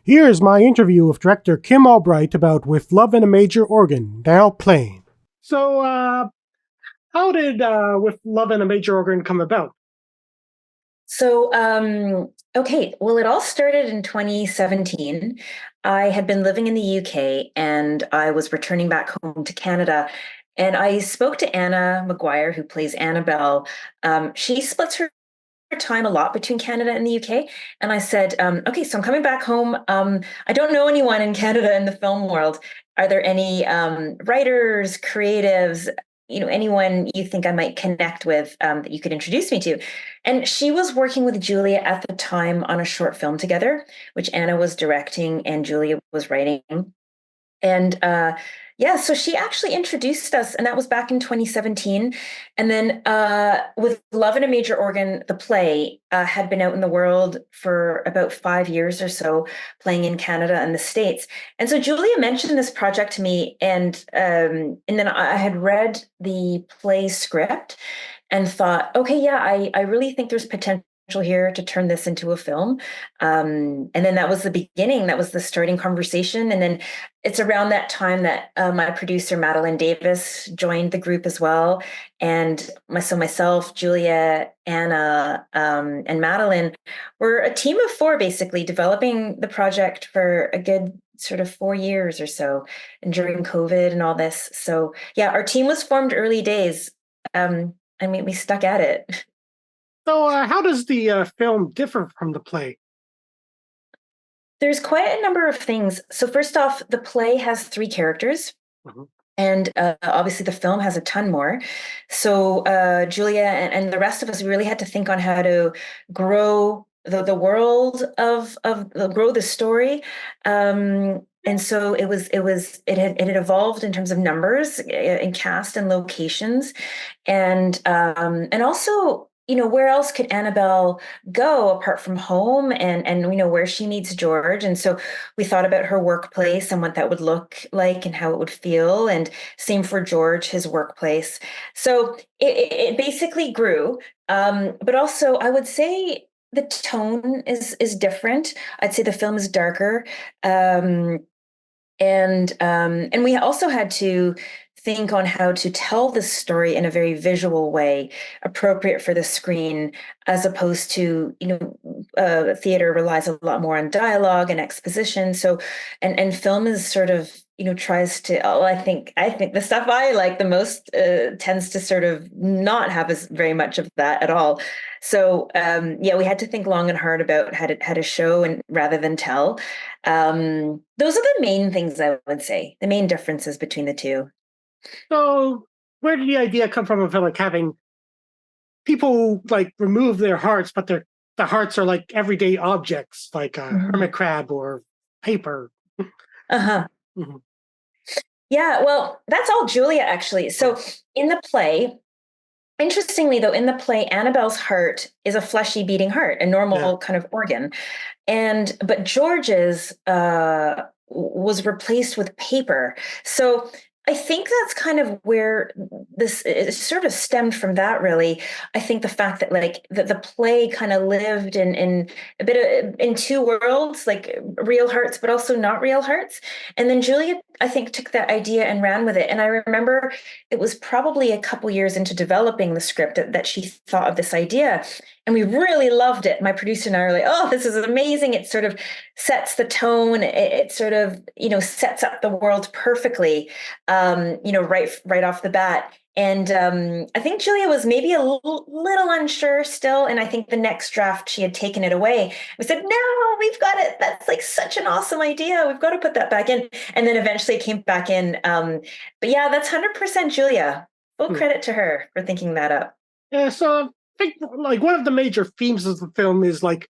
Here's my interview with director Kim Albright about With Love in a Major Organ, now playing. So, how did With Love in a Major Organ come about? So, okay, well, it all started in 2017. I had been living in the UK and I was returning back home to Canada. And I spoke to Anna McGuire, who plays Annabelle. She splits her time a lot between Canada and the UK. And I said, okay, so I'm coming back home. I don't know anyone in Canada in the film world. Are there any writers, creatives, anyone you think I might connect with that you could introduce me to? And she was working with Julia at the time on a short film together, which Anna was directing and Julia was writing. And yeah, so she actually introduced us, and that was back in 2017. And then with Love in a Major Organ, the play had been out in the world for about 5 years or so, playing in Canada and the States. And so Julia mentioned this project to me, and then I had read the play script and thought, okay, yeah, I really think there's potential here to turn this into a film. And then that was the beginning. That was the starting conversation. And then it's around that time that my producer, Madeline Davis, joined the group as well. And myself, Julia, Anna, and Madeline were a team of four, basically developing the project for a good sort of 4 years or so, and during COVID and all this. So yeah, our team was formed early days. I mean, we stuck at it. So, how does the film differ from the play? There's quite a number of things. So first off, the play has three characters. Mhm. And obviously, the film has a ton more. So Julia and the rest of us, we really had to think on how to grow the world of grow the story. And so it had evolved in terms of numbers and cast and locations, and also, where else could Annabelle go apart from home, and where she meets George. And so we thought about her workplace and what that would look like and how it would feel, and same for George, his workplace. So it basically grew, but also I would say the tone is different. I'd say the film is darker, and we also had to think on how to tell the story in a very visual way, appropriate for the screen, as opposed to, theater relies a lot more on dialogue and exposition. So, and film is sort of, tries to, oh, I think the stuff I like the most tends to sort of not have as very much of that at all. So yeah, we had to think long and hard about how to show and rather than tell. Those are the main things I would say, the main differences between the two. So, where did the idea come from of like having people like remove their hearts, but the hearts are like everyday objects, like a Mhm. hermit crab or paper? Uh-huh. Mhm. Yeah, well, that's all Julia actually. Oh, So in the play, interestingly though, in the play, Annabelle's heart is a fleshy beating heart, a yeah. normal kind of organ. But George's was replaced with paper. So I think that's kind of where this it sort of stemmed from that, really. I think the fact that like the play kind of lived in a bit of in two worlds, like real hearts, but also not real hearts. And then Julia, I think, took that idea and ran with it. And I remember it was probably a couple years into developing the script that she thought of this idea. And we really loved it. My producer and I were like, oh, this is amazing. It sort of sets the tone. It sort of, sets up the world perfectly, right off the bat. And I think Julia was maybe a little unsure still. And I think the next draft, she had taken it away. We said, no, we've got it. That's like such an awesome idea. We've got to put that back in. And then eventually it came back in. But yeah, that's 100% Julia. Full Hmm. credit to her for thinking that up. Yeah, so I think like one of the major themes of the film is like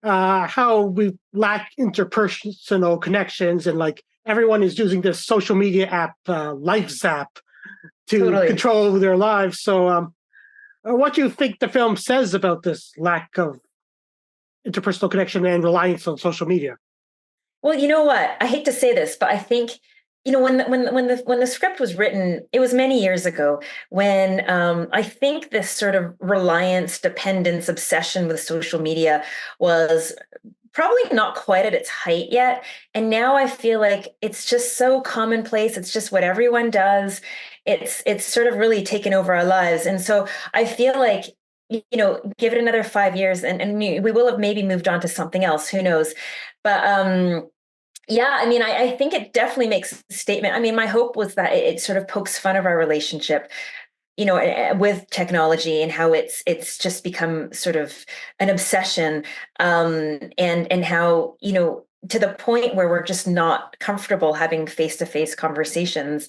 how we lack interpersonal connections, and like everyone is using this social media app, LifeZap, to Totally. control their lives. So, what do you think the film says about this lack of interpersonal connection and reliance on social media? Well, you know what? I hate to say this, but I think, when the script was written, it was many years ago, when I think this sort of reliance, dependence, obsession with social media was probably not quite at its height yet. And now I feel like it's just so commonplace. It's just what everyone does. It's sort of really taken over our lives. And so I feel like, give it another 5 years and we will have maybe moved on to something else. Who knows? But yeah, I mean, I think it definitely makes a statement. I mean, my hope was that it sort of pokes fun of our relationship, with technology and how it's just become sort of an obsession, and how, to the point where we're just not comfortable having face-to-face conversations.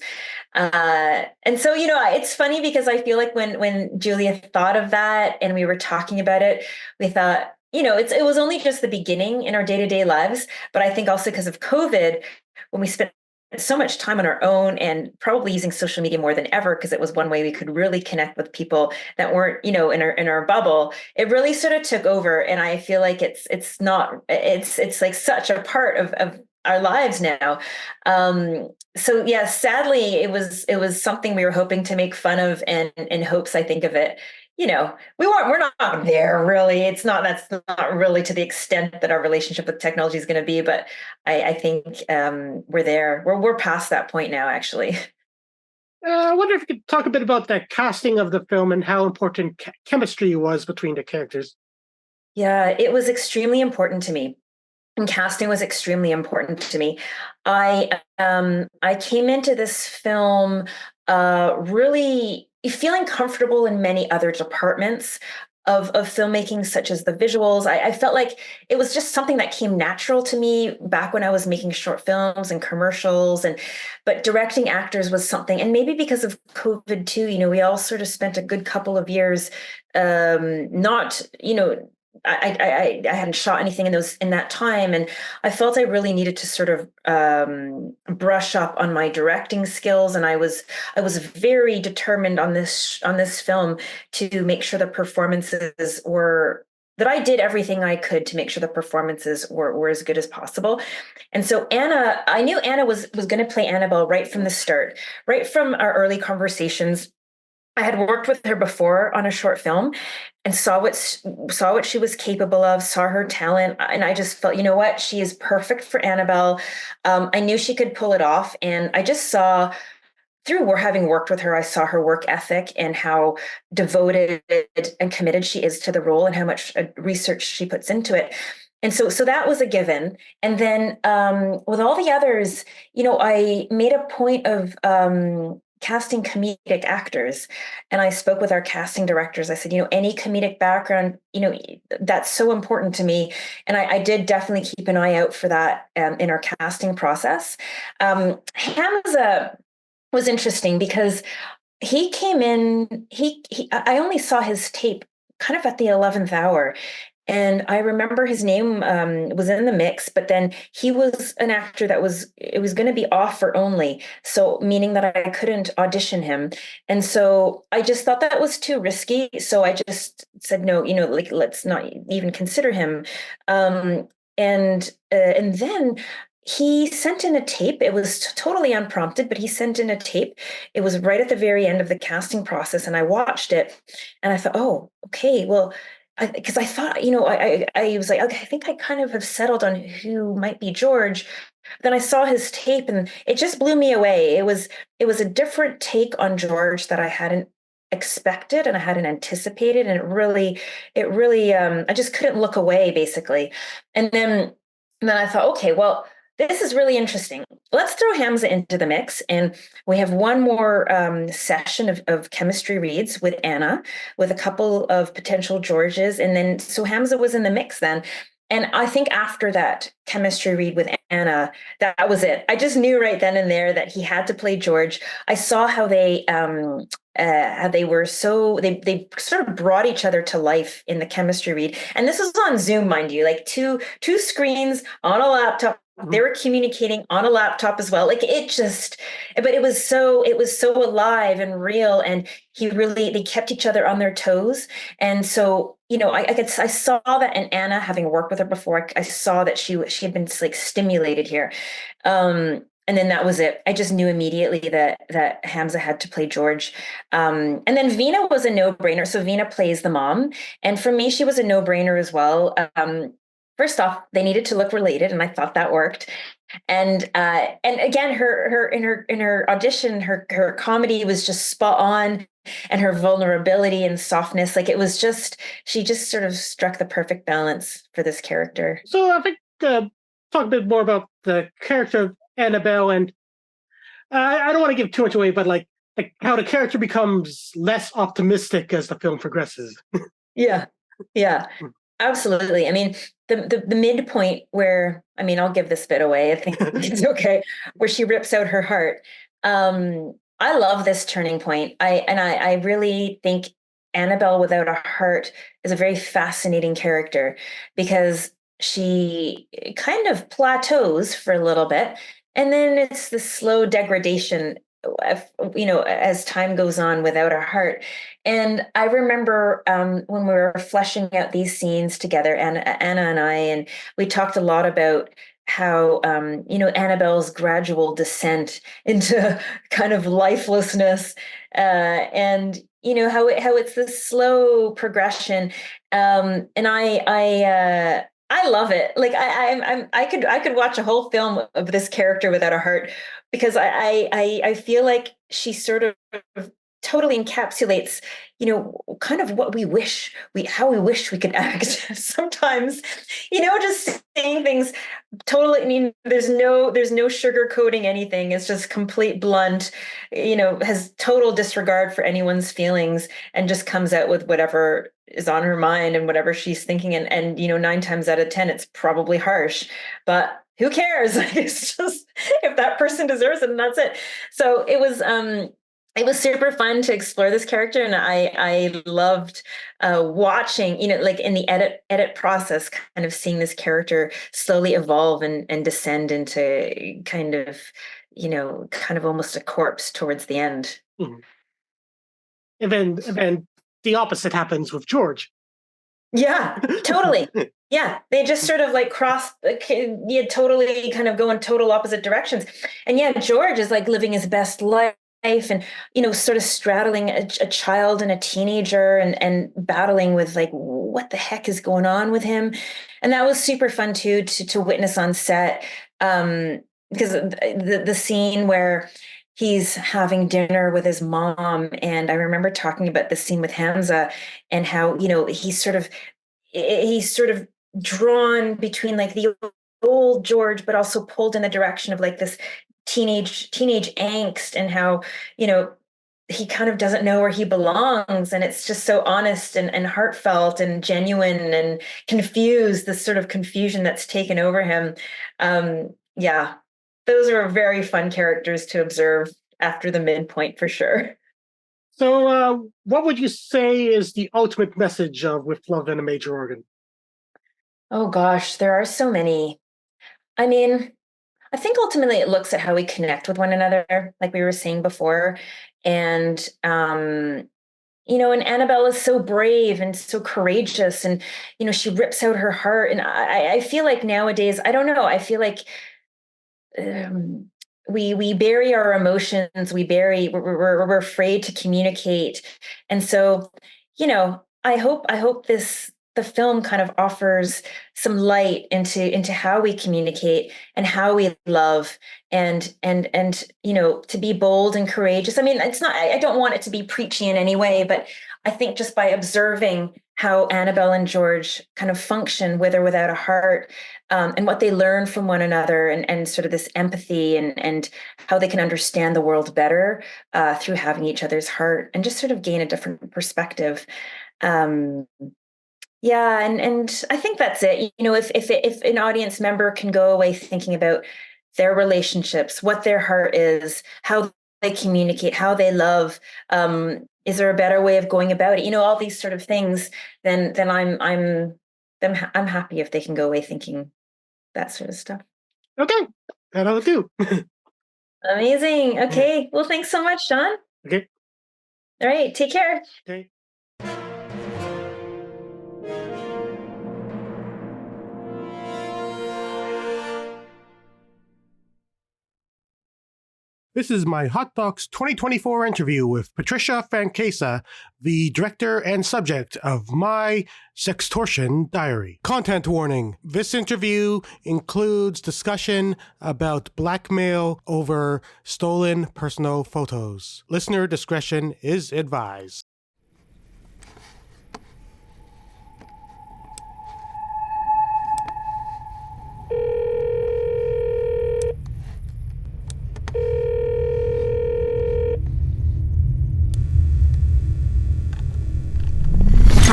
And so, it's funny because I feel like when Julia thought of that and we were talking about it, we thought, it was only just the beginning in our day-to-day lives. But I think also because of COVID, when we spent so much time on our own and probably using social media more than ever, because it was one way we could really connect with people that weren't, in our bubble, it really sort of took over. And I feel like it's like such a part of our lives now. So yeah, sadly, it was something we were hoping to make fun of, and in hopes, I think of it, we're not there really. That's not really to the extent that our relationship with technology is going to be, but I think we're there. We're past that point now, actually. I wonder if you could talk a bit about the casting of the film and how important chemistry was between the characters. Yeah, it was extremely important to me. And casting was extremely important to me. I came into this film really feeling comfortable in many other departments of filmmaking, such as the visuals. I felt like it was just something that came natural to me back when I was making short films and commercials, but directing actors was something. And maybe because of COVID too, we all sort of spent a good couple of years not, I hadn't shot anything in that time, and I felt I really needed to sort of brush up on my directing skills. And I was very determined on this film to make sure the performances were that I did everything I could to make sure the performances were as good as possible. And so I knew Anna was going to play Annabelle right from the start, right from our early conversations. I had worked with her before on a short film and saw what she was capable of, saw her talent, and I just felt, you know what, she is perfect for Annabelle. I knew she could pull it off, and I just saw through having worked with her, I saw her work ethic and how devoted and committed she is to the role, and how much research she puts into it. And so that was a given. And then with all the others, I made a point of casting comedic actors. And I spoke with our casting directors. I said, any comedic background, that's so important to me. And I did definitely keep an eye out for that in our casting process. Hamza was interesting because he came in, I only saw his tape kind of at the 11th hour. And I remember his name was in the mix, but then he was an actor it was going to be offer only. So meaning that I couldn't audition him. And so I just thought that was too risky. So I just said, no, like, let's not even consider him. And then he sent in a tape. It was totally unprompted, but he sent in a tape. It was right at the very end of the casting process. And I watched it and I thought, oh, okay, well, because I thought, I was like, okay, I think I kind of have settled on who might be George. Then I saw his tape and it just blew me away. It was a different take on George that I hadn't expected and I hadn't anticipated. And it really, I just couldn't look away basically. And then I thought, okay, well, this is really interesting. Let's throw Hamza into the mix. And we have one more session of chemistry reads with Anna, with a couple of potential Georges. And then, so Hamza was in the mix then. And I think after that chemistry read with Anna, that was it. I just knew right then and there that he had to play George. I saw how they were they sort of brought each other to life in the chemistry read. And this was on Zoom, mind you, like two screens on a laptop. They were communicating on a laptop as well. Like but it was so alive and real. And they kept each other on their toes. And so, I saw that in Anna, having worked with her before, I saw that she had been like stimulated here. And then that was it. I just knew immediately that Hamza had to play George. And then Vina was a no-brainer. So Vina plays the mom. And for me, she was a no-brainer as well. first off, they needed to look related, and I thought that worked. And again, her in her audition, her comedy was just spot on, and her vulnerability and softness, like it was just, she just sort of struck the perfect balance for this character. So I think talk a bit more about the character of Annabelle, and I don't want to give too much away, but like how the character becomes less optimistic as the film progresses. Yeah, yeah, absolutely. I mean, the midpoint where, I mean, I'll give this bit away. I think it's okay. Where she rips out her heart. I love this turning point. I really think Annabelle without a heart is a very fascinating character, because she kind of plateaus for a little bit, and then it's the slow degradation, as time goes on without her heart. And I remember when we were fleshing out these scenes together, Anna and I, and we talked a lot about how, Annabelle's gradual descent into kind of lifelessness, and how it's this slow progression. And I love it. Like I could watch a whole film of this character without a heart, because I feel like she sort of totally encapsulates, kind of what how we wish we could act sometimes, just saying things totally. I mean, there's no sugarcoating anything. It's just complete blunt, has total disregard for anyone's feelings, and just comes out with whatever is on her mind and whatever she's thinking. And 9 times out of 10, it's probably harsh, but who cares? It's just, if that person deserves it, and that's it. So it was super fun to explore this character, and I loved watching, like in the edit process, kind of seeing this character slowly evolve and descend into kind of almost a corpse towards the end. Mm-hmm. And then the opposite happens with George. Yeah, totally. Yeah, they just sort of like cross, totally kind of go in total opposite directions. And yeah, George is like living his best life, and sort of straddling a child and a teenager, and battling with like what the heck is going on with him. And that was super fun too, to witness on set, because the scene where he's having dinner with his mom, and I remember talking about the scene with Hamza, and how he's sort of drawn between like the old George, but also pulled in the direction of like this teenage angst, and how he kind of doesn't know where he belongs. And it's just so honest and heartfelt and genuine and confused, this sort of confusion that's taken over him. Yeah, those are very fun characters to observe after the midpoint, for sure. So what would you say is the ultimate message of With Love and a Major Organ? Oh gosh, there are so many. I mean, I think ultimately it looks at how we connect with one another, like we were saying before. And, and Annabelle is so brave and so courageous, and, she rips out her heart. And I feel like nowadays, I don't know, I feel like we bury our emotions, we're afraid to communicate. And so, I hope the film kind of offers some light into how we communicate and how we love, and to be bold and courageous. I mean, it's not, I don't want it to be preachy in any way, but I think just by observing how Annabelle and George kind of function with or without a heart, and what they learn from one another, and sort of this empathy, and how they can understand the world better through having each other's heart, and just sort of gain a different perspective. Um, yeah, and I think that's it. If an audience member can go away thinking about their relationships, what their heart is, how they communicate, how they love, is there a better way of going about it? All these sort of things. Then I'm happy if they can go away thinking that sort of stuff. Okay, that'll do. Amazing. Okay. Well, thanks so much, Sean. Okay. All right. Take care. Okay. This is my Hot Docs 2024 interview with Patricia Franquesa, the director and subject of my Sextortion diary. Content warning. This interview includes discussion about blackmail over stolen personal photos. Listener discretion is advised.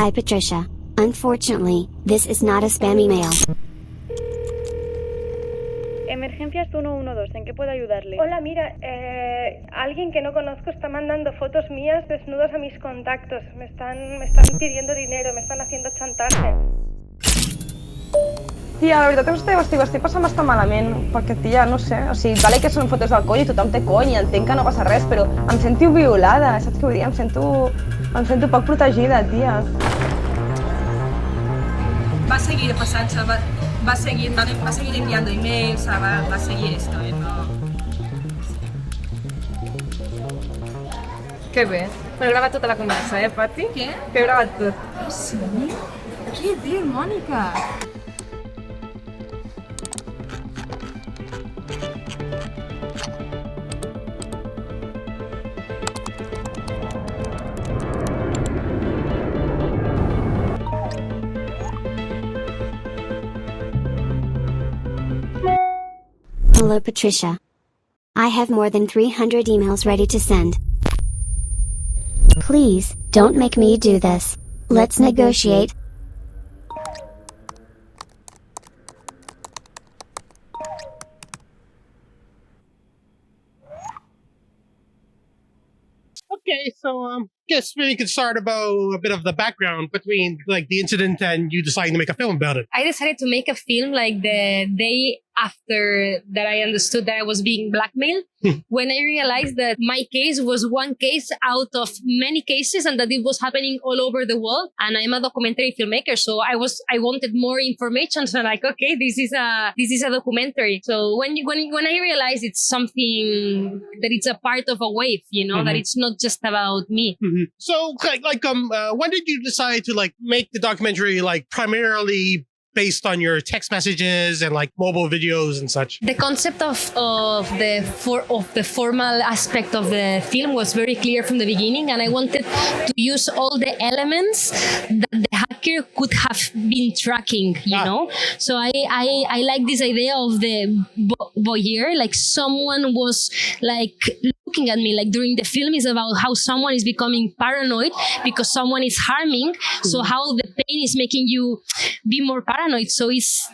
Hi Patricia. Unfortunately, this is not a spam email. Emergencias 112, ¿en qué puedo ayudarle? Hola, mira, alguien que no conozco está mandando fotos mías desnudas a mis contactos. Me están pidiendo dinero, me están haciendo chantaje. Tia, la veritat és que estic passant bastant malament, perquè, tia, no sé, o sigui, vale que són fotos del coll i tothom té cony, entenc que no passa res, però em sento violada, saps què vull dir? Em sento poc protegida, tia. Va seguir passant-se, va seguir enviando emails, va seguir esto, no... Que bé, m'he gravat tota la conversa, Pati? Què? Que he gravat tot. Sí? Què dius, Mònica? Hello Patricia. I have more than 300 emails ready to send. Please, don't make me do this. Let's negotiate. Okay, so guess we could start about a bit of the background between like the incident and you deciding to make a film about it. I decided to make a film like the day after that I understood that I was being blackmailed. When I realized that my case was one case out of many cases and that it was happening all over the world. And I'm a documentary filmmaker, so I wanted more information. So like, okay, this is a documentary. So when I realized it's something that it's a part of a wave, you know, that it's not just about me. So when did you decide to like make the documentary like primarily based on your text messages and like mobile videos and such? The concept of the formal aspect of the film was very clear from the beginning, and I wanted to use all the elements that the hacker could have been tracking, you know? So I like this idea of the voyeur, like someone was like looking at me, like during the film is about how someone is becoming paranoid because someone is harming. So how the pain is making you be more paranoid. So it's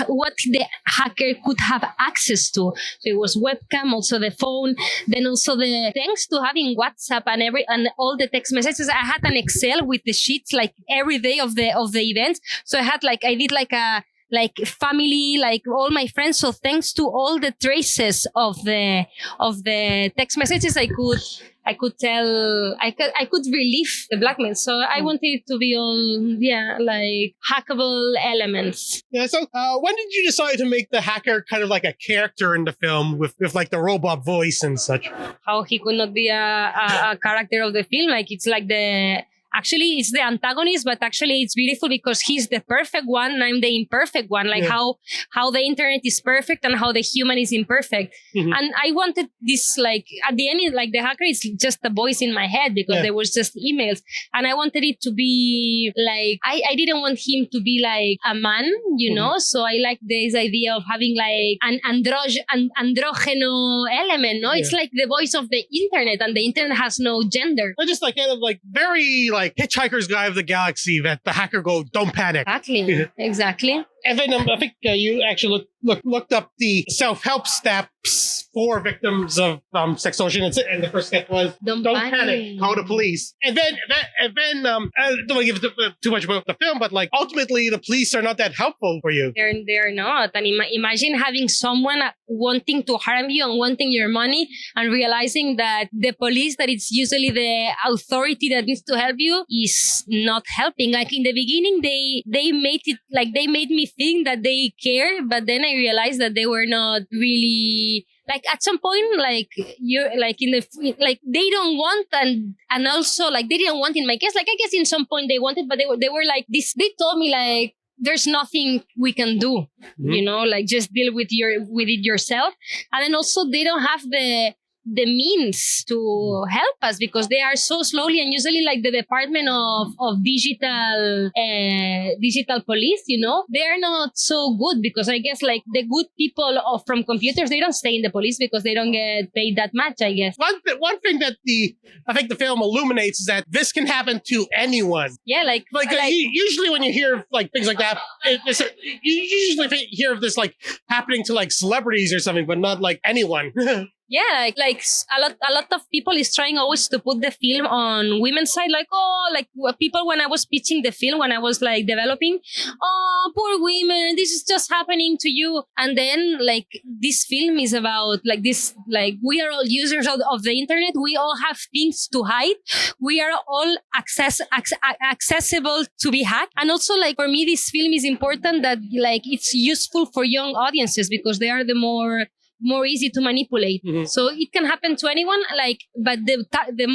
what the hacker could have access to. So it was webcam, also the phone, then also thanks to having WhatsApp and all the text messages, I had an Excel with the sheets like every day of the events. So I did like family, like all my friends. So thanks to all the traces of the text messages, I could relieve the blackmail. So I wanted it to be all, like hackable elements. Yeah. So when did you decide to make the hacker kind of like a character in the film with like the robot voice and such? How he could not be a character of the film? Like it's like actually, it's the antagonist, but actually it's beautiful because he's the perfect one and I'm the imperfect one. Like how the internet is perfect and how the human is imperfect. And I wanted this, like, at the end, like the hacker is just a voice in my head because there was just emails. And I wanted it to be like, I didn't want him to be like a man, you know? So I like this idea of having like an androgeno element, no? It's like the voice of the internet and the internet has no gender. I just like kind of like very like Hitchhiker's Guide of the Galaxy that the hacker go, don't panic. Exactly. And then I think you actually looked up the self-help steps for victims of sextortion, and the first step was don't panic, call the police. And then I don't want to give too much about the film, but like ultimately the police are not that helpful for you. They're not. And imagine having someone wanting to harm you and wanting your money, and realizing that the police, that it's usually the authority that needs to help you, is not helping. Like in the beginning, they made me think that they care, but then I realized that they were not really, like, at some point, like, you're like in the, like, they don't want, and also like they didn't want in my case, like, I guess in some point they wanted, but they were like this, they told me like, there's nothing we can do, you know, like just deal with it yourself. And then also they don't have the means to help us because they are so slowly, and usually like the department of digital police, you know, they are not so good because I guess like the good people from computers, they don't stay in the police because they don't get paid that much, I guess. One thing that I think the film illuminates is that this can happen to anyone. Yeah, like usually when you hear like things like that, you usually hear of this like happening to like celebrities or something, but not like anyone. Yeah, like a lot of people is trying always to put the film on women's side, like, oh, like people when I was pitching the film, when I was like developing, oh, poor women, this is just happening to you. And then like this film is about like this, like we are all users of the internet. We all have things to hide. We are all accessible to be hacked. And also like for me, this film is important that like it's useful for young audiences because they are the more easy to manipulate. Mm-hmm. So it can happen to anyone, like, but the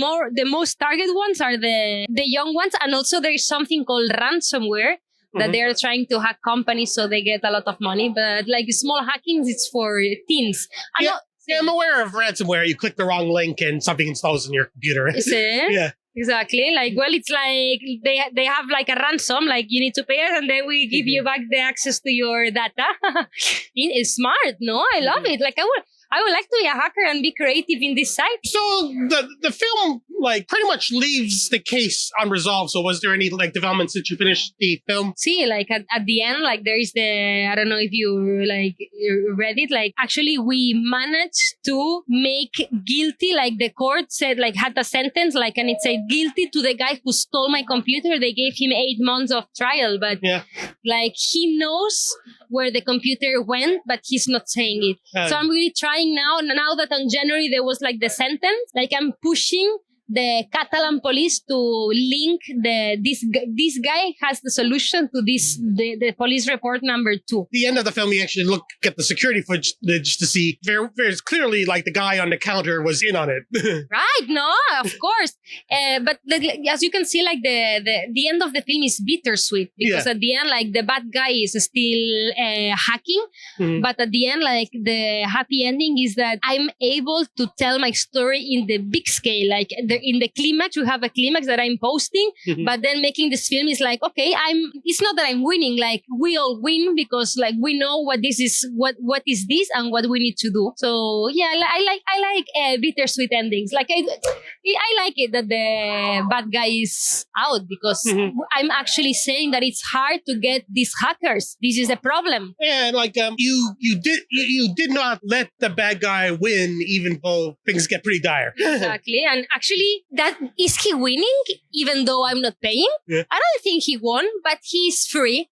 most target ones are the young ones. And also there is something called ransomware that they're trying to hack companies so they get a lot of money. But like small hackings, it's for teens. I'm aware of ransomware. You click the wrong link and something installs in your computer. Is it? Yeah. Exactly. Like, well, it's like they have like a ransom, like you need to pay it and then we give you back the access to your data. It's smart, no? I love it. Like I would like to be a hacker and be creative in this side. So the film like pretty much leaves the case unresolved. So was there any like developments since you finished the film? See, like at the end, like there is I don't know if you like read it, like actually we managed to make guilty, like the court said, like had a sentence, like, and it said guilty to the guy who stole my computer. They gave him 8 months of trial, but like he knows where the computer went, but he's not saying it. So I'm really trying now that on January there was like the sentence, like I'm pushing the Catalan police to link this guy has the solution to this the police report number 2. The end of the film, you actually look at the security footage to see very clearly like the guy on the counter was in on it. Right? No, of course. But as you can see, like the end of the film is bittersweet because at the end, like the bad guy is still hacking, but at the end, like the happy ending is that I'm able to tell my story in the big scale, like in the climax, we have a climax that I'm posting, but then making this film is like, okay, it's not that I'm winning, like we all win because like we know what this is, what is this and what we need to do. So yeah, I like bittersweet endings. Like I like it that the bad guy is out because I'm actually saying that it's hard to get these hackers. This is a problem. And like you did not let the bad guy win, even though things get pretty dire. Exactly. And actually, that is he winning even though I'm not paying? I don't think he won, but he's free.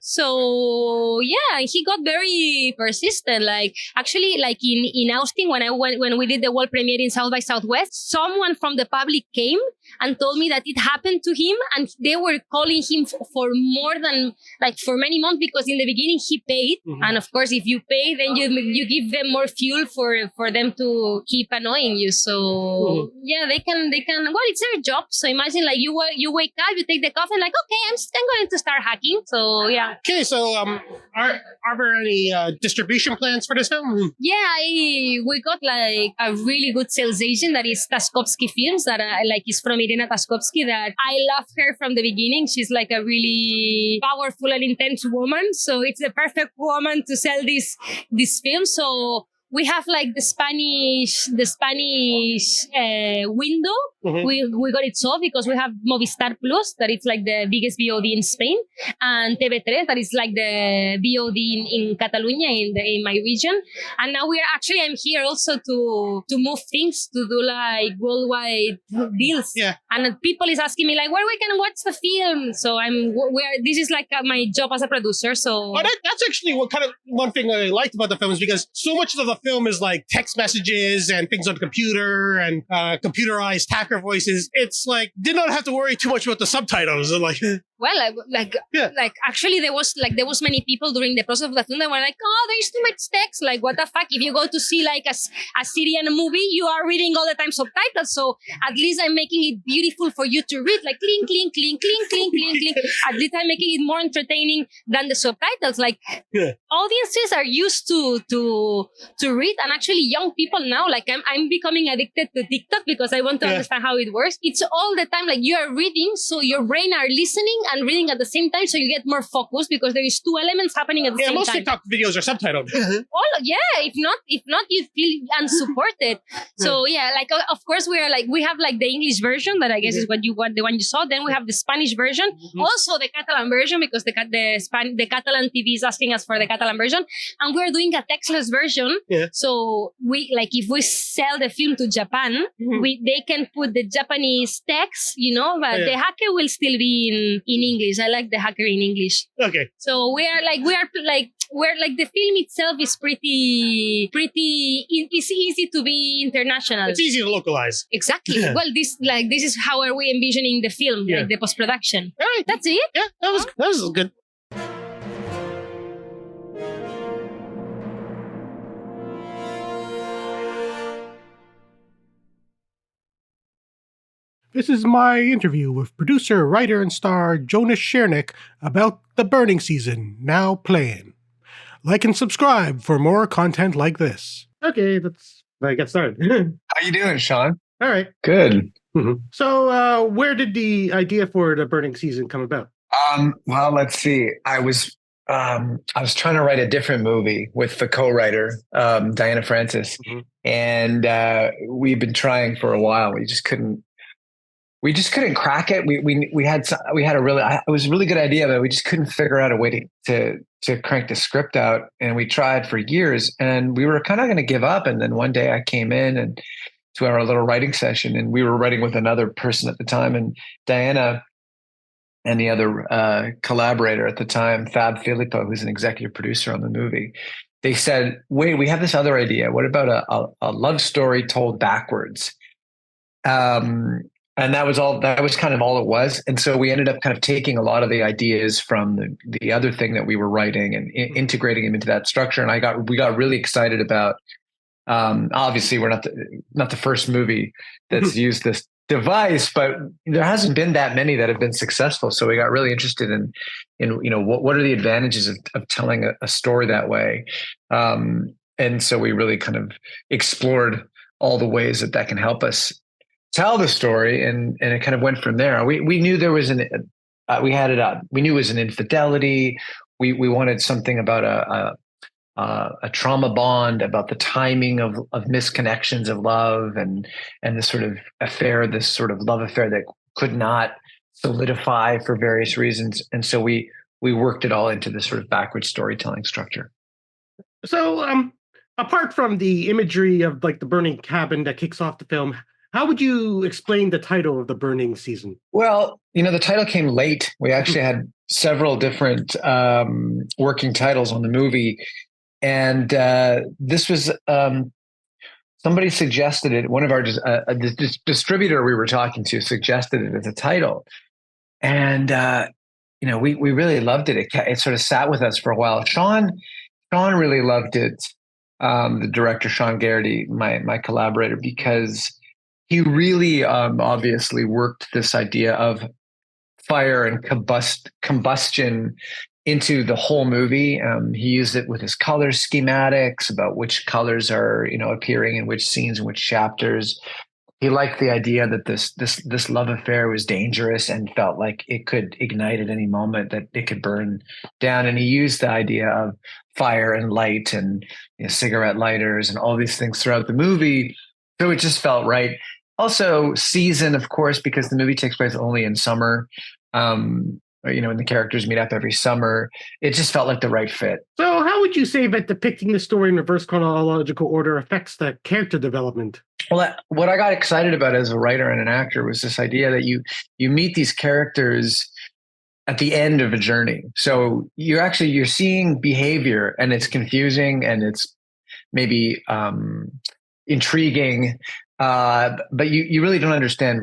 So yeah, he got very persistent. Like actually, like in Austin when we did the world premiere in South by Southwest, someone from the public came and told me that it happened to him, and they were calling him for more than like for many months because in the beginning he paid, and of course if you pay, then you give them more fuel for them to keep annoying you. So yeah, they can. Well, it's their job. So imagine like you wake up, you take the coffee, like okay, I'm going to start hacking. So yeah. Okay, so are there any distribution plans for this film? Yeah, we got like a really good sales agent that is Taskowski Films that is from Irina Taskowski, that I love her from the beginning. She's like a really powerful and intense woman. So it's the perfect woman to sell this film. So we have like the Spanish window. We got it solved because we have Movistar Plus, that it's like the biggest VOD in Spain, and TV3, that is like the VOD in Catalonia in my region. And now I'm here also to move things, to do like worldwide deals. Yeah. And people is asking me like, where we can watch the film? So this is like my job as a producer. So that's actually one thing I liked about the film is because so much of the film is like text messages and things on the computer and computerized hacker voices. It's like did not have to worry too much about the subtitles. Like well, like actually there was many people during the process of the film that were like, oh, there's too much text. Like, what the fuck? If you go to see like a Syrian movie, you are reading all the time subtitles. So at least I'm making it beautiful for you to read. Like, clink, clink, clink, clink, clink, clink, clink. At least I'm making it more entertaining than the subtitles. Like, audiences are used to read, and actually young people now, like I'm becoming addicted to TikTok because I want to understand how it works. It's all the time like you are reading, so your brain are listening and reading at the same time, so you get more focused because there is two elements happening at the same time. Most TikTok videos are subtitled. If not, you feel unsupported. So like of course we have like the English version that I guess is the one you saw. Then we have the Spanish version, also the Catalan version because the Catalan TV is asking us for the Catalan version, and we're doing a textless version. So we like if we sell the film to Japan, they can put the Japanese text, but the hacker will still be in English. I like the hacker in English. Okay. So the film itself is pretty. It's easy to be international. It's easy to localize. Exactly. Well, this is how are we envisioning the film, like the post production. All right. That's it. Yeah, that was good. This is my interview with producer, writer, and star Jonas Chernick about The Burning Season, now playing. Like and subscribe for more content like this. Okay, let's get started. How you doing, Sean? All right. Good. So, where did the idea for The Burning Season come about? Well, let's see. I was trying to write a different movie with the co-writer, Diana Francis, and we've been trying for a while. We just couldn't crack it. We had a really, it was a really good idea, but we just couldn't figure out a way to crank the script out. And we tried for years, and we were kind of going to give up. And then one day I came in and to our little writing session, and we were writing with another person at the time, and Diana and the other collaborator at the time, Fab Filippo, who's an executive producer on the movie, they said, wait, we have this other idea. What about a love story told backwards? And that was kind of all it was. And so we ended up kind of taking a lot of the ideas from the other thing that we were writing and integrating them into that structure. And we got really excited about, obviously we're not the first movie that's used this device, but there hasn't been that many that have been successful. So we got really interested in what are the advantages of telling a story that way. And so we really kind of explored all the ways that can help us tell the story, and it kind of went from there. We knew there was we knew it was an infidelity. We wanted something about a trauma bond, about the timing of misconnections of love and this sort of affair, this sort of love affair that could not solidify for various reasons. And so we worked it all into this sort of backwards storytelling structure. So apart from the imagery of like the burning cabin that kicks off the film, how would you explain the title of The Burning Season? Well, the title came late. We actually had several different working titles on the movie. And this was, somebody suggested it. One of our distributor we were talking to suggested it as a title. And, we really loved it. It sort of sat with us for a while. Sean really loved it. The director, Sean Garrity, my collaborator, because he really obviously worked this idea of fire and combustion into the whole movie. He used it with his color schematics about which colors are, appearing in which scenes and which chapters. He liked the idea that this love affair was dangerous and felt like it could ignite at any moment, that it could burn down. And he used the idea of fire and light and cigarette lighters and all these things throughout the movie. So it just felt right. Also, season, of course, because the movie takes place only in summer, and the characters meet up every summer. It just felt like the right fit. So how would you say that depicting the story in reverse chronological order affects the character development? Well, what I got excited about as a writer and an actor was this idea that you meet these characters at the end of a journey. So you're seeing behavior, and it's confusing, and it's maybe intriguing, but you really don't understand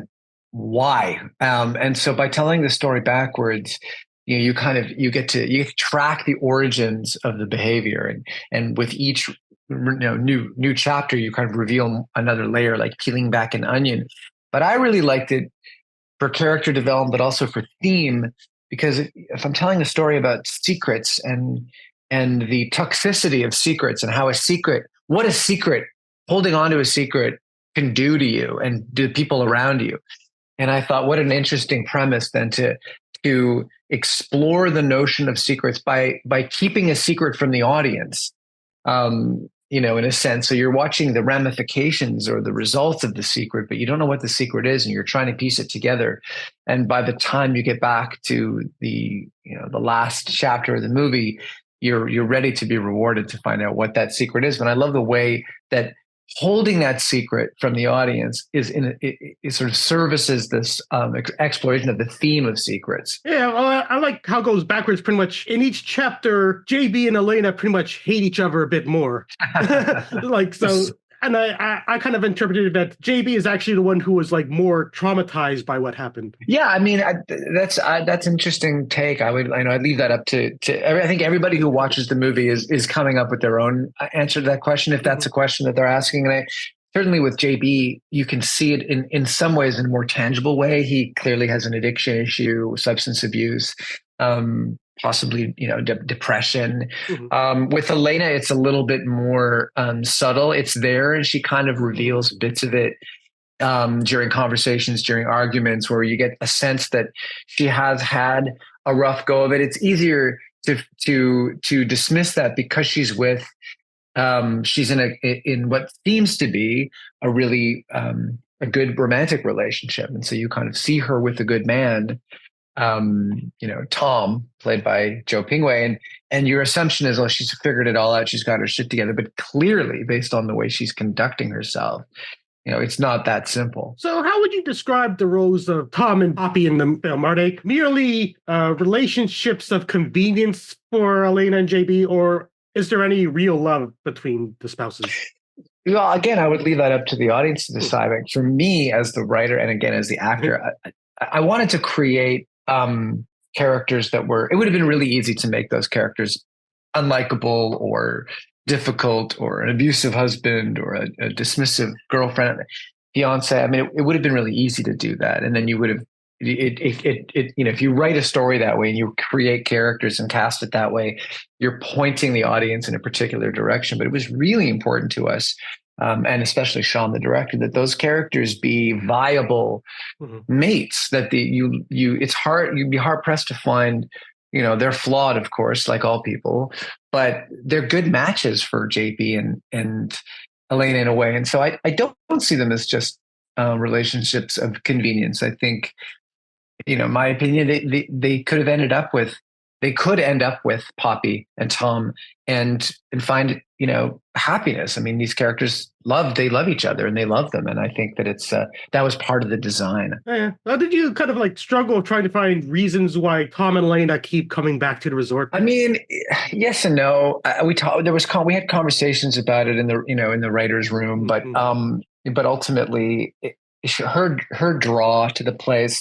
why. And so by telling the story backwards, you get to track the origins of the behavior, and with each new chapter, you kind of reveal another layer, like peeling back an onion. But I really liked it for character development, but also for theme, because if I'm telling a story about secrets and the toxicity of secrets and how what a secret, holding on to a secret can do to you and do people around you. And I thought, what an interesting premise then to explore the notion of secrets by keeping a secret from the audience, in a sense. So you're watching the ramifications or the results of the secret, but you don't know what the secret is, and you're trying to piece it together. And by the time you get back to the last chapter of the movie, you're ready to be rewarded to find out what that secret is. And I love the way that holding that secret from the audience it sort of services this exploration of the theme of secrets. Yeah, well, I like how it goes backwards. Pretty much in each chapter, JB and Elena pretty much hate each other a bit more. And I kind of interpreted that JB is actually the one who was like more traumatized by what happened. Yeah, I mean, that's an interesting take. I'd leave that up to I think everybody who watches the movie is coming up with their own answer to that question, if that's a question that they're asking. And certainly with JB, you can see it in some ways in a more tangible way. He clearly has an addiction issue, substance abuse, possibly depression. With Elena, it's a little bit more subtle. It's there, and she kind of reveals bits of it during conversations, during arguments, where you get a sense that she has had a rough go of it. It's easier to dismiss that because she's in what seems to be a really a good romantic relationship, and so you kind of see her with a good man, Tom, played by Joe Pingway, and your assumption is, she's figured it all out, she's got her shit together. But clearly, based on the way she's conducting herself, it's not that simple. So how would you describe the roles of Tom and Poppy in the film? Are they merely relationships of convenience for Elena and JB, or is there any real love between the spouses? Well, again, I would leave that up to the audience to decide. Like, for me, as the writer, and again, as the actor, I wanted to create characters that it would have been really easy to make those characters unlikable or difficult, or an abusive husband, or a dismissive girlfriend, fiance. I mean, it would have been really easy to do that. And then you would have, if you write a story that way and you create characters and cast it that way, you're pointing the audience in a particular direction. But it was really important to us, and especially Sean, the director, that those characters be viable mates. That you'd be hard pressed to find, they're flawed, of course, like all people, but they're good matches for JP and Elena in a way. And so I don't see them as just relationships of convenience. I think, my opinion, they could end up with Poppy and Tom and find, happiness. I mean, these characters love each other, and they love them. And I think that that was part of the design. Yeah. Now, did you kind of struggle trying to find reasons why Tom and Elena keep coming back to the resort? I mean, yes and no. We had conversations about it in the writer's room, but ultimately her draw to the place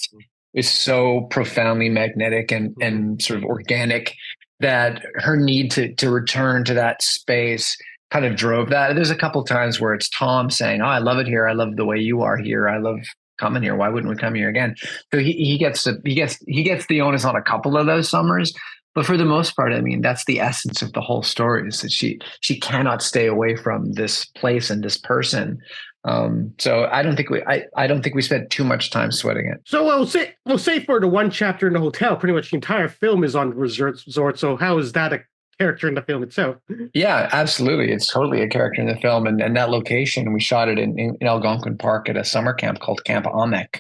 is so profoundly magnetic and sort of organic that her need to return to that space kind of drove that. There's a couple of times where it's Tom saying, "Oh, I love it here. I love the way you are here. I love coming here. Why wouldn't we come here again?" So he gets the onus on a couple of those summers. But for the most part, I mean, that's the essence of the whole story, is that she cannot stay away from this place and this person. So I don't think we spent too much time sweating it. So we'll say for the one chapter in the hotel, pretty much the entire film is on the resort. So how is that a character in the film itself? Yeah, absolutely. It's totally a character in the film. And that location, we shot it in Algonquin Park at a summer camp called Camp Amek.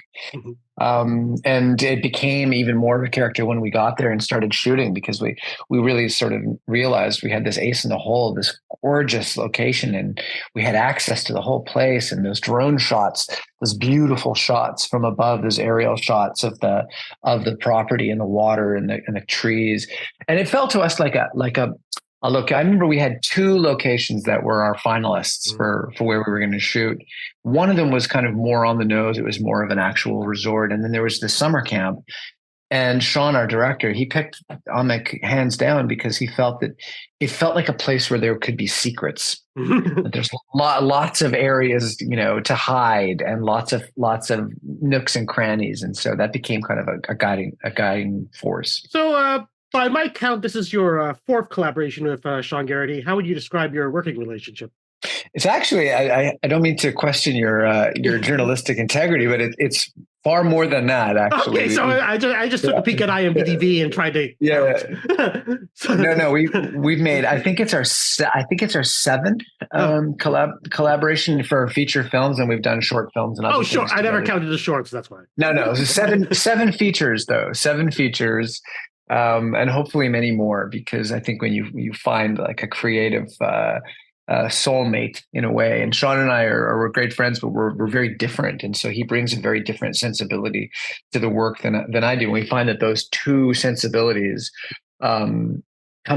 And it became even more of a character when we got there and started shooting, because we really sort of realized we had this ace in the hole, this gorgeous location, and we had access to the whole place, and those drone shots, those beautiful shots from above, those aerial shots of the property and the water and the trees. And it felt to us like a I remember we had 2 locations that were our finalists for where we were going to shoot. One of them was kind of more on the nose. It was more of an actual resort. And then there was the summer camp. And Sean, our director, he picked Amek hands down because he felt that it felt like a place where there could be secrets. There's lots of areas, to hide, and lots of nooks and crannies. And so that became kind of a guiding force. So, by my count, this is your 4th collaboration with Sean Garrity. How would you describe your working relationship? It's actually, I don't mean to question your journalistic integrity, but it's far more than that, actually. Okay, so I just took a peek at IMDb and tried to. Yeah. No, we've made. I think it's our 7th collaboration for feature films, and we've done short films and other things sure. I never together. counted the shorts. That's why. No. So 7 features though. 7 features. And hopefully many more, because I think when you find like a creative soulmate in a way, and Sean and I are great friends, but we're very different, and so he brings a very different sensibility to the work than I do. And we find that those 2 sensibilities come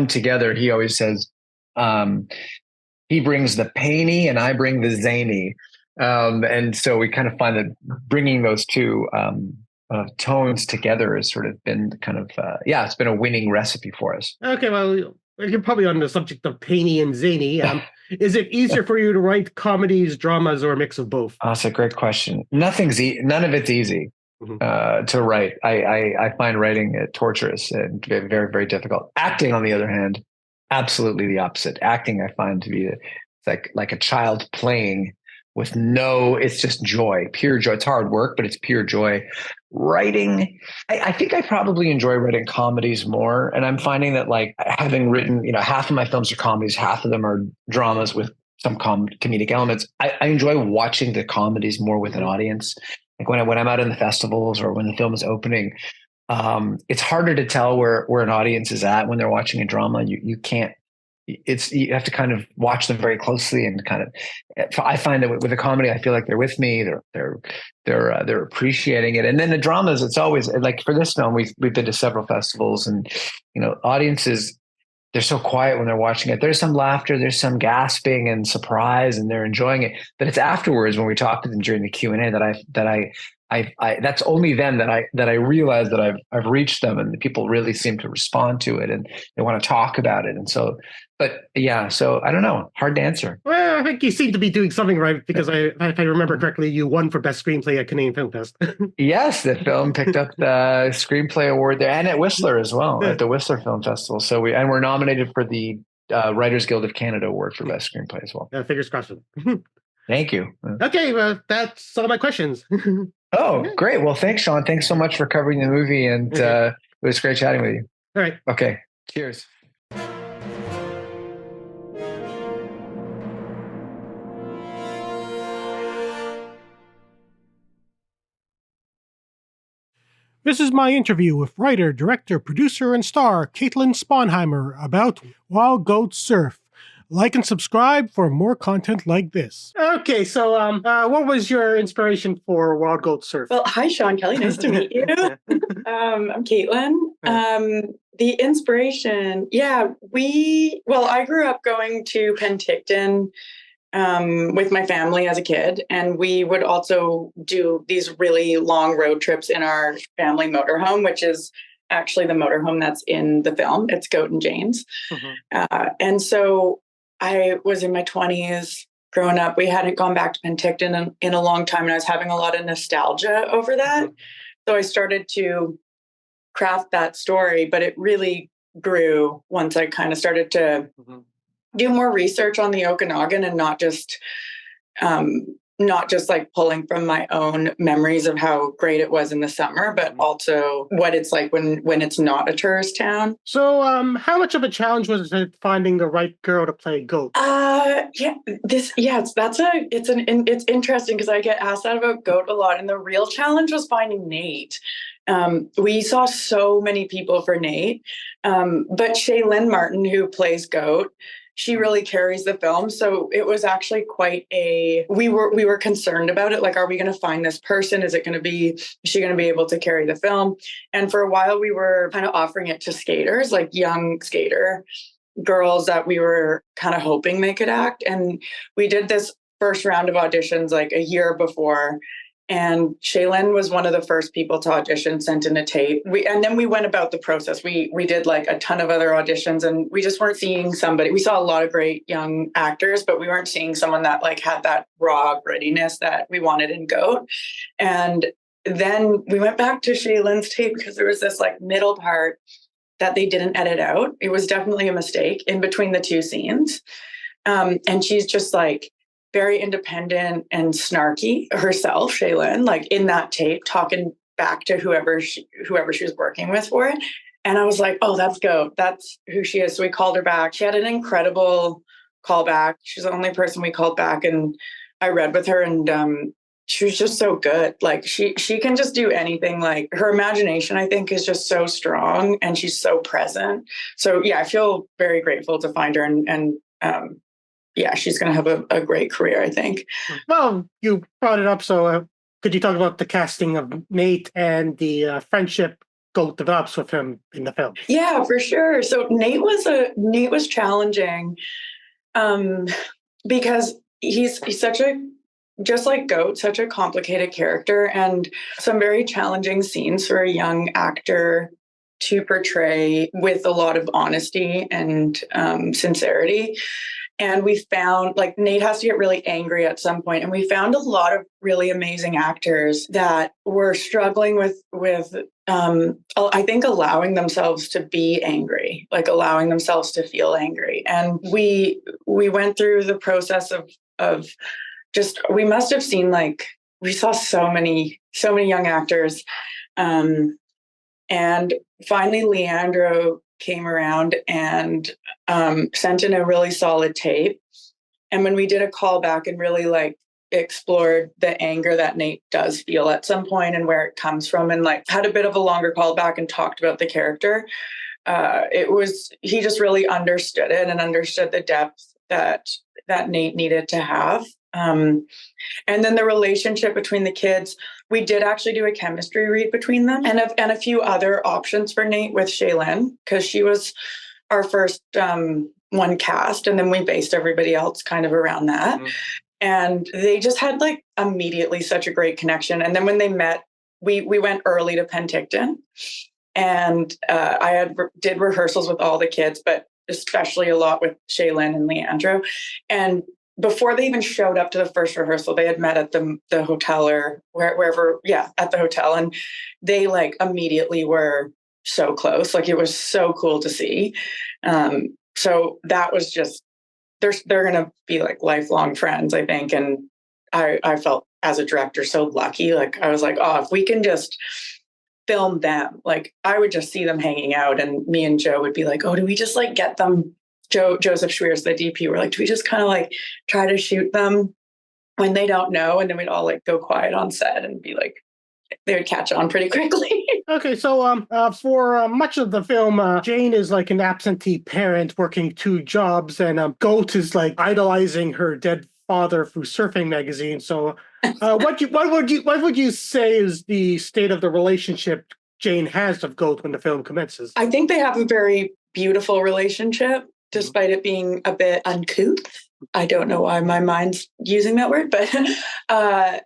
together. He always says he brings the painy and I bring the zany, and so we kind of find that bringing those 2 tones together has sort of been kind of it's been a winning recipe for us. Okay, well, you're probably on the subject of painy and zany. Is it easier for you to write comedies, dramas, or a mix of both? That's a great question. None of it's easy to write. I find writing torturous and very, very difficult. Acting, on the other hand, absolutely the opposite. Acting, I find to be like a child playing with it's just joy, pure joy. It's hard work, but it's pure joy. Writing, I think I probably enjoy writing comedies more. And I'm finding that, like, having written, half of my films are comedies, half of them are dramas with some comedic elements. I enjoy watching the comedies more with an audience. Like when I'm out in the festivals or when the film is opening, it's harder to tell where an audience is at when they're watching a drama. You can't. You have to kind of watch them very closely, and kind of. I find that with a comedy, I feel like they're with me. They're appreciating it, and then the dramas. It's always like, for this film, we've been to several festivals, and audiences, they're so quiet when they're watching it. There's some laughter, there's some gasping and surprise, and they're enjoying it. But it's afterwards when we talk to them during the Q&A that I that's only then that I realize that I've reached them, and the people really seem to respond to it, and they want to talk about it. And so, so I don't know, hard to answer. Well, I think you seem to be doing something right, because if I remember correctly, you won for Best Screenplay at Canadian Film Fest. Yes, the film picked up the Screenplay Award there, and at Whistler as well, at the Whistler Film Festival. So we're nominated for the Writers Guild of Canada Award for Best Screenplay as well. Fingers crossed. Thank you. Okay, well, that's all my questions. Oh, great. Well, thanks, Sean. Thanks so much for covering the movie, and it was great chatting with you. All right. Okay. Cheers. This is my interview with writer, director, producer, and star Caitlyn Sponheimer about Wild Goat Surf. Like and subscribe for more content like this. Okay, so what was your inspiration for Wild Goat Surf? Well, hi, Sean Kelly. Nice to meet you. I'm Caitlyn. The inspiration, I grew up going to Penticton with my family as a kid, and we would also do these really long road trips in our family motorhome, which is actually the motorhome that's in the film. It's Goat and Jane's. And so I was in my 20s growing up. We hadn't gone back to Penticton in a long time, and I was having a lot of nostalgia over that. So I started to craft that story, but it really grew once I kind of started to do more research on the Okanagan, and not just like pulling from my own memories of how great it was in the summer, but also what it's like when it's not a tourist town. So how much of a challenge was it finding the right girl to play Goat? It's interesting because I get asked that about Goat a lot, and the real challenge was finding Nate. We saw so many people for Nate, but Shaylin Martin, who plays Goat, she really carries the film. So it was actually we were concerned about it. Like, are we going to find this person? Is she going to be able to carry the film? And for a while we were kind of offering it to skaters, like young skater girls that we were kind of hoping they could act. And we did this first round of auditions like a year before. And Shaylin was one of the first people to audition, sent in a tape. And then we went about the process. We did like a ton of other auditions, and we just weren't seeing somebody. We saw a lot of great young actors, but we weren't seeing someone that like had that raw grittiness that we wanted in Goat. And then we went back to Shaylin's tape because there was this like middle part that they didn't edit out. It was definitely a mistake in between the two scenes. And she's just like very independent and snarky herself, Shaylin, like in that tape, talking back to whoever she was working with for it. And I was like, oh, that's Goat. That's who she is. So we called her back. She had an incredible callback. She's the only person we called back, and I read with her, and she was just so good. Like she can just do anything. Like her imagination, I think, is just so strong, and she's so present. So yeah, I feel very grateful to find her, and yeah, she's going to have a great career, I think. Well, you brought it up, so could you talk about the casting of Nate and the friendship Goat develops with him in the film? Yeah, for sure. So Nate was challenging because he's such a, just like Goat, such a complicated character, and some very challenging scenes for a young actor to portray with a lot of honesty and sincerity. And we found, like, Nate has to get really angry at some point. And we found a lot of really amazing actors that were struggling with I think, allowing themselves to be angry, like allowing themselves to feel angry. And we went through the process of just, we must have seen, like, we saw so many young actors. And finally, Leandro came around and sent in a really solid tape. And when we did a callback and really like explored the anger that Nate does feel at some point and where it comes from, and like had a bit of a longer callback and talked about the character, he just really understood it and understood the depth that Nate needed to have. And then the relationship between the kids, we did actually do a chemistry read between them, and a few other options for Nate with Shaylin, because she was our first one cast, and then we based everybody else kind of around that. Mm-hmm. And they just had like immediately such a great connection. And then when they met, we went early to Penticton, and I did rehearsals with all the kids, but especially a lot with Shaylin and Leandro. And before they even showed up to the first rehearsal, they had met at the hotel or wherever, at the hotel. And they like immediately were so close. Like it was so cool to see. So that was just, they're going to be like lifelong friends, I think. And I felt as a director so lucky. Like I was like, oh, if we can just film them, like I would just see them hanging out, and me and Joe would be like, oh, do we just like get them? Joseph Schweers, the DP, were like, do we just kind of like try to shoot them when they don't know? And then we'd all like go quiet on set and be like, they would catch on pretty quickly. Okay, so for much of the film, Jane is like an absentee parent working two jobs, and Goat is like idolizing her dead father through surfing magazines. So what would you say is the state of the relationship Jane has of Goat when the film commences? I think they have a very beautiful relationship, despite it being a bit uncouth. I don't know why my mind's using that word, but I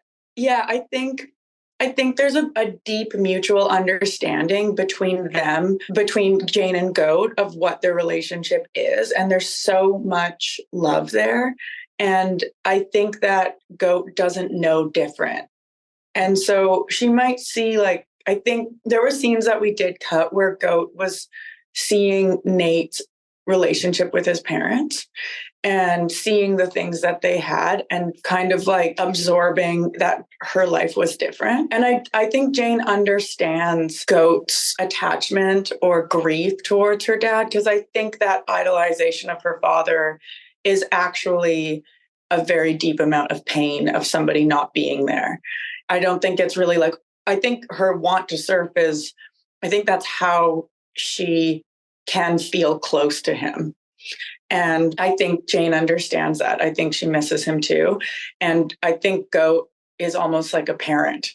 think there's a deep mutual understanding between them, between Jane and Goat, of what their relationship is. And there's so much love there. And I think that Goat doesn't know different. And so she might see, like, I think there were scenes that we did cut where Goat was seeing Nate's relationship with his parents and seeing the things that they had and kind of like absorbing that her life was different. And I think Jane understands Goat's attachment or grief towards her dad, because I think that idolization of her father is actually a very deep amount of pain of somebody not being there. I don't think it's really like, I think her want to surf is, I think that's how she can feel close to him. And I think Jane understands that. I think she misses him too. And I think Goat is almost like a parent.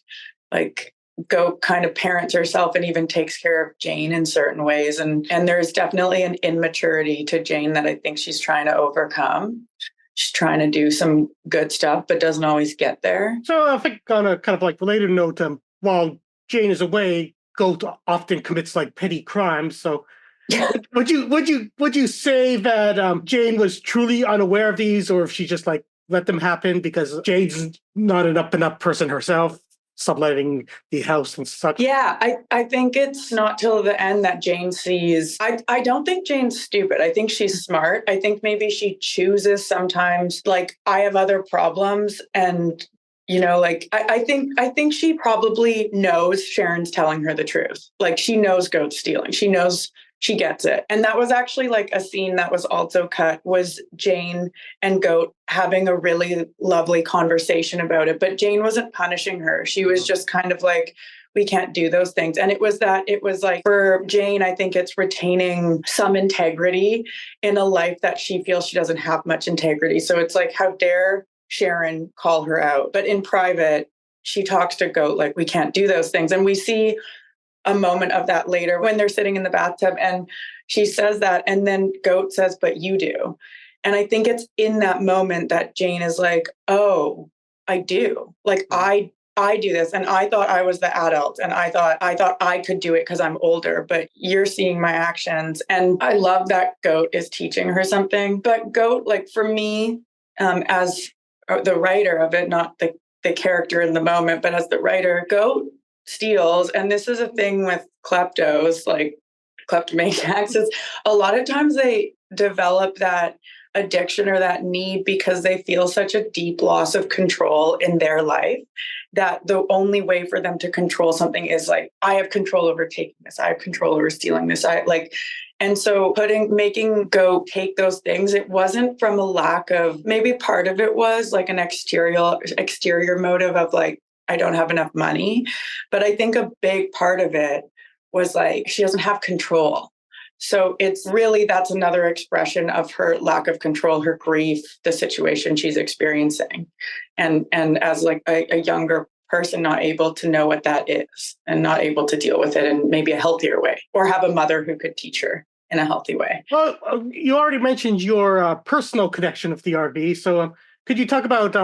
Like Goat kind of parents herself and even takes care of Jane in certain ways. And there's definitely an immaturity to Jane that I think she's trying to overcome. She's trying to do some good stuff, but doesn't always get there. So I think on a kind of like related note, while Jane is away, Goat often commits like petty crimes. So would you say that Jane was truly unaware of these, or if she just like let them happen because Jane's not an up and up person herself, subletting the house and such? Yeah, I think it's not till the end that Jane sees. I don't think Jane's stupid. I think she's smart. I think maybe she chooses sometimes, like, I have other problems, and like I think she probably knows Sharon's telling her the truth. Like, she knows Goat's stealing. She knows, she gets it. And that was actually like a scene that was also cut, was Jane and Goat having a really lovely conversation about it. But Jane wasn't punishing her. She was just kind of like, we can't do those things. And it was like, for Jane, I think it's retaining some integrity in a life that she feels she doesn't have much integrity. So it's like, how dare Sharon call her out? But in private, she talks to Goat like, we can't do those things. And we see a moment of that later when they're sitting in the bathtub and she says that, and then Goat says, but you do. And I think it's in that moment that Jane is like, oh, I do. Like, I do this. And I thought I was the adult, and I thought I could do it because I'm older, but you're seeing my actions. And I love that Goat is teaching her something. But Goat, like, for me, as the writer of it, not the character in the moment, but as the writer, Goat steals. And this is a thing with kleptos, like kleptomaniacs, is a lot of times they develop that addiction or that need because they feel such a deep loss of control in their life that the only way for them to control something is like, I have control over taking this, I have control over stealing this. And so making Goat take those things, it wasn't from a lack of, maybe part of it was like an exterior motive of like, I don't have enough money. But I think a big part of it was like, she doesn't have control. So it's really, that's another expression of her lack of control, her grief, the situation she's experiencing. And as like a younger person, not able to know what that is and not able to deal with it in maybe a healthier way, or have a mother who could teach her in a healthy way. Well, you already mentioned your personal connection with the RV. So could you talk about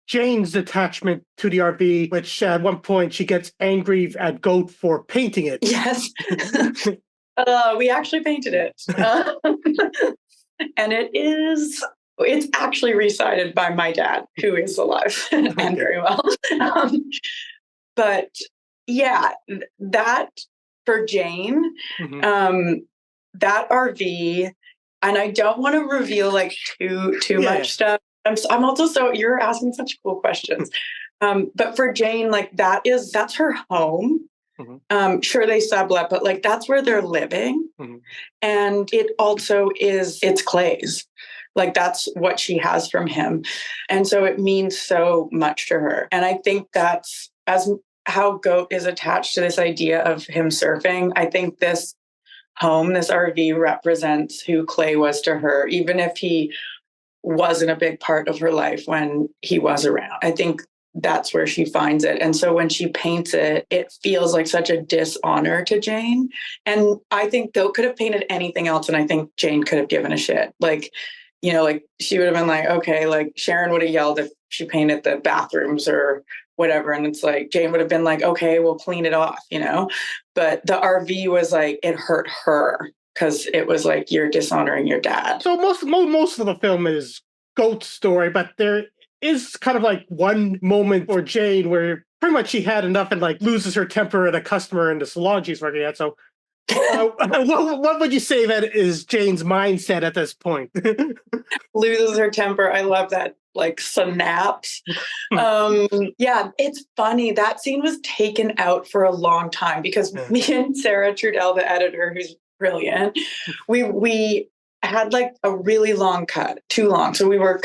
Jane's attachment to the RV, which at one point she gets angry at Goat for painting it? Yes. We actually painted it. And it's actually recited by my dad, who is alive and very well. But yeah, that for Jane, that RV, and I don't want to reveal like too much stuff. I'm also you're asking such cool questions. But for Jane, like that's her home. Sure, they sublet, but like that's where they're living. And it also it's Clay's. Like that's what she has from him. And so it means so much to her. And I think that's as how Goat is attached to this idea of him surfing. I think this home, this RV represents who Clay was to her, even if he wasn't a big part of her life when he was around. I think that's where she finds it. And so when she paints it, it feels like such a dishonor to Jane. And I think Goat could have painted anything else, and I think Jane could have given a shit. Like, like she would have been like, okay, like Sharon would have yelled if she painted the bathrooms or whatever. And it's like, Jane would have been like, okay, we'll clean it off, But the RV was like, it hurt her because it was like, you're dishonoring your dad. So most of the film is Goat's story, but there is kind of like one moment for Jane where pretty much she had enough and like loses her temper at a customer in the salon she's working at. So what would you say that is Jane's mindset at this point? Loses her temper. I love that. Like snaps. Yeah, it's funny. That scene was taken out for a long time because me and Sarah Trudell, the editor, who's brilliant, we had like a really long cut, too long. So we were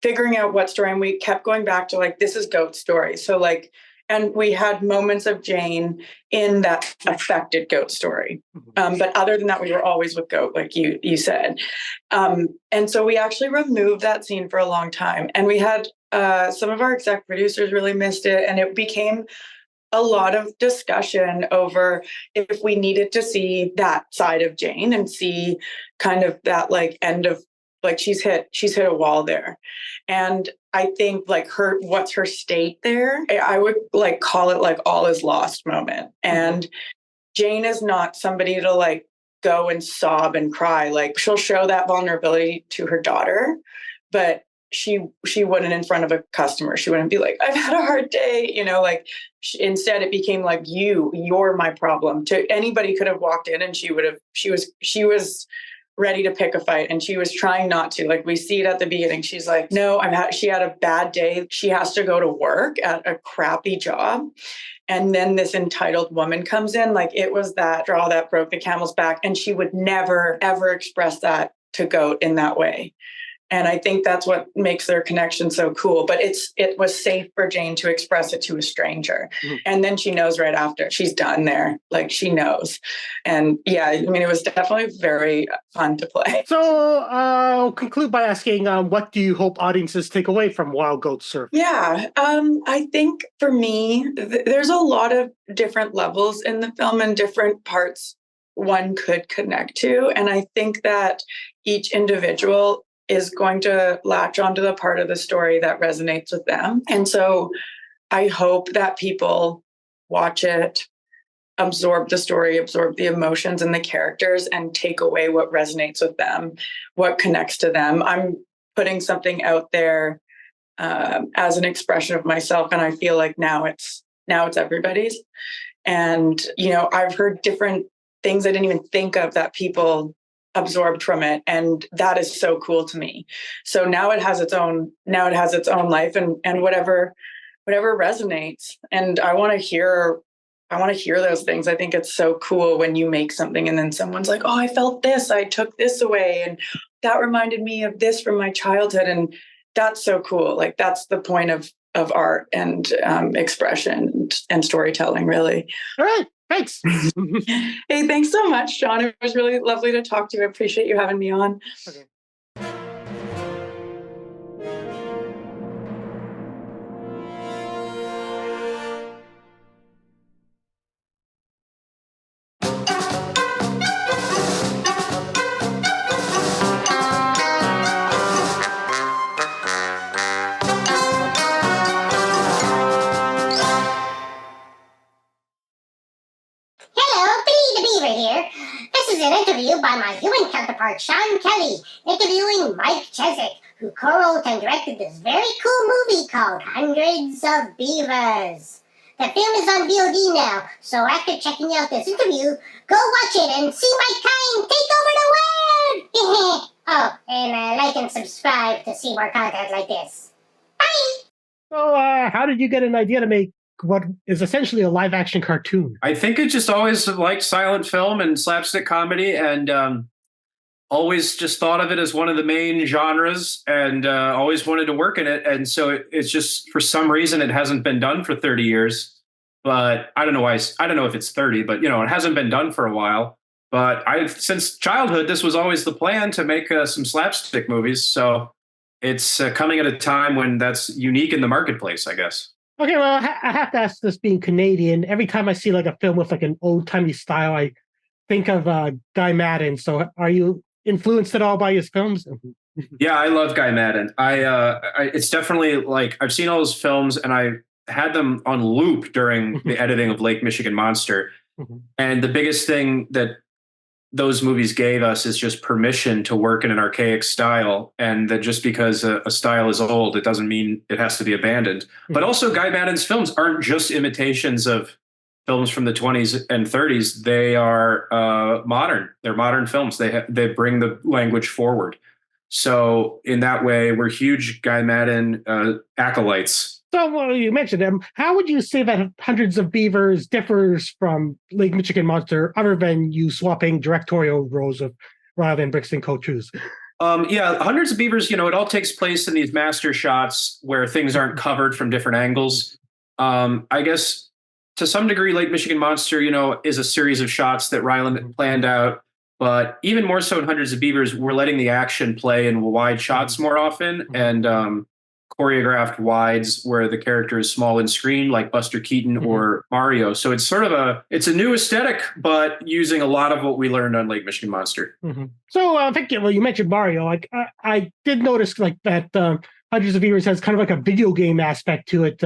figuring out what story, and we kept going back to like, this is Goat's story. So like, and we had moments of Jane in that affected Goat story. But other than that, we were always with Goat, like you said. And so we actually removed that scene for a long time. And we had some of our exec producers really missed it. And it became a lot of discussion over if we needed to see that side of Jane and see kind of that like end of like she's hit a wall there. And I think like what's her state there, I would like call it like all is lost moment. And Jane is not somebody to like go and sob and cry. Like she'll show that vulnerability to her daughter, but she wouldn't in front of a customer. She wouldn't be like, I've had a hard day, you know, like instead it became like you're my problem. To anybody could have walked in and she was ready to pick a fight, and she was trying not to. Like we see it at the beginning. She's like, no, she had a bad day. She has to go to work at a crappy job. And then this entitled woman comes in. Like it was that straw that broke the camel's back. And she would never, ever express that to Goat in that way. And I think that's what makes their connection so cool. But it was safe for Jane to express it to a stranger. Mm-hmm. And then she knows right after. She's done there. Like she knows. And yeah, I mean, it was definitely very fun to play. So I'll conclude by asking, what do you hope audiences take away from Wild Goat Surf? Yeah, I think for me, there's a lot of different levels in the film and different parts one could connect to. And I think that each individual is going to latch onto the part of the story that resonates with them. And so I hope that people watch it, absorb the story, absorb the emotions and the characters, and take away what resonates with them, what connects to them. I'm putting something out there as an expression of myself, and I feel like now it's everybody's. And, you know, I've heard different things I didn't even think of that people absorbed from it, and that is so cool to me. So now it has its own life, and whatever resonates. And I want to hear those things. I think it's so cool when you make something and then someone's like, oh, I felt this, I took this away, and that reminded me of this from my childhood. And that's so cool. Like that's the point of art and expression and storytelling, really. All right. Thanks. Hey, thanks so much, John. It was really lovely to talk to you. I appreciate you having me on. Okay. An interview by my human counterpart, Sean Kelly, interviewing Mike Cheslik, who co-wrote and directed this very cool movie called Hundreds of Beavers. The film is on VOD now, so after checking out this interview, go watch it and see my kind take over the world! Oh, and like and subscribe to see more content like this. Bye! So, how did you get an idea to make what is essentially a live-action cartoon? I think it just always liked silent film and slapstick comedy, and always just thought of it as one of the main genres, and always wanted to work in it. And so it's just, for some reason, it hasn't been done for 30 years. But I don't know why. I don't know if it's 30, but it hasn't been done for a while. But since childhood, this was always the plan, to make some slapstick movies. So it's coming at a time when that's unique in the marketplace, I guess. Okay, well, I have to ask this, being Canadian. Every time I see like a film with like an old-timey style, I think of Guy Maddin. So are you influenced at all by his films? Yeah, I love Guy Maddin. It's definitely like, I've seen all his films and I had them on loop during the editing of Lake Michigan Monster. And the biggest thing that those movies gave us is just permission to work in an archaic style, and that just because a style is old, it doesn't mean it has to be abandoned. But also, Guy Maddin's films aren't just imitations of films from the 20s and 30s. They are modern. They're modern films. They bring the language forward. So in that way, we're huge Guy Maddin acolytes. So you mentioned him. How would you say that Hundreds of Beavers differs from Lake Michigan Monster, other than you swapping directorial roles of rather than Brixton co-choose? Yeah, Hundreds of Beavers, it all takes place in these master shots where things aren't covered from different angles. I guess to some degree, Lake Michigan Monster, is a series of shots that Ryland planned out. But even more so in Hundreds of Beavers, we're letting the action play in wide shots more often. And choreographed wides where the character is small in screen, like Buster Keaton or Mario. So it's sort of a new aesthetic, but using a lot of what we learned on Lake Michigan Monster. So I think, well, you mentioned Mario. Like I did notice like that Hundreds of Beavers has kind of like a video game aspect to it,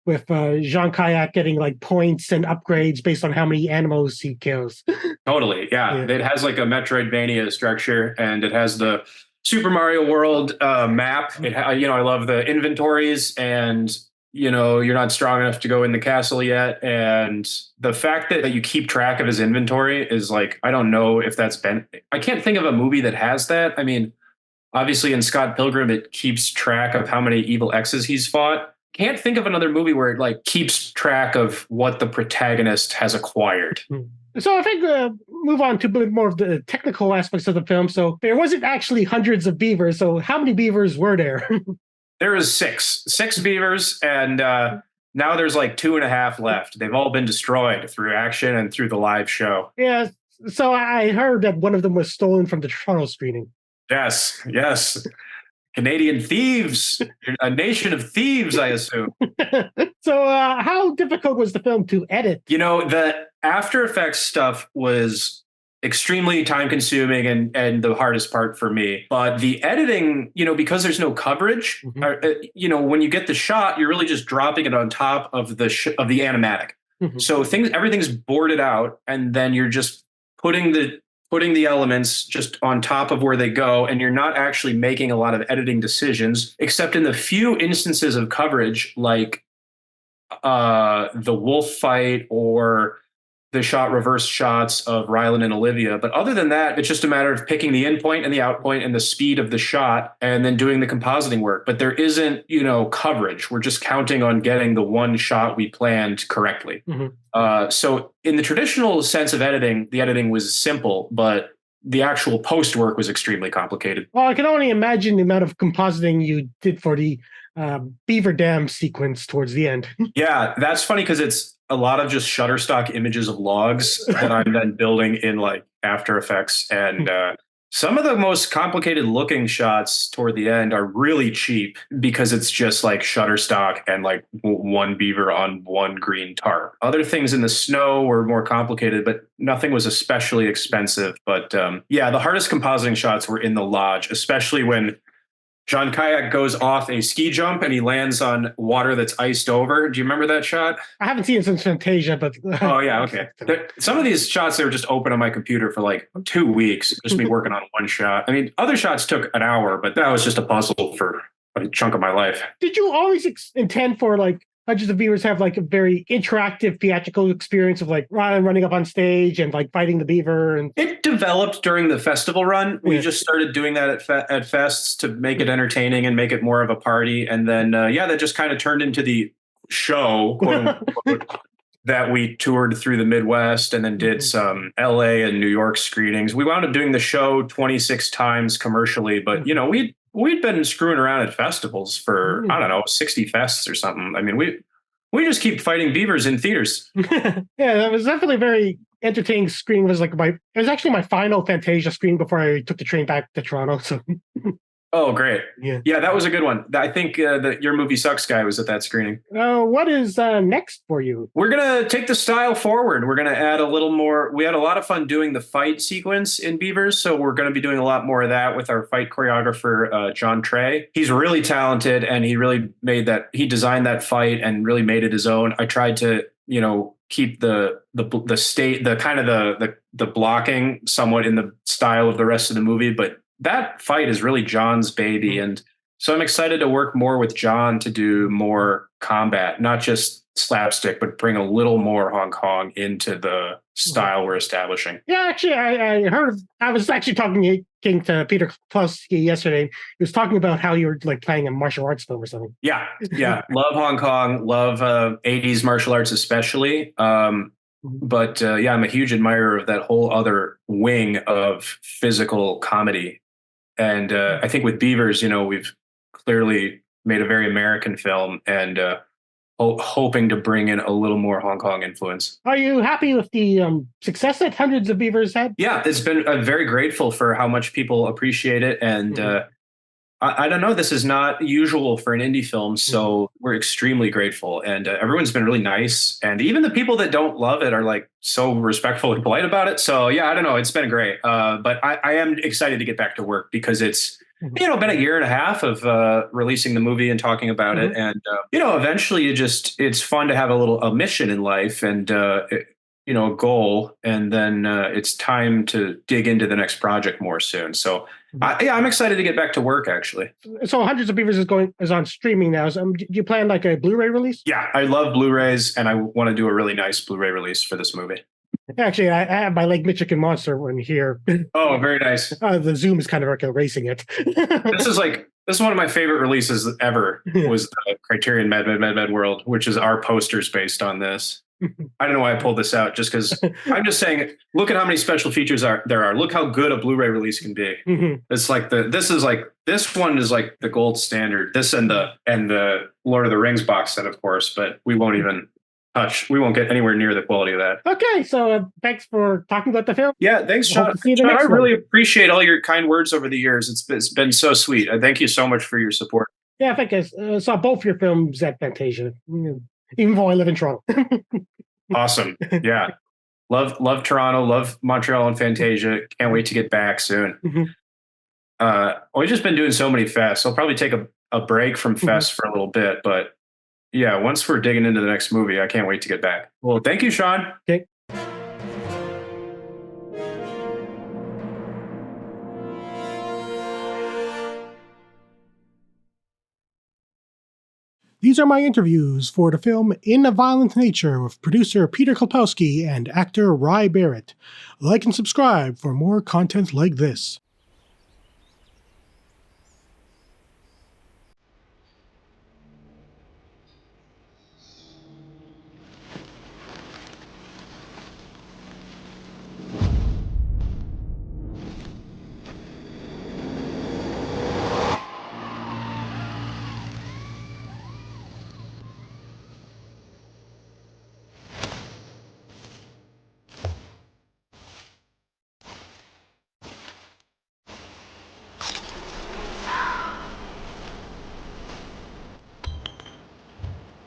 with Jean Kayak getting like points and upgrades based on how many animals he kills. Totally, yeah. It has like a Metroidvania structure, and it has the Super Mario World map. I love the inventories, and you're not strong enough to go in the castle yet. And the fact that you keep track of his inventory is like, I don't know if I can't think of a movie that has that. I mean, obviously in Scott Pilgrim, it keeps track of how many evil X's he's fought. Can't think of another movie where it like keeps track of what the protagonist has acquired. So I think move on to a bit more of the technical aspects of the film. So there wasn't actually hundreds of beavers. So how many beavers were there? There is six beavers, and now there's like 2.5 left. They've all been destroyed through action and through the live show. Yeah. So I heard that one of them was stolen from the Toronto screening. Yes. Canadian thieves, a nation of thieves, I assume. So how difficult was the film to edit? The After Effects stuff was extremely time consuming and the hardest part for me. But the editing, because there's no coverage, when you get the shot, you're really just dropping it on top of the animatic. So everything's boarded out, and then you're just putting the elements just on top of where they go, and you're not actually making a lot of editing decisions, except in the few instances of coverage, like the wolf fight or the reverse shots of Rylan and Olivia. But other than that, it's just a matter of picking the in point and the out point and the speed of the shot, and then doing the compositing work. But there isn't, coverage. We're just counting on getting the one shot we planned correctly. So in the traditional sense of editing, the editing was simple, but the actual post work was extremely complicated. Well, I can only imagine the amount of compositing you did for the Beaver Dam sequence towards the end. Yeah, that's funny because it's a lot of just Shutterstock images of logs that I'm then building in like After Effects. And some of the most complicated looking shots toward the end are really cheap because it's just like Shutterstock and like one beaver on one green tarp. Other things in the snow were more complicated, but nothing was especially expensive. But the hardest compositing shots were in the lodge, especially when Jean Kayak goes off a ski jump and he lands on water that's iced over. Do you remember that shot? I haven't seen it since Fantasia, but... Oh, yeah, okay. Some of these shots, they were just open on my computer for like 2 weeks, just me working on one shot. I mean, other shots took an hour, but that was just a puzzle for a chunk of my life. Did you always intend for like Hundreds of Beavers have like a very interactive theatrical experience of like Ryan running up on stage and like fighting the beaver? And it developed during the festival run. We just started doing that at fests to make it entertaining and make it more of a party. And then, that just kind of turned into the show, quote unquote, that we toured through the Midwest and then did some LA and New York screenings. We wound up doing the show 26 times commercially, but we'd been screwing around at festivals for, 60 fests or something. I mean, we just keep fighting beavers in theaters. Yeah, that was definitely very entertaining screening. It was actually my final Fantasia screening before I took the train back to Toronto. So Oh, great. Yeah, that was a good one. I think that Your Movie Sucks guy was at that screening. What is next for you? We're going to take the style forward. We're going to add a little more. We had a lot of fun doing the fight sequence in Beavers, so we're going to be doing a lot more of that with our fight choreographer, John Trey. He's really talented, and he really he designed that fight and really made it his own. I tried to, keep the blocking somewhat in the style of the rest of the movie, but that fight is really John's baby. And so I'm excited to work more with John to do more combat, not just slapstick, but bring a little more Hong Kong into the style we're establishing. Yeah, actually, I was actually talking to Peter Kuplowsky yesterday. He was talking about how you were like playing a martial arts film or something. Yeah. Love Hong Kong, love 80s martial arts especially. But I'm a huge admirer of that whole other wing of physical comedy. And I think with Beavers, we've clearly made a very American film and hoping to bring in a little more Hong Kong influence. Are you happy with the success that Hundreds of Beavers had? Yeah, it's been very grateful for how much people appreciate it. And I don't know. This is not usual for an indie film, so we're extremely grateful. And everyone's been really nice. And even the people that don't love it are like so respectful and polite about it. So yeah, I don't know. It's been great. But I am excited to get back to work because it's, been a year and a half of releasing the movie and talking about it. And, eventually it's fun to have a mission in life and, a goal. And then it's time to dig into the next project more soon. So I'm excited to get back to work, actually. So Hundreds of Beavers is on streaming now. So, do you plan like a Blu-ray release? Yeah, I love Blu-rays, and I want to do a really nice Blu-ray release for this movie. Actually, I have my Lake Michigan Monster one here. Oh, very nice. The zoom is kind of like erasing it. This is one of my favorite releases ever. Was the Criterion Mad World, which is our posters based on this. I don't know why I pulled this out, just because I'm just saying, look at how many special features there are. Look how good a Blu-ray release can be. It's like this one is like the gold standard. This and the Lord of the Rings box set, of course, but we won't get anywhere near the quality of that. Okay, so thanks for talking about the film. Yeah, thanks, Sean. I really appreciate all your kind words over the years. It's been so sweet. Thank you so much for your support. Yeah, I think I saw both your films at Fantasia, even though I live in Toronto. Awesome. Yeah. Love Toronto, love Montreal and Fantasia. Can't wait to get back soon. We've just been doing so many fests. I'll probably take a break from fests for a little bit, but yeah, once we're digging into the next movie, I can't wait to get back. Well, thank you, Sean. Okay. These are my interviews for the film In a Violent Nature with producer Peter Kuplowsky and actor Rye Barrett. Like and subscribe for more content like this.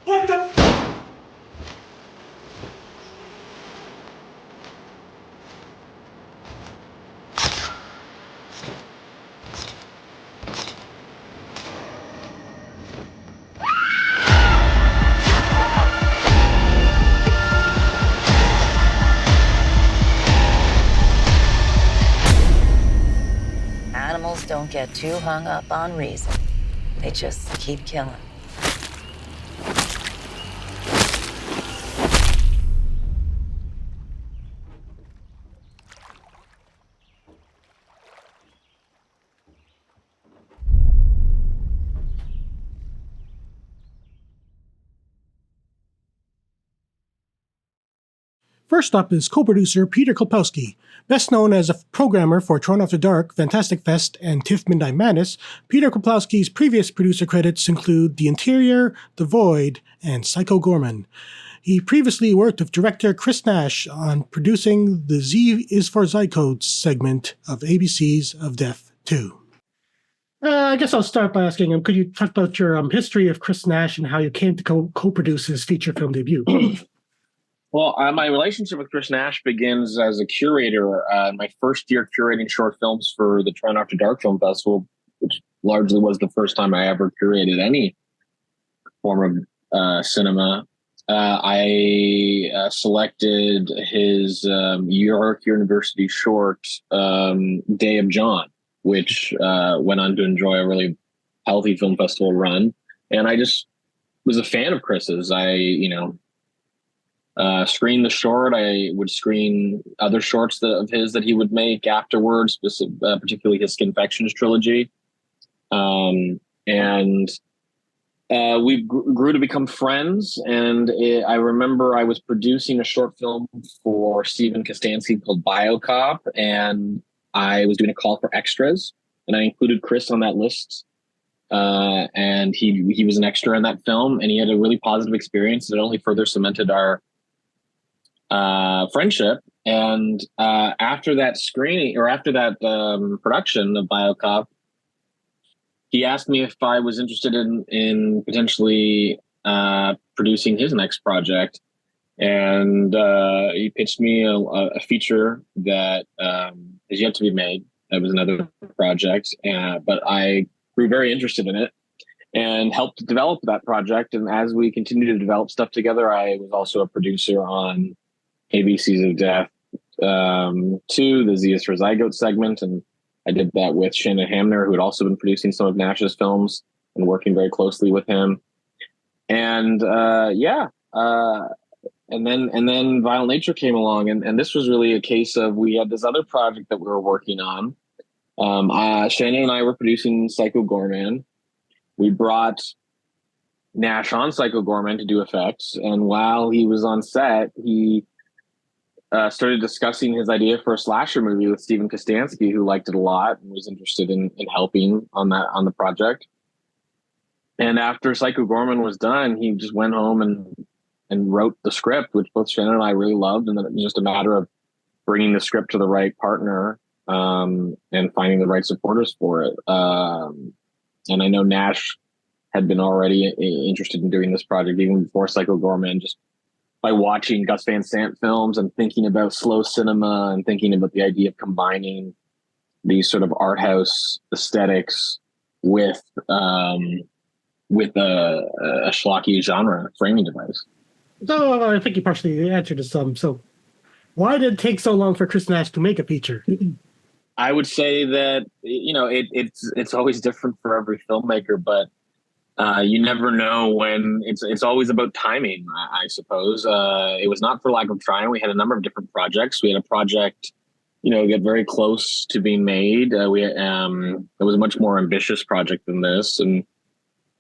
What the? Animals don't get too hung up on reason. They just keep killing. First up is co-producer Peter Kuplowsky. Best known as a programmer for Toronto After Dark, Fantastic Fest, and TIFF Midnight Madness, Peter Kuplowsky's previous producer credits include The Interior, The Void, and Psycho Gorman. He previously worked with director Chris Nash on producing the Z is for Zycodes segment of ABC's Of Death 2. I guess I'll start by asking him, could you talk about your history of Chris Nash and how you came to co-produce his feature film debut? Well, my relationship with Chris Nash begins as a curator. My first year curating short films for the Toronto After Dark Film Festival, which largely was the first time I ever curated any form of cinema. I selected his York University short, Day of John, which went on to enjoy a really healthy film festival run. And I just was a fan of Chris's. Screened the short. I would screen other shorts of his that he would make afterwards, particularly his Skinfections trilogy. And we grew to become friends. And I remember I was producing a short film for Stephen Kostansky called BioCop, and I was doing a call for extras, and I included Chris on that list. And he was an extra in that film, and he had a really positive experience that only further cemented our friendship. And after that screening, or after that production of BioCop, he asked me if I was interested in potentially producing his next project. And he pitched me a feature that is yet to be made. That was another project, but I grew very interested in it and helped develop that project. And as we continue to develop stuff together, I was also a producer on ABCs of Death 2, the Z is for Zygote segment, and I did that with Shannon Hamner, who had also been producing some of Nash's films and working very closely with him. And and then Violent Nature came along, and this was really a case of, we had this other project that we were working on. Shannon and I were producing Psycho Gorman. We brought Nash on Psycho Gorman to do effects, and while he was on set, he started discussing his idea for a slasher movie with Steven Kostanski, who liked it a lot and was interested in helping on the project. And after Psycho Gorman was done, he just went home and wrote the script, which both Shannon and I really loved. And then it was just a matter of bringing the script to the right partner and finding the right supporters for it. And I know Nash had been already interested in doing this project even before Psycho Gorman, just by watching Gus Van Sant films and thinking about slow cinema and thinking about the idea of combining these sort of art house aesthetics with a schlocky genre framing device. So I think you partially answered this. So why did it take so long for Chris Nash to make a feature? I would say that, it's always different for every filmmaker, but you never know when. It's always about timing, I suppose. It was not for lack of trying. We had a number of different projects. We had a project, get very close to being made. It was a much more ambitious project than this, and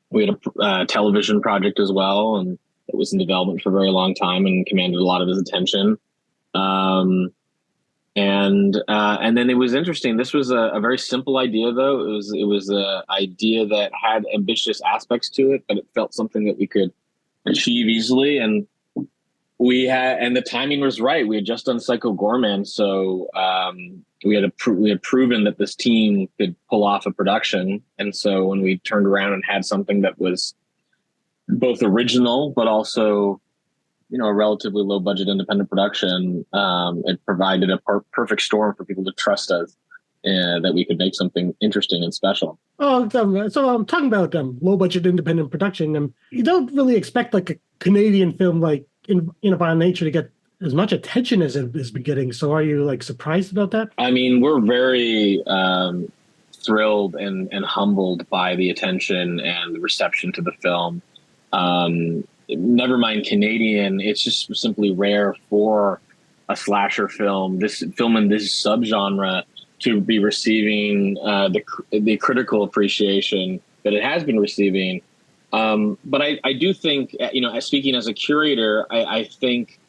we had a television project as well, and it was in development for a very long time and commanded a lot of his attention. And then it was interesting. This was a very simple idea, though. It was an idea that had ambitious aspects to it, but it felt something that we could achieve easily. And the timing was right. We had just done Psycho Gorman, so we had proven that this team could pull off a production. And so when we turned around and had something that was both original but also a relatively low budget independent production, it provided a perfect storm for people to trust us that we could make something interesting and special. So I'm talking about low budget independent production. You don't really expect like a Canadian film like in Violent Nature to get as much attention as it has been getting. So are you like surprised about that? I mean, we're very thrilled and humbled by the attention and the reception to the film. Never mind Canadian, it's just simply rare for a slasher film, this film in this subgenre, to be receiving the critical appreciation that it has been receiving. But I do think, speaking as a curator, I think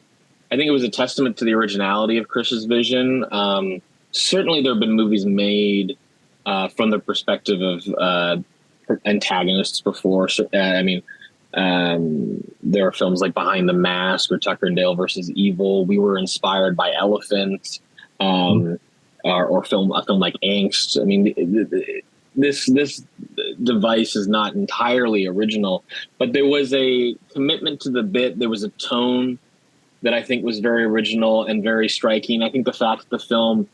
it was a testament to the originality of Chris's vision. Certainly there have been movies made from the perspective of antagonists before. There are films like Behind the Mask or Tucker and Dale versus Evil. We were inspired by Elephant, or a film like Angst. I mean, this device is not entirely original, but there was a commitment to the bit. There was a tone that I think was very original and very striking. I think the fact that the film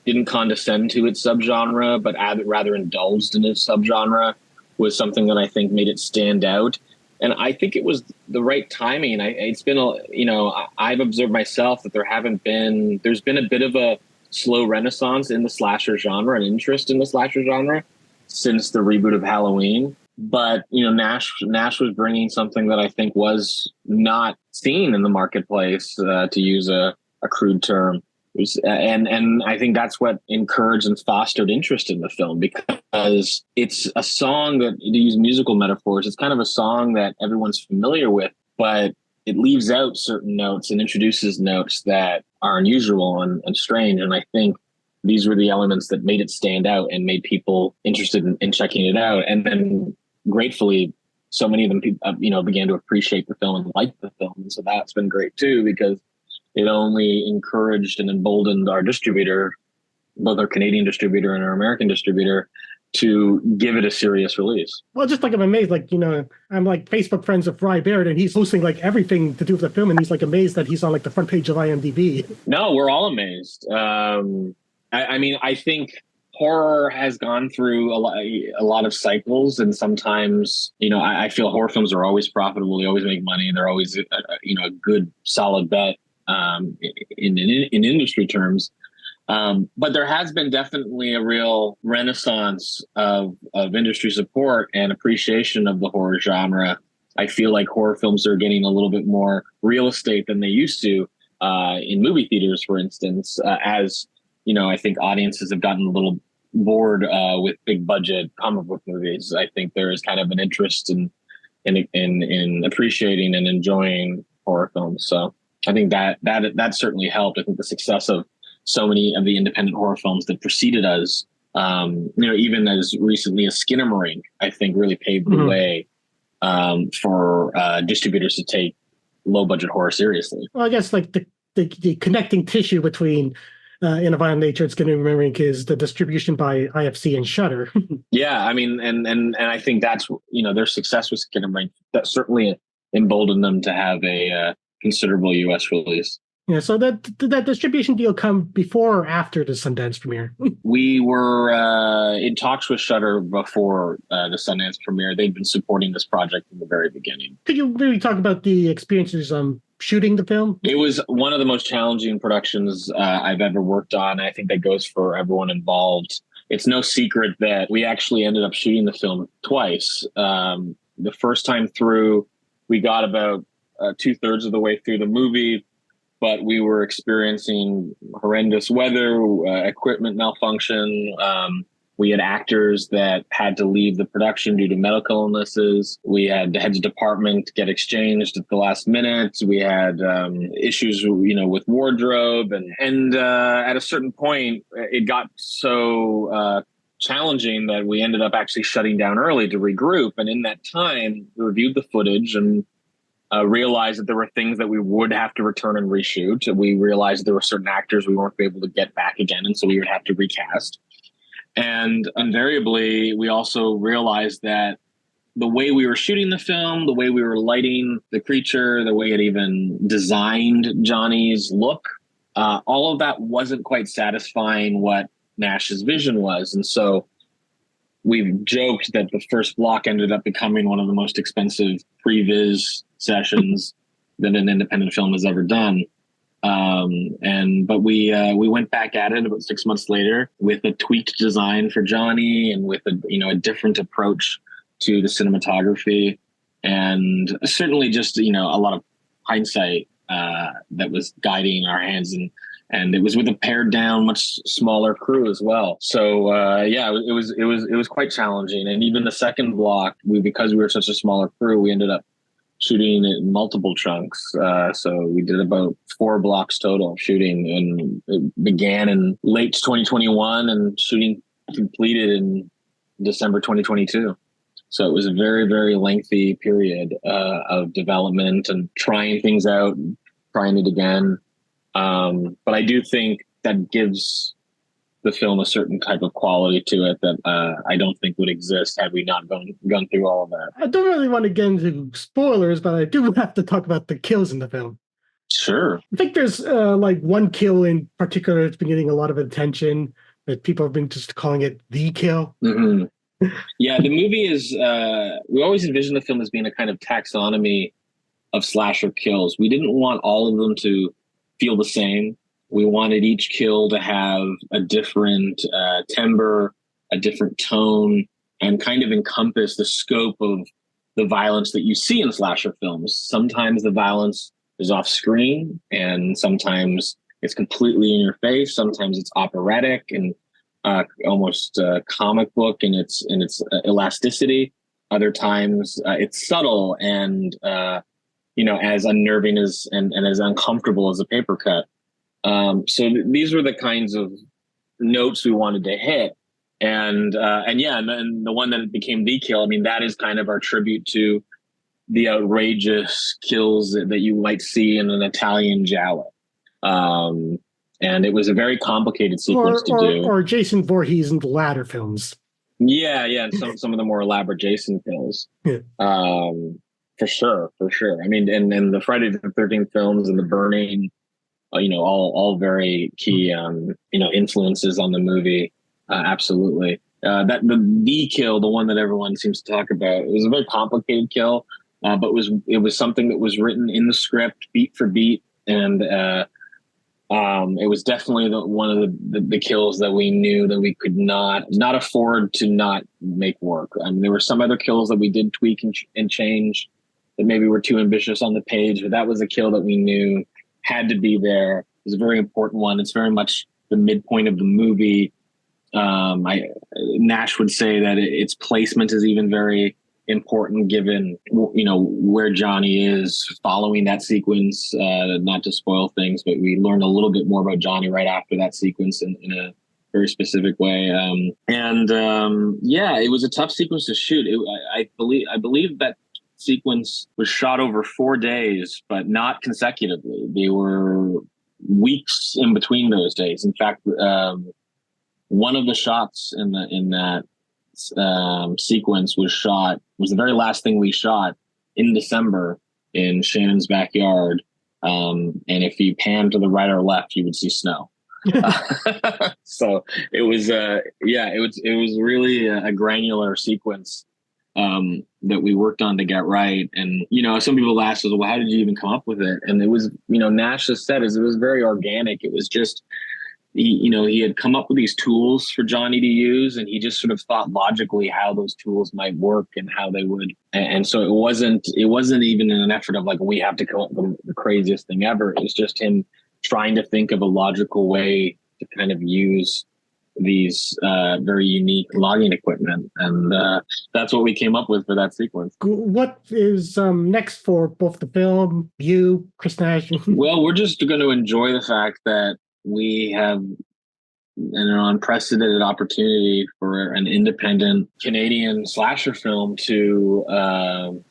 didn't condescend to its subgenre, but rather indulged in its subgenre, was something that I think made it stand out. And I think it was the right timing. I've observed myself that there's been a bit of a slow renaissance in the slasher genre and interest in the slasher genre since the reboot of Halloween. But, Nash was bringing something that I think was not seen in the marketplace, to use a crude term. And I think that's what encouraged and fostered interest in the film, because it's a song that, to use musical metaphors, it's kind of a song that everyone's familiar with, but it leaves out certain notes and introduces notes that are unusual and strange. And I think these were the elements that made it stand out and made people interested in checking it out. And then gratefully, so many of them, began to appreciate the film and like the film. And so that's been great too, because it only encouraged and emboldened our distributor, both our Canadian distributor and our American distributor, to give it a serious release. Well, just like I'm amazed, like, I'm like Facebook friends with Barrett, and he's posting like everything to do with the film, and he's like amazed that he's on like the front page of IMDb. No, we're all amazed. I mean, I think horror has gone through a lot of cycles, and sometimes, I feel horror films are always profitable. They always make money. They're always, a good, solid bet in industry terms. But there has been definitely a real renaissance of industry support and appreciation of the horror genre. I feel like horror films are getting a little bit more real estate than they used to in movie theaters, for instance, as I think audiences have gotten a little bored with big budget comic book movies. I think there is kind of an interest in appreciating and enjoying horror films. So I think that certainly helped. I think the success of so many of the independent horror films that preceded us, even as recently as Skinamarink, I think really paved the way for distributors to take low budget horror seriously. Well, I guess like the connecting tissue between In a Violent Nature and Skinamarink is the distribution by IFC and Shudder. Yeah, I mean, and I think that's their success with Skinamarink that certainly emboldened them to have a considerable U.S. release. Yeah, so that distribution deal come before or after the Sundance premiere? We were in talks with Shudder before the Sundance premiere. They'd been supporting this project from the very beginning. Could you really talk about the experiences shooting the film? It was one of the most challenging productions I've ever worked on. I think that goes for everyone involved. It's no secret that we actually ended up shooting the film twice. The first time through, we got about 2/3 of the way through the movie, but we were experiencing horrendous weather, equipment malfunction. We had actors that had to leave the production due to medical illnesses. We had the heads of department get exchanged at the last minute. We had issues, with wardrobe, and at a certain point, it got so challenging that we ended up actually shutting down early to regroup. And in that time, we reviewed the footage and realized that there were things that we would have to return and reshoot. We realized there were certain actors we weren't able to get back again, and so we would have to recast. And invariably, we also realized that the way we were shooting the film, the way we were lighting the creature, the way it even designed Johnny's look, all of that wasn't quite satisfying what Nash's vision was. And so we've joked that the first block ended up becoming one of the most expensive previs sessions that an independent film has ever done. But we went back at it about 6 months later with a tweaked design for Johnny and with a different approach to the cinematography, and certainly just a lot of hindsight that was guiding our hands, and it was with a pared down, much smaller crew as well. So it was quite challenging. And even the second block, because we were such a smaller crew, we ended up shooting it in multiple chunks. So we did about 4 blocks total of shooting, and it began in late 2021 and shooting completed in December 2022. So it was a very, very lengthy period of development and trying things out, trying it again. But I do think that gives the film a certain type of quality to it that I don't think would exist had we not gone through all of that. I don't really want to get into spoilers, but I do have to talk about the kills in the film. Sure. I think there's like one kill in particular that's been getting a lot of attention, that people have been just calling it the kill. Mm-hmm. Yeah, the movie is, we always envisioned the film as being a kind of taxonomy of slasher kills. We didn't want all of them to feel the same. We wanted each kill to have a different timbre, a different tone, and kind of encompass the scope of the violence that you see in slasher films. Sometimes the violence is off screen, and sometimes it's completely in your face. Sometimes it's operatic and almost comic book in its elasticity. Other times it's subtle and as unnerving as and as uncomfortable as a paper cut. So these were the kinds of notes we wanted to hit, and the one that became the kill. I mean, that is kind of our tribute to the outrageous kills that you might see in an Italian giallo. And it was a very complicated sequence to do. Or Jason Voorhees in the latter films. Yeah, and some of the more elaborate Jason kills. Yeah. For sure. I mean, and the Friday the 13th films and the Burning, all very key, influences on the movie. Absolutely. That the kill, the one that everyone seems to talk about, it was a very complicated kill, but it was something that was written in the script, beat for beat, and it was definitely one of the kills that we knew that we could not afford to not make work. I mean, there were some other kills that we did tweak and change that maybe were too ambitious on the page, but that was a kill that we knew had to be there. It was a very important one. It's very much the midpoint of the movie. Nash would say that its placement is even very important given, where Johnny is following that sequence. Not to spoil things, but we learned a little bit more about Johnny right after that sequence in a very specific way. It was a tough sequence to shoot. I believe that sequence was shot over 4 days, but not consecutively. They were weeks in between those days. In fact, one of the shots in that sequence was the very last thing we shot in December in Shannon's backyard. And if you pan to the right or left, you would see snow. So it was really a granular sequence that we worked on to get right. And, some people asked us, well, how did you even come up with it? And it was, Nash just said, it was very organic. It was just, he had come up with these tools for Johnny to use, and he just sort of thought logically how those tools might work and how they would. And so it wasn't even in an effort of like, we have to come up with the craziest thing ever. It was just him trying to think of a logical way to kind of use these very unique logging equipment. And that's what we came up with for that sequence. What is next for both the film, you, Chris Nash? Well, we're just going to enjoy the fact that we have an unprecedented opportunity for an independent Canadian slasher film to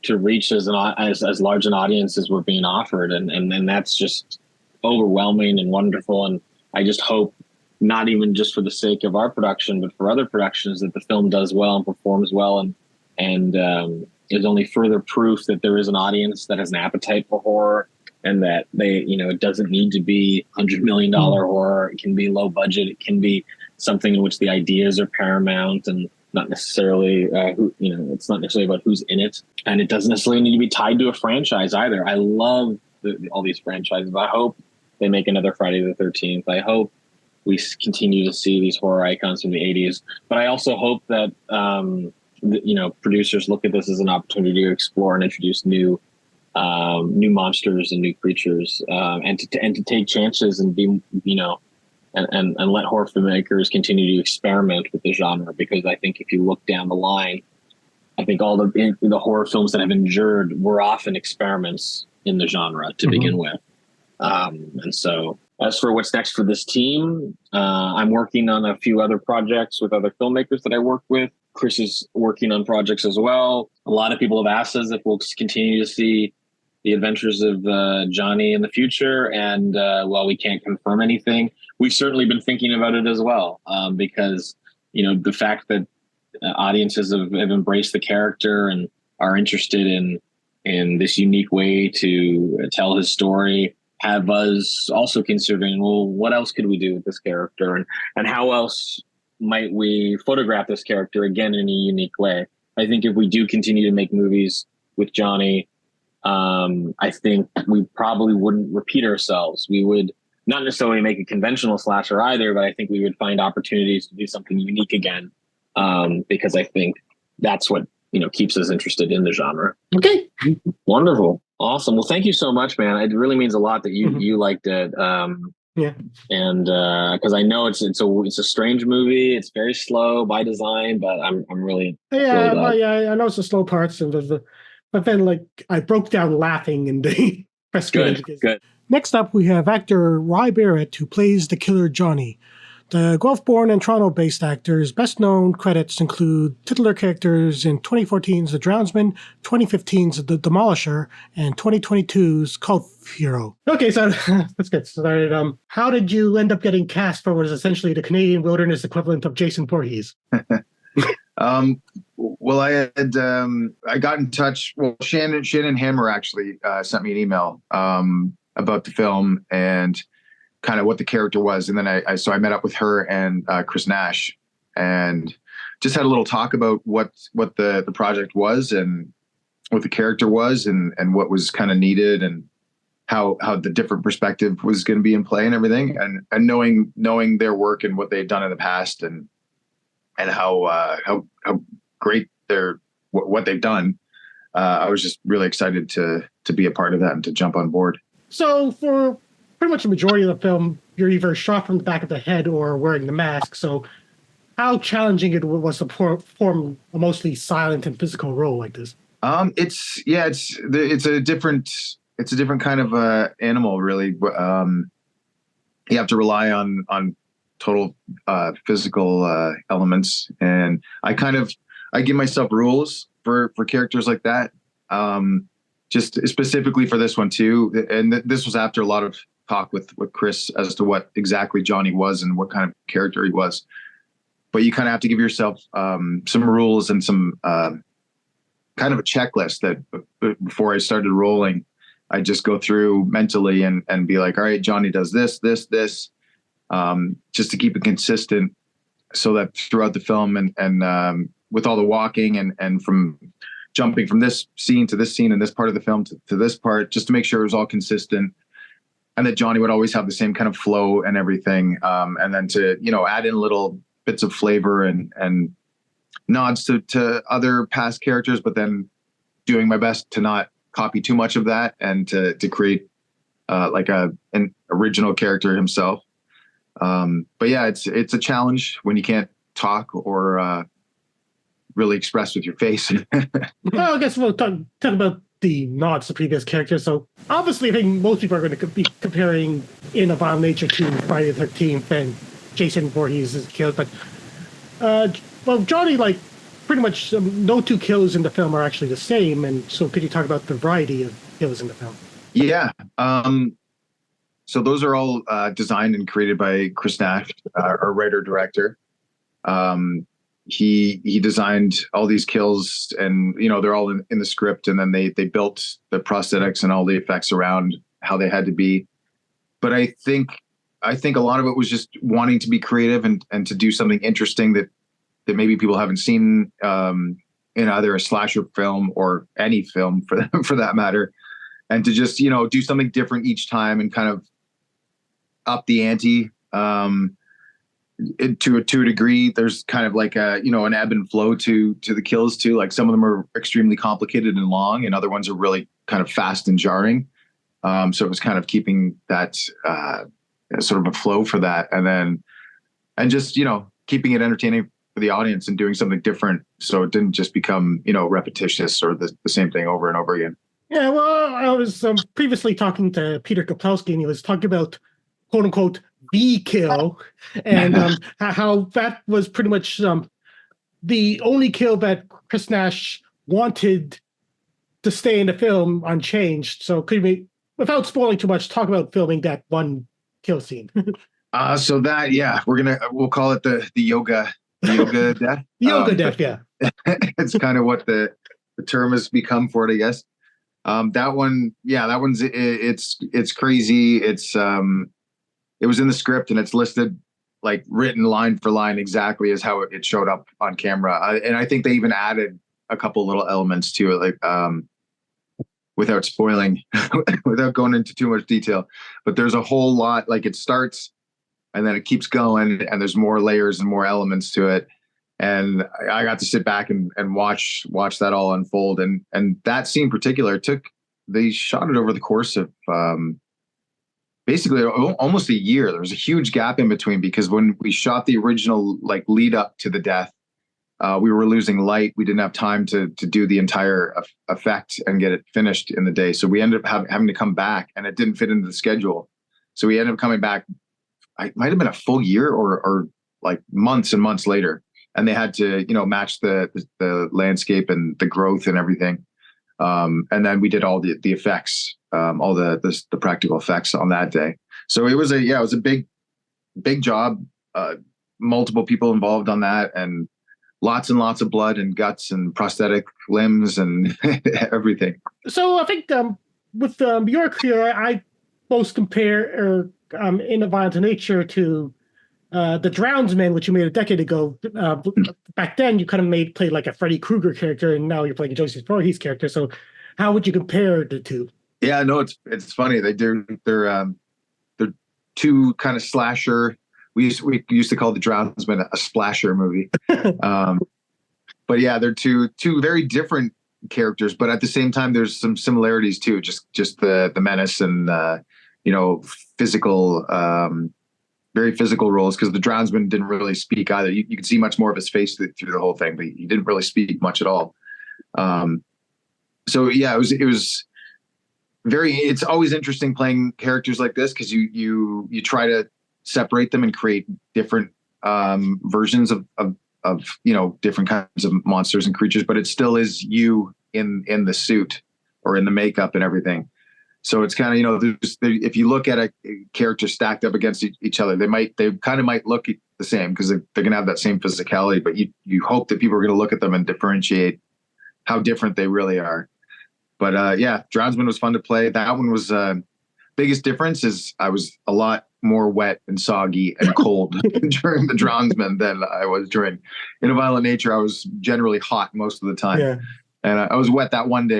reach as large an audience as we're being offered, and that's just overwhelming and wonderful. And I just hope, not even just for the sake of our production, but for other productions, that the film does well and performs well, and is only further proof that there is an audience that has an appetite for horror. And that it doesn't need to be $100 million horror. It can be low budget. It can be something in which the ideas are paramount and not necessarily, it's not necessarily about who's in it. And it doesn't necessarily need to be tied to a franchise either. I love all these franchises. I hope they make another Friday the 13th. I hope we continue to see these horror icons from the 80s. But I also hope that, producers look at this as an opportunity to explore and introduce new monsters and new creatures, and to take chances and be, and let horror filmmakers continue to experiment with the genre. Because I think if you look down the line, I think all the horror films that have endured were often experiments in the genre to begin with. And so as for what's next for this team, I'm working on a few other projects with other filmmakers that I work with. Chris is working on projects as well. A lot of people have asked us if we'll continue to see the adventures of Johnny in the future. And while we can't confirm anything, we've certainly been thinking about it as well, because, the fact that audiences have embraced the character and are interested in this unique way to tell his story have us also considering, well, what else could we do with this character? And how else might we photograph this character again in a unique way? I think if we do continue to make movies with Johnny, I think we probably wouldn't repeat ourselves. We would not necessarily make a conventional slasher either, but I think we would find opportunities to do something unique again, because I think that's what keeps us interested in the genre. Okay, wonderful, awesome. Well, thank you so much, man. It really means a lot that you liked it. Yeah, and because I know it's a strange movie. It's very slow by design, but I'm really I know it's the slow parts but then, I broke down laughing in the press screen. Good. Next up, we have actor Ry Barrett, who plays the killer Johnny. The Guelph-born and Toronto-based actor's best-known credits include titular characters in 2014's The Drownsman, 2015's The Demolisher, and 2022's Cult Hero. Okay, so let's get started. How did you end up getting cast for what is essentially the Canadian wilderness equivalent of Jason Voorhees? Well, I got in touch. Well, Shannon Hammer actually sent me an email about the film and kind of what the character was, and then I met up with her and Chris Nash and just had a little talk about what the project was and what the character was and what was kind of needed and how the different perspective was going to be in play and everything, and knowing their work and what they'd done in the past and how great what they've done. I was just really excited to be a part of that and to jump on board. So for pretty much the majority of the film, you're either shot from the back of the head or wearing the mask. So how challenging it was to perform a mostly silent and physical role like this? It's a different kind of animal, really. You have to rely on total physical elements, and I give myself rules for characters like that. Just specifically for this one too, and this was after a lot of talk with Chris as to what exactly Johnny was and what kind of character he was. But you kind of have to give yourself some rules and some kind of a checklist that before I started rolling, I just go through mentally and be like, all right, Johnny does this, just to keep it consistent, so that throughout the film and with all the walking and from jumping from this scene to this scene and this part of the film to this part, just to make sure it was all consistent, and that Johnny would always have the same kind of flow and everything, and then to add in little bits of flavor and nods to other past characters, but then doing my best to not copy too much of that and to create like an original character himself. But yeah, it's a challenge when you can't talk or really express with your face. Well, I guess we'll talk about the nods to previous characters. So obviously, I think most people are going to be comparing In a Violent Nature to Friday the 13th and Jason Voorhees is killed. But well, Johnny, like pretty much no two kills in the film are actually the same. And so could you talk about the variety of kills in the film? Yeah. So those are all designed and created by Chris Nash, our writer-director. He designed all these kills, and they're all in the script, and then they built the prosthetics and all the effects around how they had to be. But I think a lot of it was just wanting to be creative and to do something interesting that maybe people haven't seen in either a slasher film or any film for that matter, and to just do something different each time and kind of up the ante. To a degree. There's kind of like an ebb and flow to the kills too. Like some of them are extremely complicated and long, and other ones are really kind of fast and jarring. So it was kind of keeping that sort of a flow for that, and just keeping it entertaining for the audience and doing something different, so it didn't just become repetitious or the same thing over and over again. Yeah, well, I was previously talking to Peter Kuplowsky, and he was talking about quote unquote B kill, and how that was pretty much the only kill that Chris Nash wanted to stay in the film unchanged. So could we, without spoiling too much, talk about filming that one kill scene? So that, yeah, we'll call it the yoga death. Yoga death, yeah. It's kind of what the term has become for it, I guess. That one, yeah, that one's it's crazy. It was in the script, and it's listed, like written line for line exactly as how it showed up on camera. And I think they even added a couple little elements to it, like without spoiling, without going into too much detail. But there's a whole lot, like it starts and then it keeps going, and there's more layers and more elements to it. And I got to sit back and watch that all unfold. And that scene in particular, they shot it over the course of basically almost a year. There was a huge gap in between, because when we shot the original like lead up to the death, we were losing light. We didn't have time to do the entire effect and get it finished in the day. So we ended up having to come back, and it didn't fit into the schedule. So we ended up coming back. It might have been a full year or like months and months later. And they had to, match the landscape and the growth and everything. And then we did all the effects, all the practical effects on that day. So it was a big job, multiple people involved on that, and lots and lots of blood and guts and prosthetic limbs and everything. So I think with your career, I most compare In a Violent Nature to The Drownsman, which you made a decade ago. Back then, you kind of played like a Freddy Krueger character, and now you're playing a Joseph Voorhees character. So how would you compare the two? Yeah, no, it's funny. They're two kind of slasher. We used to call The Drownsman a splasher movie. But yeah, they're two very different characters, but at the same time, there's some similarities too. Just the menace and physical, very physical roles. Because the Drownsman didn't really speak either. You could see much more of his face through the whole thing, but he didn't really speak much at all. So yeah, it was very. It's always interesting playing characters like this because you try to separate them and create different versions of different kinds of monsters and creatures, but it still is you in the suit or in the makeup and everything. So it's kind of, if you look at a character stacked up against each other, they kind of might look the same because they're going to have that same physicality, but you hope that people are going to look at them and differentiate how different they really are. But yeah, Drownsman was fun to play. That one was biggest difference is I was a lot more wet and soggy and cold during the Drownsman than I was during In a Violent Nature. I was generally hot most of the time. Yeah. And I was wet that one day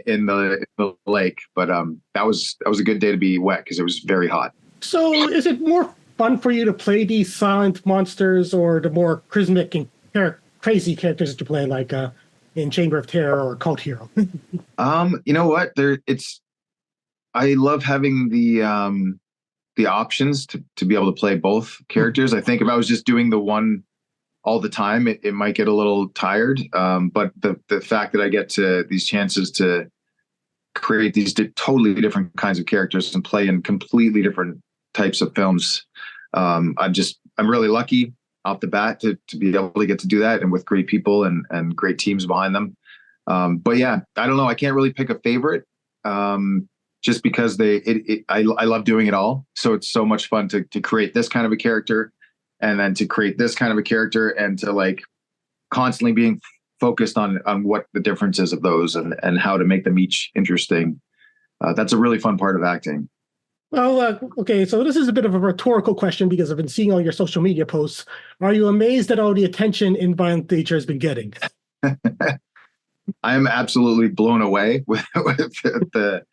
in the lake, but that was a good day to be wet because it was very hot. So is it more fun for you to play these silent monsters or the more charismatic and crazy characters that you play, like in Chamber of Terror or Cult Hero? You know what? I love having the options to be able to play both characters. I think if I was just doing the one all the time, it might get a little tired. But the fact that I get to these chances to create these totally different kinds of characters and play in completely different types of films, I'm really lucky off the bat to be able to get to do that, and with great people and great teams behind them. But yeah, I don't know. I can't really pick a favorite. Just because I love doing it all. So it's so much fun to create this kind of a character and then to create this kind of a character and to like constantly being focused on what the difference is of those and how to make them each interesting. That's a really fun part of acting. Well, okay, so this is a bit of a rhetorical question because I've been seeing all your social media posts. Are you amazed at all the attention In Violent Nature has been getting? I am absolutely blown away with the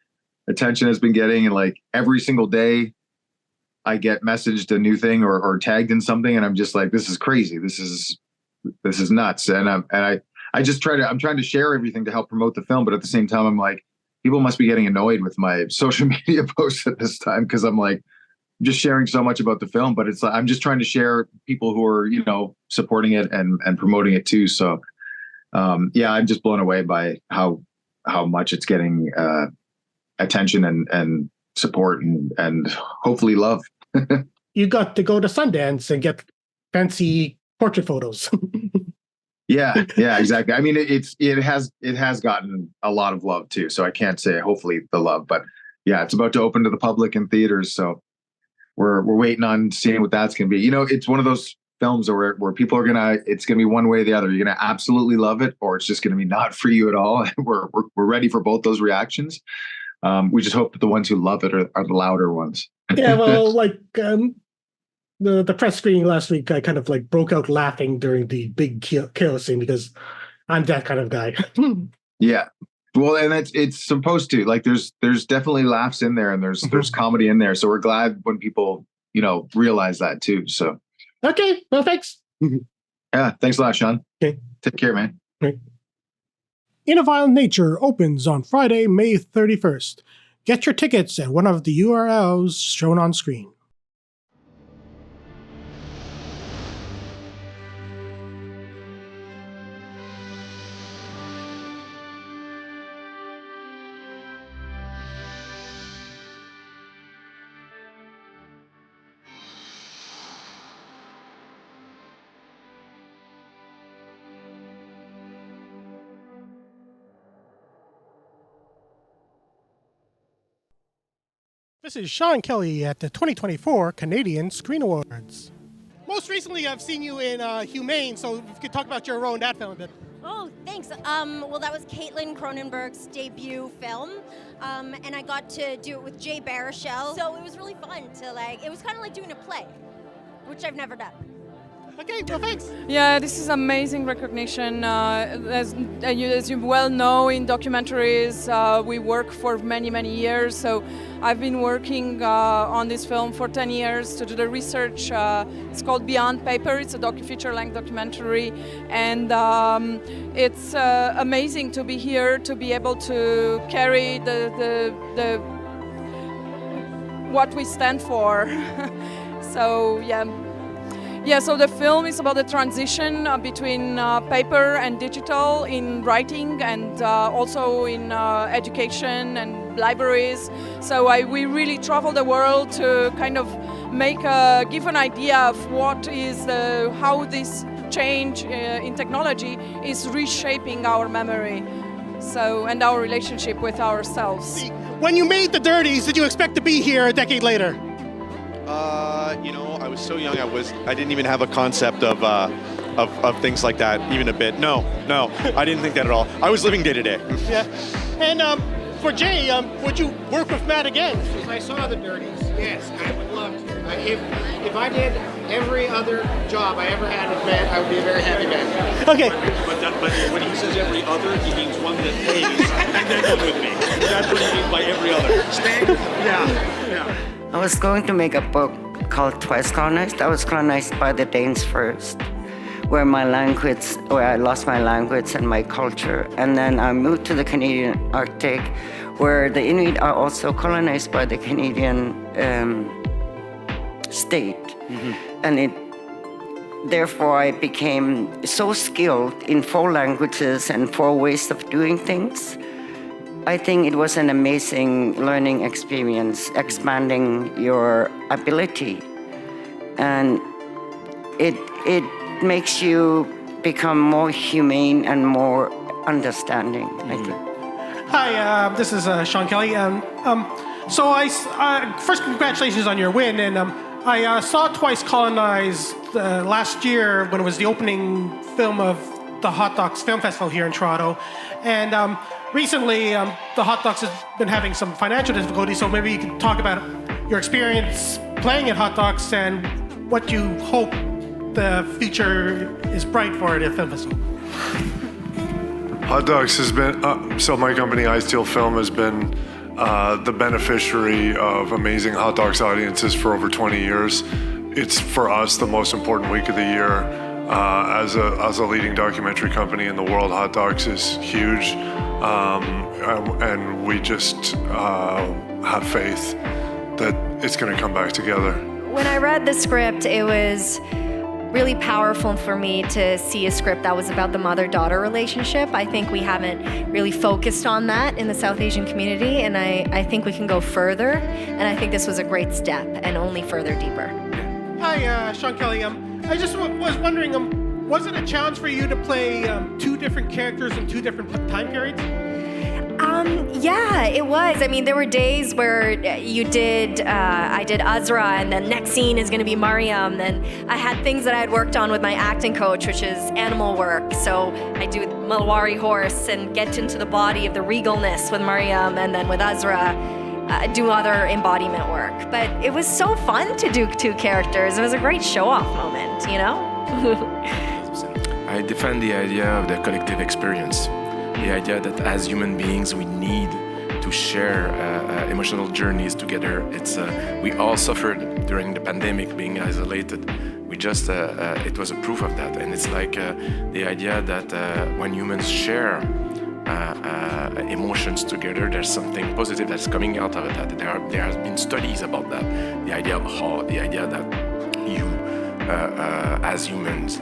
attention has been getting, and like every single day I get messaged a new thing or tagged in something, and I'm just like, this is crazy. This is nuts. And I'm trying to share everything to help promote the film, but at the same time I'm like, people must be getting annoyed with my social media posts at this time because I'm like just sharing so much about the film, but it's like I'm just trying to share people who are supporting it and promoting it too. So yeah, I'm just blown away by how much it's getting attention and support and hopefully love. You got to go to Sundance and get fancy portrait photos. Yeah, exactly. I mean, it has gotten a lot of love too. So I can't say hopefully the love, but yeah, it's about to open to the public in theaters. So we're waiting on seeing what that's going to be. It's one of those films where people are it's gonna be one way or the other. You're gonna absolutely love it, or it's just gonna be not for you at all. We're ready for both those reactions. We just hope that the ones who love it are the louder ones. Yeah, well, like the press screening last week, I kind of like broke out laughing during the big kill scene because I'm that kind of guy. Yeah, well, and it's supposed to. Like, there's definitely laughs in there, and there's comedy in there. So we're glad when people realize that too. So okay, well, thanks. Yeah, thanks a lot, Sean. Okay, take care, man. Right. In a Violent Nature opens on Friday, May 31st. Get your tickets at one of the URLs shown on screen. This is Sean Kelly at the 2024 Canadian Screen Awards. most recently I've seen you in Humane, so if you could talk about your role in that film a bit. Oh, thanks. Well, that was Caitlyn Cronenberg's debut film, and I got to do it with Jay Baruchel. So it was really fun to it was kind of like doing a play, which I've never done. Okay, well, thanks. Yeah, this is amazing recognition. As you well know, in documentaries, we work for many, many years. So I've been working on this film for 10 years to do the research. It's called Beyond Paper. It's a feature-length documentary. And it's amazing to be here, to be able to carry the what we stand for. So, yeah. Yeah, so the film is about the transition between paper and digital in writing and also in education and libraries. So we really travel the world to kind of give an idea of what is how this change in technology is reshaping our memory, and our relationship with ourselves. When you made The Dirties, did you expect to be here a decade later? I was so young. I didn't even have a concept of things like that, even a bit. No, I didn't think that at all. I was living day to day. Yeah. And for Jay, would you work with Matt again? If I saw The Dirties, yes, I would love to. If I did every other job I ever had with Matt, I would be a very happy man. Okay. But when he says every other, he means one that pays and then one with me. That's what he means by every other. Yeah. I was going to make a book called Twice Colonized. I was colonized by the Danes first, where I lost my language and my culture. And then I moved to the Canadian Arctic, where the Inuit are also colonized by the Canadian state. Mm-hmm. And therefore I became so skilled in 4 languages and 4 ways of doing things. I think it was an amazing learning experience, expanding your ability. And it makes you become more humane and more understanding, I think. Hi, this is Sean Kelly. So first, congratulations on your win. And I saw Twice Colonized last year when it was the opening film of the Hot Docs Film Festival here in Toronto. And recently, the Hot Docs has been having some financial difficulties, so maybe you can talk about your experience playing at Hot Docs and what you hope the future is bright for at a film festival. Hot Docs has been, so my company, I Steal Film, has been the beneficiary of amazing Hot Docs audiences for over 20 years. It's, for us, the most important week of the year. As a leading documentary company in the world, Hot Docs is huge. And we just have faith that it's going to come back together. When I read the script, it was really powerful for me to see a script that was about the mother-daughter relationship. I think we haven't really focused on that in the South Asian community, and I think we can go further, and I think this was a great step, and only further deeper. Hi, Sean Kelly. I just was wondering, was it a challenge for you to play 2 different characters in 2 different time periods? Yeah, it was. I mean, there were days where I did Azra, and the next scene is going to be Mariam. And I had things that I had worked on with my acting coach, which is animal work. So I do Malwari horse and get into the body of the regalness with Mariam, and then with Azra, do other embodiment work. But it was so fun to do 2 characters. It was a great show-off moment, you know? I defend the idea of the collective experience. The idea that as human beings, we need to share emotional journeys together. We all suffered during the pandemic, being isolated. It was a proof of that. And it's like the idea that when humans share emotions together, there's something positive that's coming out of it. There has been studies about that. The idea of awe, the idea that you, as humans,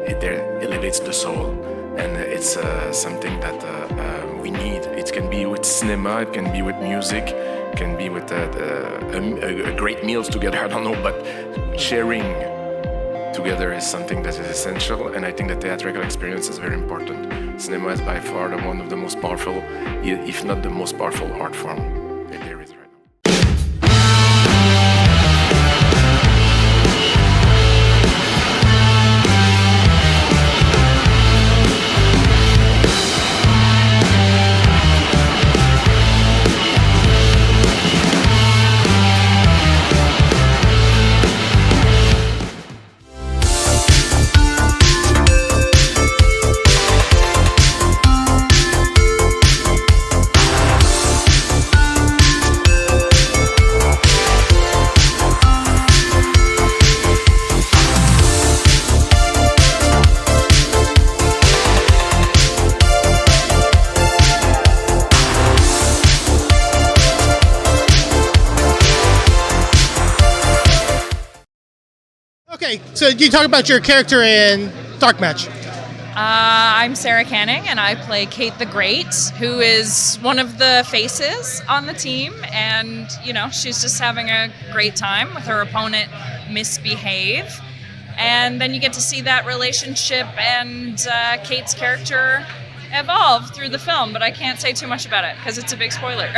it elevates the soul. And it's something that we need. It can be with cinema, it can be with music, it can be with great meals together, I don't know, but sharing together is something that is essential, and I think the theatrical experience is very important. Cinema is by far one of the most powerful, if not the most powerful art form there is right now. So, can you talk about your character in Dark Match? I'm Sarah Canning, and I play Kate the Great, who is one of the faces on the team. And, you know, she's just having a great time with her opponent Misbehave. And then you get to see that relationship and Kate's character evolve through the film. But I can't say too much about it because it's a big spoiler.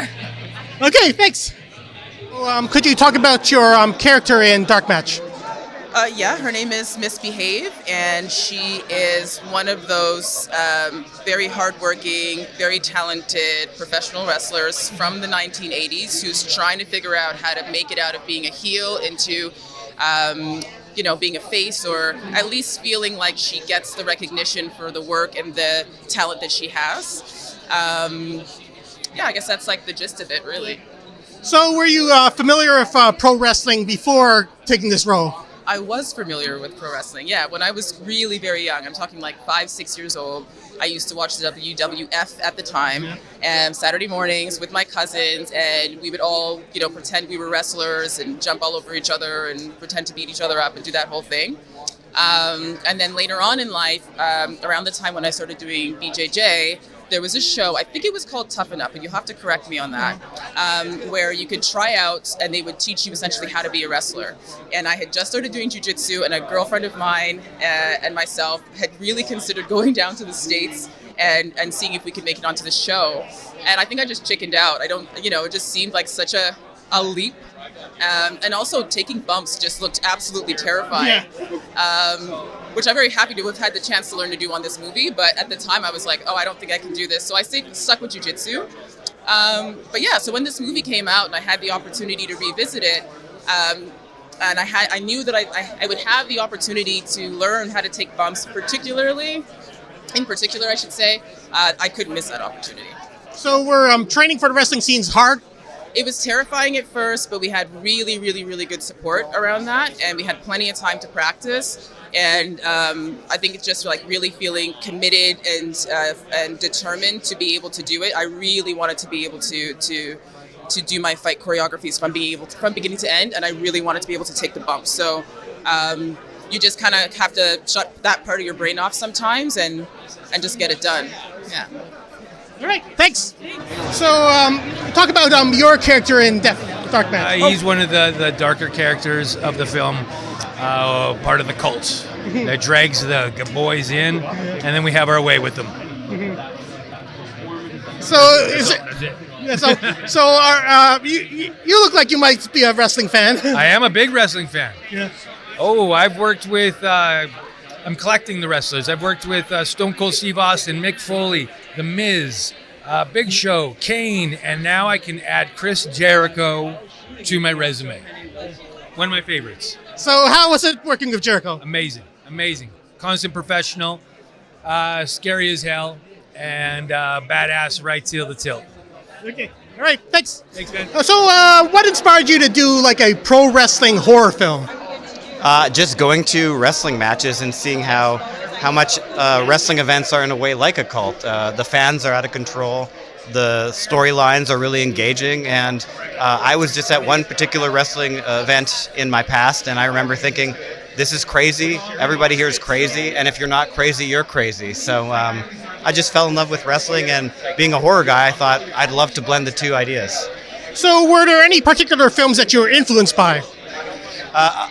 Okay, thanks. Could you talk about your character in Dark Match? Yeah, her name is Misbehave, and she is one of those very hardworking, very talented professional wrestlers from the 1980s who's trying to figure out how to make it out of being a heel into, you know, being a face, or at least feeling like she gets the recognition for the work and the talent that she has. Yeah, I guess that's like the gist of it, really. So, were you familiar with pro wrestling before taking this role? I was familiar with pro wrestling, yeah. When I was really very young, I'm talking like 5-6 years old, I used to watch the WWF at the time, and Saturday mornings with my cousins, and we would all, you know, pretend we were wrestlers and jump all over each other and pretend to beat each other up and do that whole thing. And then later on in life, around the time when I started doing BJJ, there was a show, I think it was called Toughen Up, and you'll have to correct me on that, where you could try out and they would teach you essentially how to be a wrestler. And I had just started doing jiu-jitsu, and a girlfriend of mine and myself had really considered going down to the States and seeing if we could make it onto the show. And I think I just chickened out. I don't, you know, it just seemed like such a leap. And also taking bumps just looked absolutely terrifying, which I'm very happy to have had the chance to learn to do on this movie. But at the time I was like, oh, I don't think I can do this. So I stuck with jiu-jitsu. But yeah, so when this movie came out and I had the opportunity to revisit it, and I knew that I would have the opportunity to learn how to take bumps, in particular, I should say, I couldn't miss that opportunity. So we're training for the wrestling scene's hard? It was terrifying at first, but we had really, really, really good support around that, and we had plenty of time to practice. And I think it's just like really feeling committed and determined to be able to do it. I really wanted to be able to do my fight choreographies from beginning to end, and I really wanted to be able to take the bumps. So you just kind of have to shut that part of your brain off sometimes and just get it done. Yeah. All right, thanks. So, talk about your character in Dark Match. He's one of the darker characters of the film, part of the cult that drags the boys in, and then we have our way with them. You look like you might be a wrestling fan. I am a big wrestling fan. Yeah. Oh, I've worked with. I'm collecting the wrestlers. I've worked with Stone Cold Steve Austin, Mick Foley, The Miz, Big Show, Kane, and now I can add Chris Jericho to my resume. One of my favorites. So how was it working with Jericho? Amazing. Constant professional, scary as hell, and badass right till the tilt. Okay. All right, thanks. Thanks, man. So what inspired you to do like a pro wrestling horror film? Just going to wrestling matches and seeing how much wrestling events are in a way like a cult. The fans are out of control. The storylines are really engaging. And I was just at one particular wrestling event in my past, and I remember thinking, this is crazy. Everybody here is crazy. And if you're not crazy, you're crazy. So I just fell in love with wrestling, and being a horror guy, I thought I'd love to blend the two ideas. So were there any particular films that you were influenced by?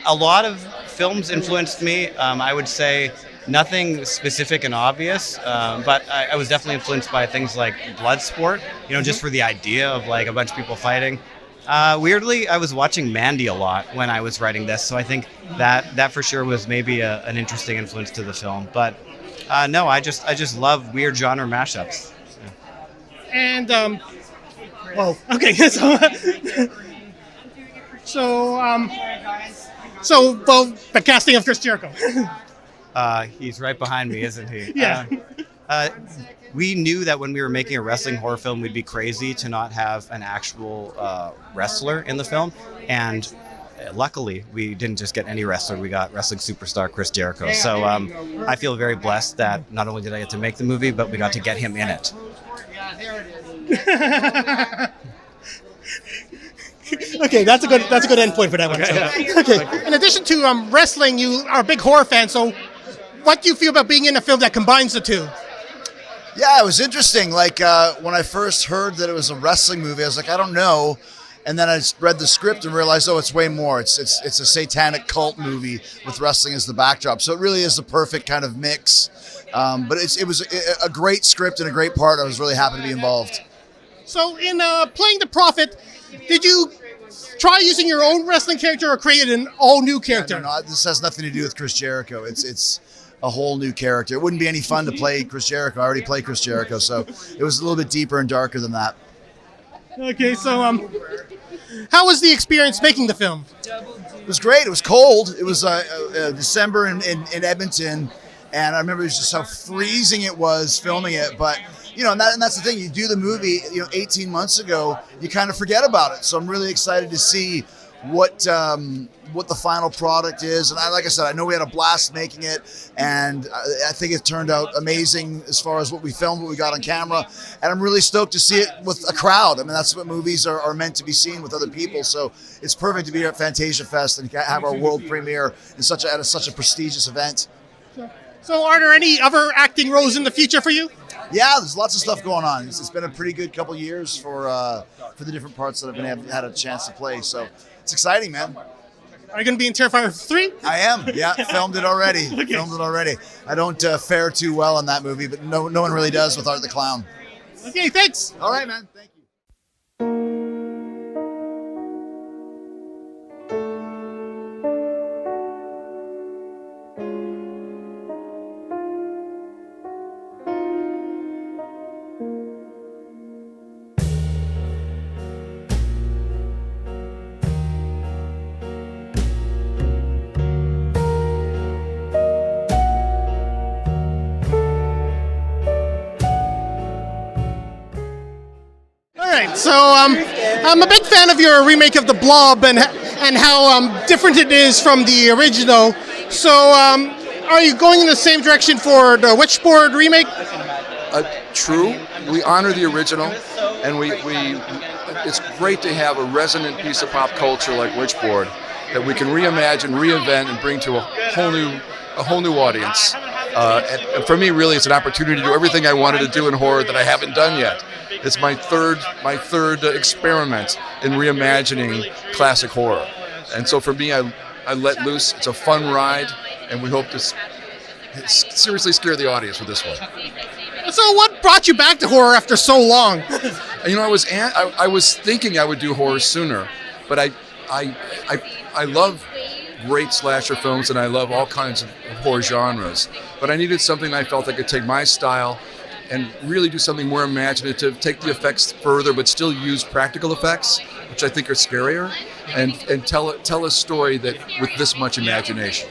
A lot of films influenced me. I would say nothing specific and obvious, but I was definitely influenced by things like Bloodsport, just for the idea of like a bunch of people fighting. Weirdly, I was watching Mandy a lot when I was writing this, so I think that for sure was maybe an interesting influence to the film. But no, I just love weird genre mashups. Yeah. And okay, so the casting of Chris Jericho. He's right behind me, isn't he? Yeah. We knew that when we were making a wrestling horror film, we'd be crazy to not have an actual wrestler in the film. And luckily, we didn't just get any wrestler. We got wrestling superstar Chris Jericho. So I feel very blessed that not only did I get to make the movie, but we got to get him in it. Okay, that's a good end point for that one. So. Okay. In addition to wrestling, you are a big horror fan. So, what do you feel about being in a film that combines the two? Yeah, it was interesting. Like when I first heard that it was a wrestling movie, I was like, I don't know. And then I read the script and realized, oh, it's way more. It's a satanic cult movie with wrestling as the backdrop. So it really is the perfect kind of mix. But it was a great script and a great part. I was really happy to be involved. So in playing the Prophet, did you try using your own wrestling character or create an all-new character? No, this has nothing to do with Chris Jericho. It's a whole new character. It wouldn't be any fun to play Chris Jericho. I already play Chris Jericho, so it was a little bit deeper and darker than that. Okay, so how was the experience making the film? It was great. It was cold. It was December in Edmonton, and I remember just how freezing it was filming it. But and that's the thing. You do the movie, 18 months ago, you kind of forget about it. So I'm really excited to see what the final product is. And like I said, I know we had a blast making it, and I think it turned out amazing as far as what we filmed, what we got on camera. And I'm really stoked to see it with a crowd. I mean, that's what movies are meant to be seen, with other people. So it's perfect to be here at Fantasia Fest and have our world premiere in such a prestigious event. So are there any other acting roles in the future for you? Yeah, there's lots of stuff going on. It's been a pretty good couple years for the different parts that I've had a chance to play. So it's exciting, man. Are you going to be in Terrifier 3? I am. Yeah, filmed it already. Filmed it already. I don't fare too well on that movie, but no one really does with Art the Clown. Okay, thanks. All right, man. Thank you. So I'm a big fan of your remake of The Blob and how different it is from the original. So are you going in the same direction for the Witchboard remake? True. We honor the original, and we it's great to have a resonant piece of pop culture like Witchboard that we can reimagine, reinvent, and bring to a whole new audience. And for me, really, it's an opportunity to do everything I wanted to do in horror that I haven't done yet. It's my third experiment in reimagining classic horror. And so for me, I let loose. It's a fun ride, and we hope to seriously scare the audience with this one. So what brought you back to horror after so long? I was thinking I would do horror sooner, but I love great slasher films, and I love all kinds of horror genres. But I needed something I felt I could take my style and really do something more imaginative, take the effects further, but still use practical effects, which I think are scarier, and tell a story that with this much imagination.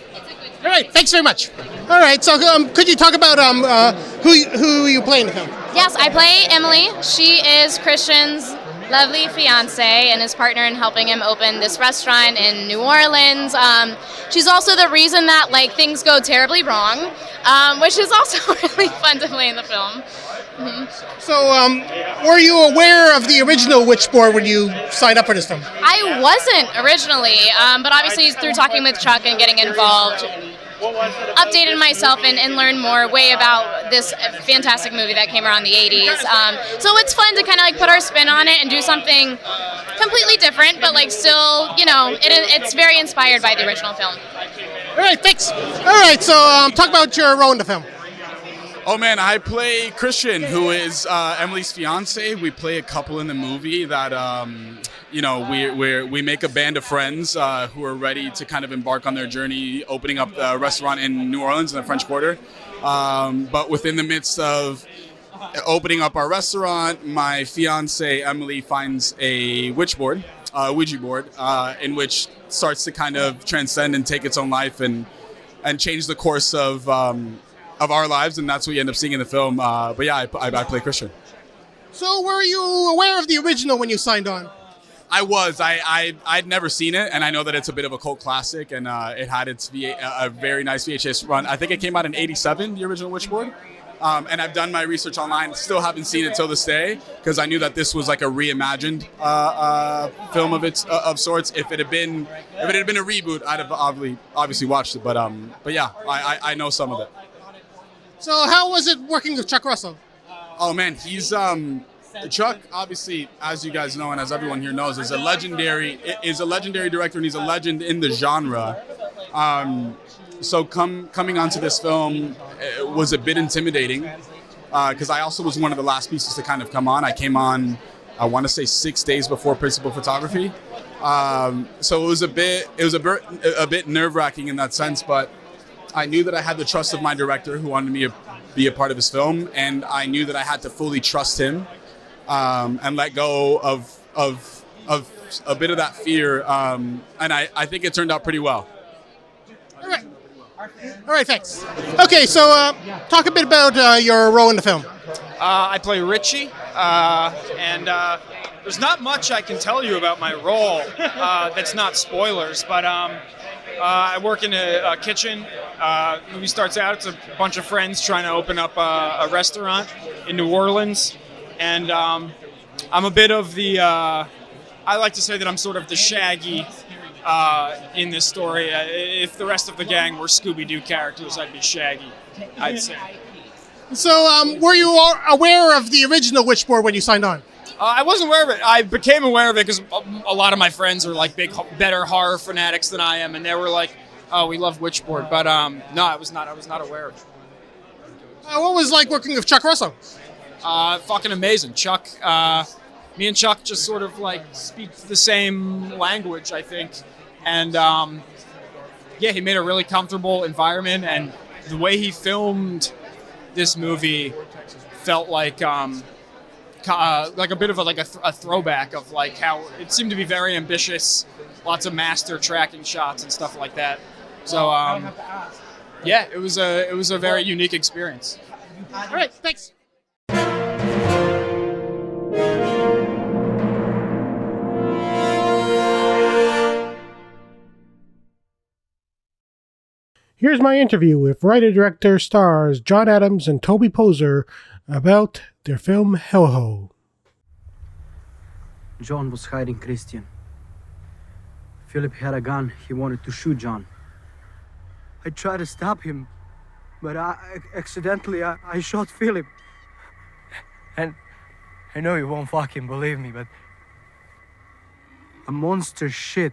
All right, thanks very much. All right, so could you talk about who you play in the film? Yes, I play Emily. She is Christian's lovely fiance and his partner in helping him open this restaurant in New Orleans. She's also the reason that things go terribly wrong, which is also really fun to play in the film. Mm-hmm. So, were you aware of the original Witchboard when you signed up for this film? I wasn't originally, but obviously through talking with Chuck and getting involved, updated myself and learned more way about this fantastic movie that came around the 80s. So it's fun to kind of put our spin on it and do something completely different, but still, it's very inspired by the original film. All right, thanks. All right, so talk about your role in the film. Oh man, I play Christian, who is Emily's fiance. We play a couple in the movie that, we make a band of friends who are ready to kind of embark on their journey, opening up a restaurant in New Orleans in the French Quarter. But within the midst of opening up our restaurant, my fiance Emily finds a Witchboard, Ouija board, in which starts to kind of transcend and take its own life and change the course of our lives, and that's what you end up seeing in the film. But yeah, I play Christian. So were you aware of the original when you signed on? I was. I'd never seen it, and I know that it's a bit of a cult classic, and it had a very nice VHS run. I think it came out in '87, the original Witchboard. And I've done my research online. Still haven't seen it till this day because I knew that this was like a reimagined film of sorts. If it had been a reboot, I'd have obviously watched it. But yeah, I know some of it. So how was it working with Chuck Russell? Oh man, he's Chuck. Obviously, as you guys know and as everyone here knows, is a legendary director and he's a legend in the genre. So coming onto this film was a bit intimidating because I also was one of the last pieces to kind of come on. I came on, I want to say 6 days before principal photography. So it was a bit nerve-wracking in that sense, but I knew that I had the trust of my director who wanted me to be a part of his film, and I knew that I had to fully trust him and let go of a bit of that fear. And I think it turned out pretty well. All right, thanks. Okay, so talk a bit about your role in the film. I play Richie, and there's not much I can tell you about my role that's not spoilers, but I work in a kitchen. The movie starts out, it's a bunch of friends trying to open up a restaurant in New Orleans, and I'm a bit of the, I like to say that I'm sort of the Shaggy in this story. If the rest of the gang were Scooby-Doo characters, I'd be Shaggy, I'd say. So were you aware of the original Witchboard when you signed on? I wasn't aware of it. I became aware of it because a lot of my friends are like better horror fanatics than I am, and they were like, "Oh, we love Witchboard," but no, I was not aware of it. What was it like working with Chuck Russell? Fucking amazing. Chuck, me and Chuck just sort of like speak the same language, I think, and yeah, he made a really comfortable environment, and the way he filmed this movie felt like a bit of a throwback of like how it seemed to be very ambitious, lots of master tracking shots and stuff like that. So yeah, it was a very unique experience. All right, thanks. Here's my interview with writer-director stars John Adams and Toby Poser about their film Hellhole. John was hiding Christian. Philip had a gun. He wanted to shoot John. I tried to stop him, but accidentally I shot Philip. And I know you won't fucking believe me, but a monster shit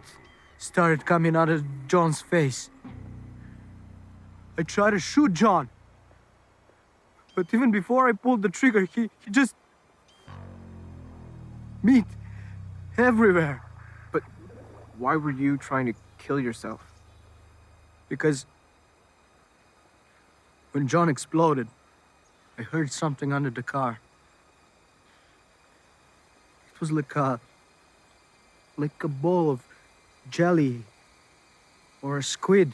started coming out of John's face. I tried to shoot John. But even before I pulled the trigger, he just... meat everywhere. But why were you trying to kill yourself? Because when John exploded, I heard something under the car. It was like a bowl of jelly or a squid.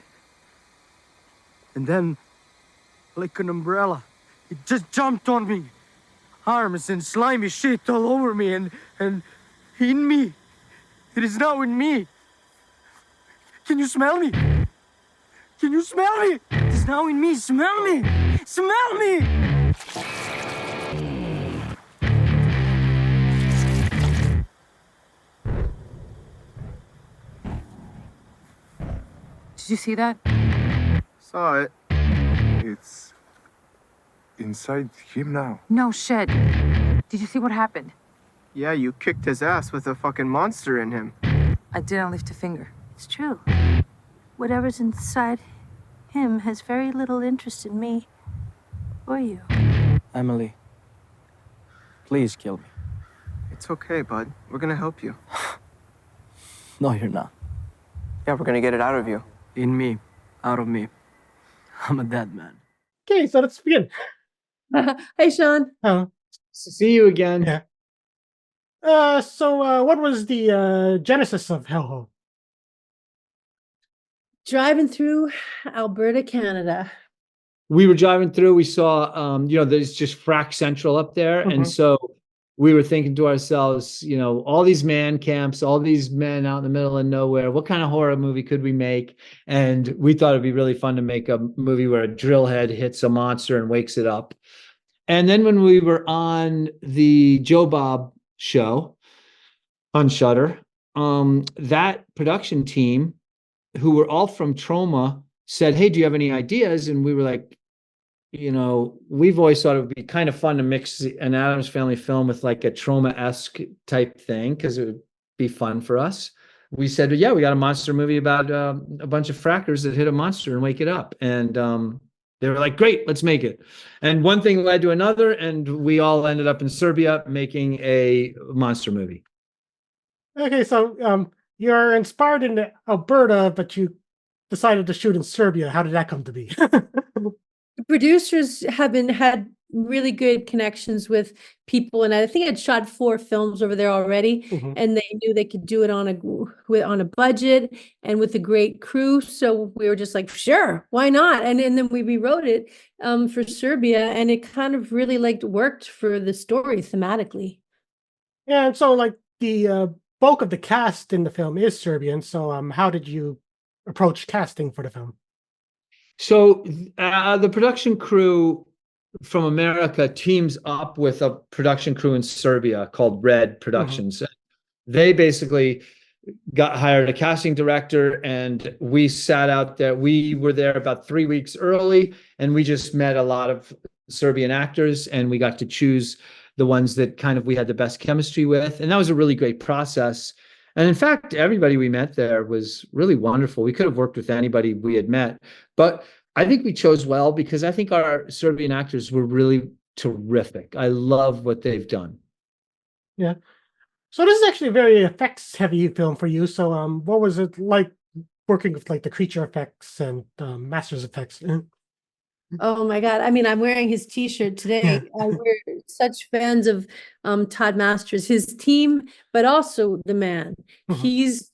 And then, like an umbrella, it just jumped on me. Arms and slimy shit all over me and in me. It is now in me. Can you smell me? Can you smell me? It is now in me. Smell me. Smell me. Did you see that? Saw it. It's inside him now. No shit. Did you see what happened? Yeah, you kicked his ass with a fucking monster in him. I didn't lift a finger. It's true. Whatever's inside him has very little interest in me or you. Emily, please kill me. It's okay, bud. We're gonna help you. No, you're not. Yeah, we're gonna get it out of you. In me, out of me. I'm a dead man. Okay, so let's begin. Hey, Sean. See you again. Yeah. So what was the genesis of Hellhole? Driving through Alberta, Canada. We were driving through, we saw, there's just Frack Central up there. And so we were thinking to ourselves, you know, all these man camps, all these men out in the middle of nowhere, what kind of horror movie could we make? And we thought it'd be really fun to make a movie where a drill head hits a monster and wakes it up. And then when we were on the Joe Bob show on Shudder, that production team, who were all from Trauma, said, hey, do you have any ideas? And we were like, you know, we've always thought it would be kind of fun to mix an Addams Family film with like a Trauma-esque type thing, because it would be fun for us. We said, yeah, we got a monster movie about a bunch of frackers that hit a monster and wake it up. And they were like, great, let's make it. And one thing led to another, and we all ended up in Serbia making a monster movie. Okay, so you're inspired in Alberta, but you decided to shoot in Serbia. How did that come to be? The producers had really good connections with people, and I think I'd shot 4 films over there already, and they knew they could do it on a budget and with a great crew. So we were just like, sure, why not? And then we rewrote it for Serbia, and it kind of really worked for the story thematically. Yeah, and so like the bulk of the cast in the film is Serbian. So how did you approach casting for the film? So the production crew from America teams up with a production crew in Serbia called Red Productions. They basically hired a casting director, and we sat out there. We were there about 3 weeks early, and we just met a lot of Serbian actors, and we got to choose the ones that kind of we had the best chemistry with. And that was a really great process. And in fact, everybody we met there was really wonderful. We could have worked with anybody we had met, but I think we chose well because I think our Serbian actors were really terrific. I love what they've done. Yeah. So this is actually a very effects heavy film for you. So what was it like working with like the creature effects and Masters effects? Oh my God. I mean, I'm wearing his t-shirt today. We're such fans of Todd Masters, his team, but also the man. He's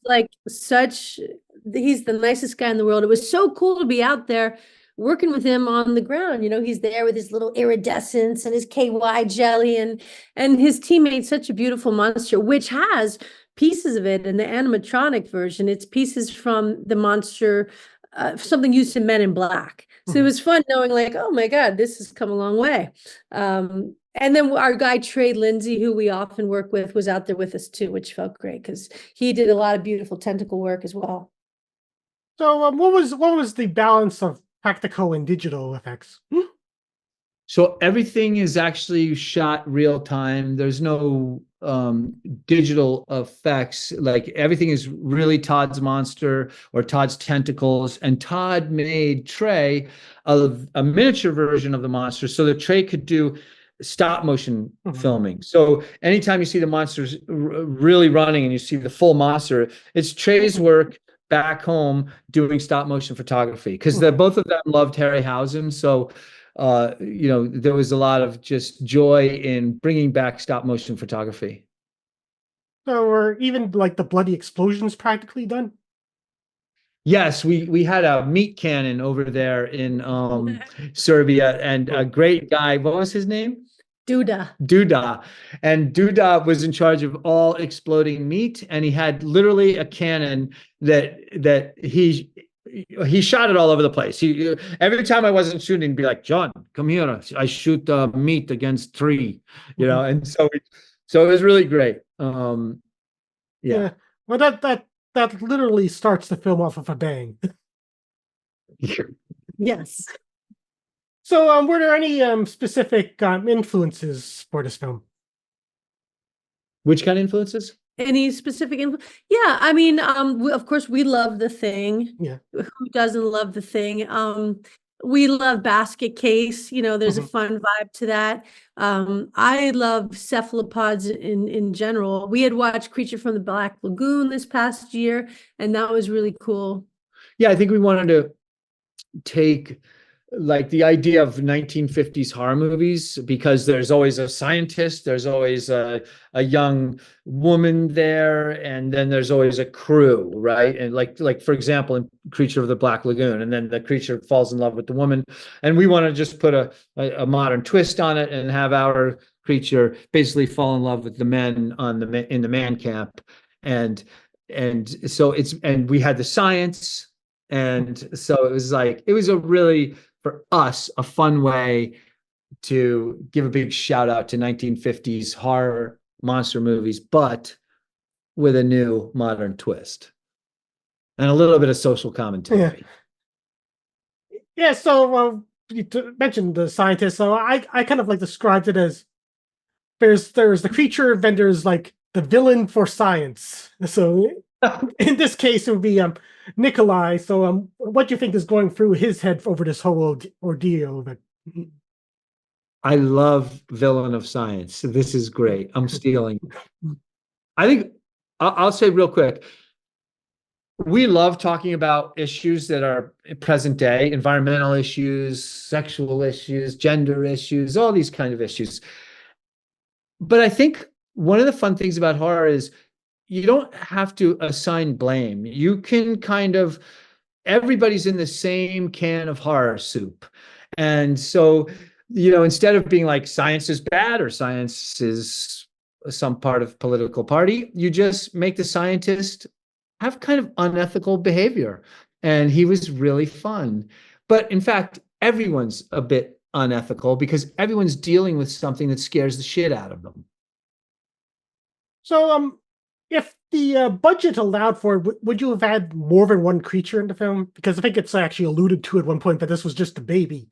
he's the nicest guy in the world. It was so cool to be out there working with him on the ground. You know, he's there with his little iridescence and his KY jelly, and his team made such a beautiful monster, which has pieces of it in the animatronic version. It's pieces from the monster, something used in Men in Black. So it was fun knowing like, oh my God, this has come a long way. And then our guy, Trey Lindsay, who we often work with, was out there with us too, which felt great because he did a lot of beautiful tentacle work as well. So what was the balance of practical and digital effects? So everything is actually shot real time. There's no digital effects. Like everything is really Todd's monster or Todd's tentacles. And Todd made Trey a miniature version of the monster so that Trey could do stop motion filming. So anytime you see the monsters really running and you see the full monster, it's Trey's work back home doing stop motion photography, because both of them loved Harryhausen. So you know, there was a lot of just joy in bringing back stop motion photography. So were even like the bloody explosions practically done? Yes, we had a meat cannon over there in Serbia, and a great guy. What was his name? Duda. And Duda was in charge of all exploding meat, and he had literally a cannon that he shot it all over the place. Every time I wasn't shooting, he'd be like, John, come here. I shoot meat against tree, you know? And so it was really great. Yeah. Well, that literally starts the film off of a bang. Yes. So were there any specific influences for this film? Which kind of influences? Any specific influence? Yeah, I mean, of course, we love The Thing. Yeah. Who doesn't love The Thing? We love Basket Case. You know, there's a fun vibe to that. I love cephalopods in general. We had watched Creature from the Black Lagoon this past year, and that was really cool. Yeah, I think we wanted to take like the idea of 1950s horror movies, because there's always a scientist, there's always a young woman there, and then there's always a crew, right? And like for example, in Creature of the Black Lagoon, and then the creature falls in love with the woman, and we want to just put a modern twist on it and have our creature basically fall in love with the men in the man camp, and so we had the science, and so it was a really, for us, a fun way to give a big shout out to 1950s horror monster movies, but with a new modern twist and a little bit of social commentary. Yeah, so mentioned the scientist. So I kind of like described it as there's the creature, then there's like the villain for science. So in this case, it would be Nikolai. So what do you think is going through his head over this whole ordeal? That I love villain of science. This is great. I'm stealing. I think I'll say real quick. We love talking about issues that are present day, environmental issues, sexual issues, gender issues, all these kind of issues. But I think one of the fun things about horror is you don't have to assign blame. You can everybody's in the same can of horror soup. And so, instead of being like science is bad or science is some part of political party, you just make the scientist have kind of unethical behavior. And he was really fun. But in fact, everyone's a bit unethical because everyone's dealing with something that scares the shit out of them. So, if the budget allowed for it, would you have had more than one creature in the film? Because I think it's actually alluded to at one point that this was just a baby.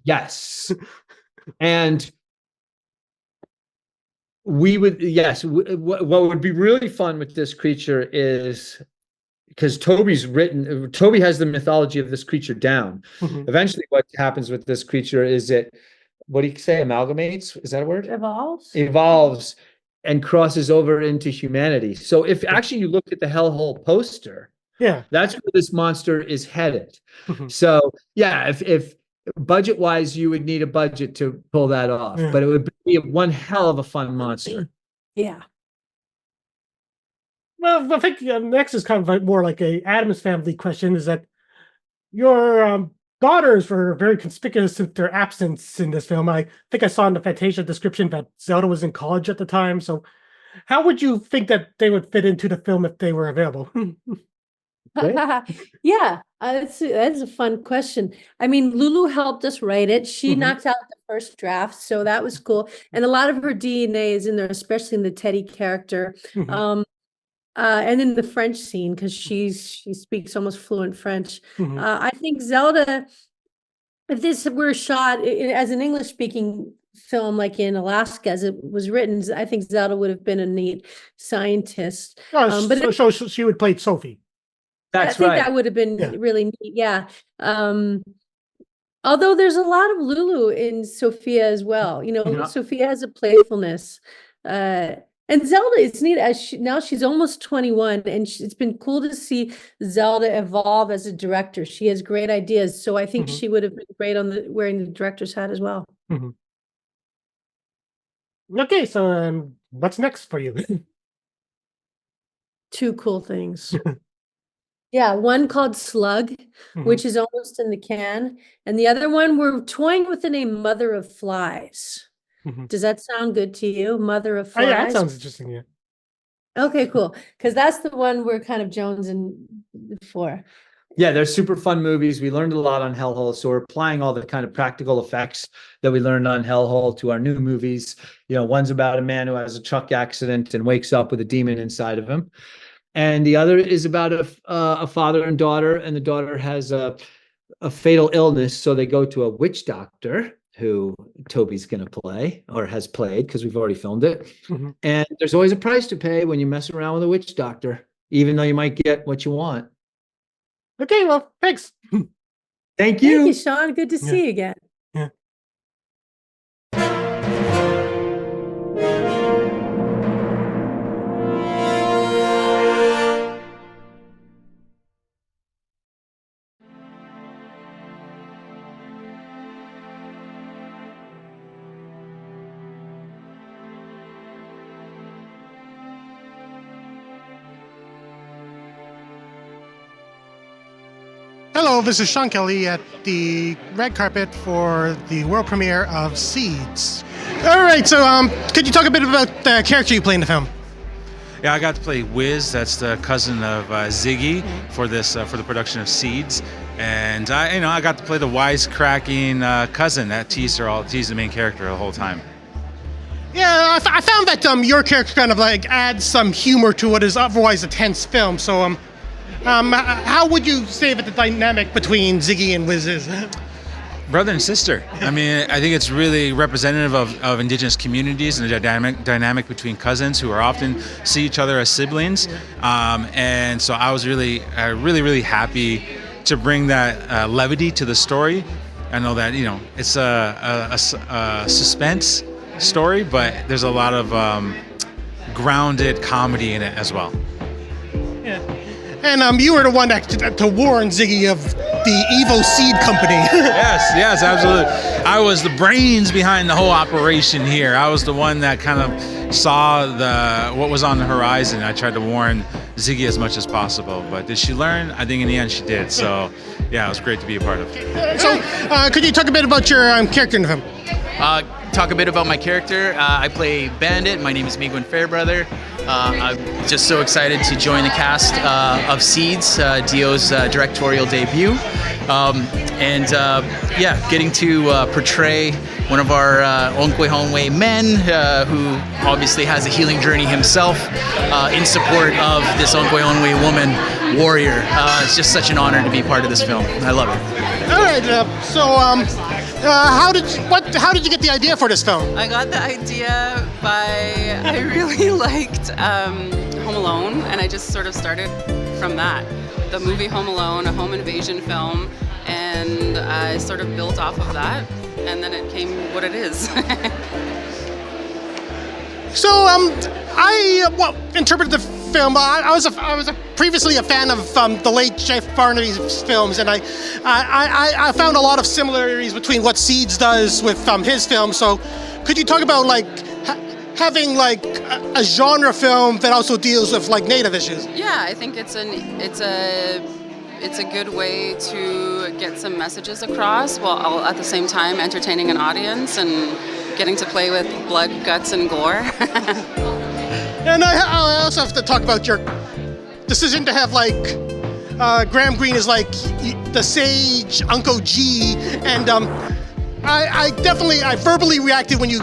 Yes. And we would, yes. What would be really fun with this creature is, because Toby has the mythology of this creature down. Mhm. Eventually, what happens with this creature is what do you say, amalgamates? Is that a word? Evolves and crosses over into humanity. So if actually you look at the Hellhole poster, yeah, that's where this monster is headed. Mhm. So yeah, if budget wise, you would need a budget to pull that off, Yeah. but it would be one hell of a fun monster. Yeah. Well, I think next is kind of more like a Addams Family question. Is that your daughters were very conspicuous with their absence in this film? I think I saw in the Fantasia description that Zelda was in college at the time. So, how would you think that they would fit into the film if they were available? Yeah, that's a fun question. I mean, Lulu helped us write it. She Mhm. knocked out the first draft, so that was cool. And a lot of her DNA is in there, especially in the Teddy character. Mhm. And in the French scene, because she speaks almost fluent French. Mhm. I think Zelda, if this were shot as an English-speaking film, like in Alaska, as it was written, I think Zelda would have been a neat scientist. But so she would play Sophie. I think that would have been really neat. Yeah. Although there's a lot of Lulu in Sophia as well. Yeah. Sophia has a playfulness. And Zelda, it's neat now she's almost 21, and it's been cool to see Zelda evolve as a director. She has great ideas, so I think Mhm. she would have been great on wearing the director's hat as well. Mhm. Okay, so what's next for you? Two cool things. Yeah, one called Slug, Mhm. which is almost in the can, and the other one we're toying with the name Mother of Flies. Mhm. Does that sound good to you? Mother of Oh, Flies? yeah, that sounds interesting. Yeah. Okay, cool. Because that's the one we're kind of jonesing for. Yeah, they're super fun movies. We learned a lot on Hellhole, so we're applying all the kind of practical effects that we learned on Hellhole to our new movies. One's about a man who has a truck accident and wakes up with a demon inside of him, and the other is about a father and daughter, and the daughter has a fatal illness, so they go to a witch doctor who Toby's going to play or has played because we've already filmed it. Mhm. And there's always a price to pay when you mess around with a witch doctor, even though you might get what you want. Okay, well, thanks. Thank you. Thank you, Sean. Good to see you again. Yeah. Hello, this is Sean Kelly at the red carpet for the world premiere of Seeds. All right, so could you talk a bit about the character you play in the film? Yeah, I got to play Wiz. That's the cousin of Ziggy for this for the production of Seeds, and I got to play the wisecracking cousin that teased the main character the whole time. Yeah, I found that your character kind of like adds some humor to what is otherwise a tense film. So, how would you say that the dynamic between Ziggy and Wiz is? Brother and sister. I mean, I think it's really representative of indigenous communities and the dynamic between cousins who are often see each other as siblings. And so I was really happy to bring that levity to the story. I know that it's a suspense story, but there's a lot of grounded comedy in it as well. Yeah. And you were the one to warn Ziggy of the Evo Seed Company. Yes, absolutely. I was the brains behind the whole operation here. I was the one that kind of saw what was on the horizon. I tried to warn Ziggy as much as possible. But did she learn? I think in the end she did. So, yeah, it was great to be a part of. So, could you talk a bit about your character in the film? Talk a bit about my character. I play Bandit. My name is Miguel Fairbrother. I'm just so excited to join the cast of Seeds, Dio's directorial debut. Getting to portray one of our Onkwe men who obviously has a healing journey himself in support of this Onkwe woman warrior. It's just such an honor to be part of this film. I love it. All right, how did you get the idea for this film? I got the idea I really liked Home Alone, and I just sort of started from that. The movie Home Alone, a home invasion film, and I sort of built off of that, and then it came what it is. So, I interpreted the film. I was previously a fan of the late Jeff Barnaby's films, and I found a lot of similarities between what Seeds does with his film. So, could you talk about having a genre film that also deals with Native issues? Yeah, I think it's a good way to get some messages across while at the same time entertaining an audience and getting to play with blood, guts, and gore. And I also have to talk about your decision to have Graham Greene is the sage Uncle G, and I verbally reacted when you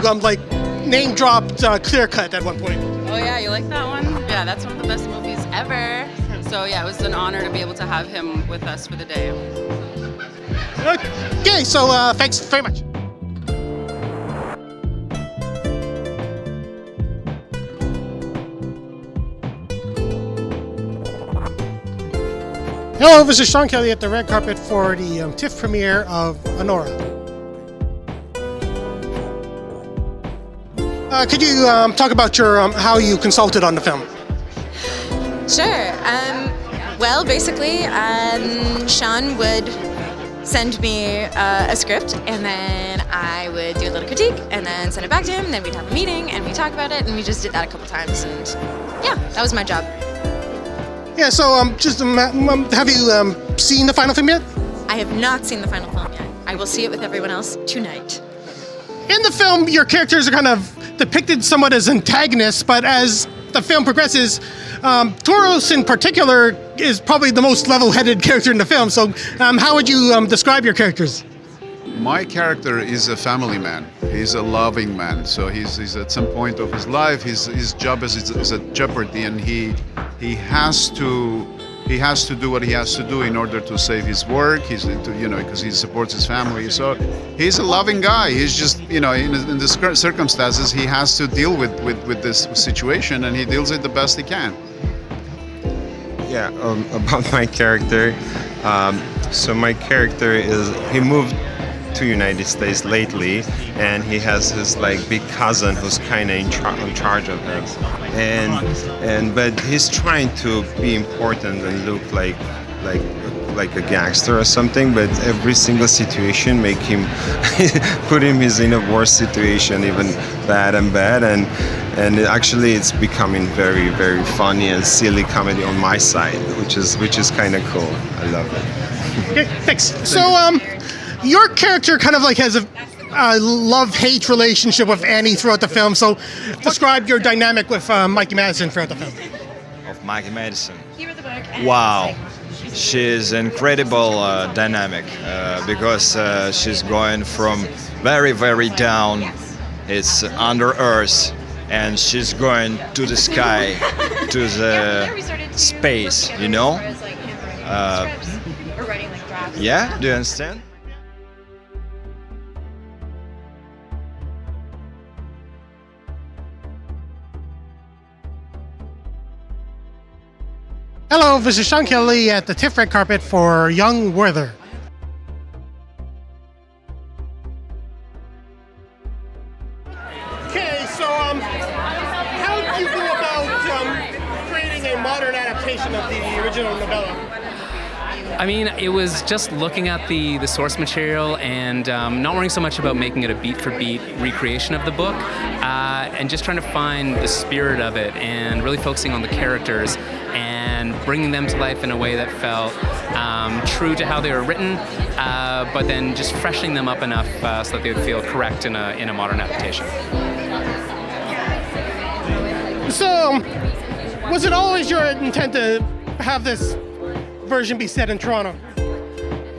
name dropped Clear Cut at one point. Oh yeah, you like that one? Yeah, that's one of the best movies ever. So yeah, it was an honor to be able to have him with us for the day. Okay, so thanks very much. Hello, this is Sean Kelly at the red carpet for the TIFF premiere of Anora. Could you talk about your how you consulted on the film? Sure. Well, basically, Sean would send me a script, and then I would do a little critique, and then send it back to him, and then we'd have a meeting, and we'd talk about it, and we just did that a couple times, and yeah, that was my job. Yeah, so have you seen the final film yet? I have not seen the final film yet. I will see it with everyone else tonight. In the film, your characters are kind of depicted somewhat as antagonists, but as the film progresses, Toros in particular is probably the most level-headed character in the film. So how would you describe your characters? My character is a family man. He's a loving man. So he's at some point of his life, his job is at jeopardy, and he has to do what he has to do in order to save his work. Because he supports his family. So he's a loving guy. He's just in the circumstances he has to deal with this situation, and he deals it the best he can. Yeah, about my character. So my character he moved to United States lately, and he has his big cousin who's kind of in charge of him, but he's trying to be important and look like a gangster or something, but every single situation make him put him in a worse situation, even bad, and actually it's becoming very, very funny and silly comedy on my side, which is kind of cool. I love it. Okay, thanks. So, your character kind of like has a love-hate relationship with Annie throughout the film. So, describe your dynamic with Mikey Madison throughout the film. Of Mikey Madison. Wow, she's incredible dynamic because she's going from very, very down. It's under earth, and she's going to the sky, to the space. You know? Yeah. Do you understand? Hello, this is Sean Kelly at the TIFF red carpet for young Werther. Okay, so how did you go about creating a modern adaptation of the original novella? I mean, it was just looking at the source material and not worrying so much about making it a beat-for-beat recreation of the book, and just trying to find the spirit of it and really focusing on the characters and bringing them to life in a way that felt true to how they were written, but then just freshening them up enough so that they would feel correct in a modern adaptation. So, was it always your intent to have this version be set in Toronto?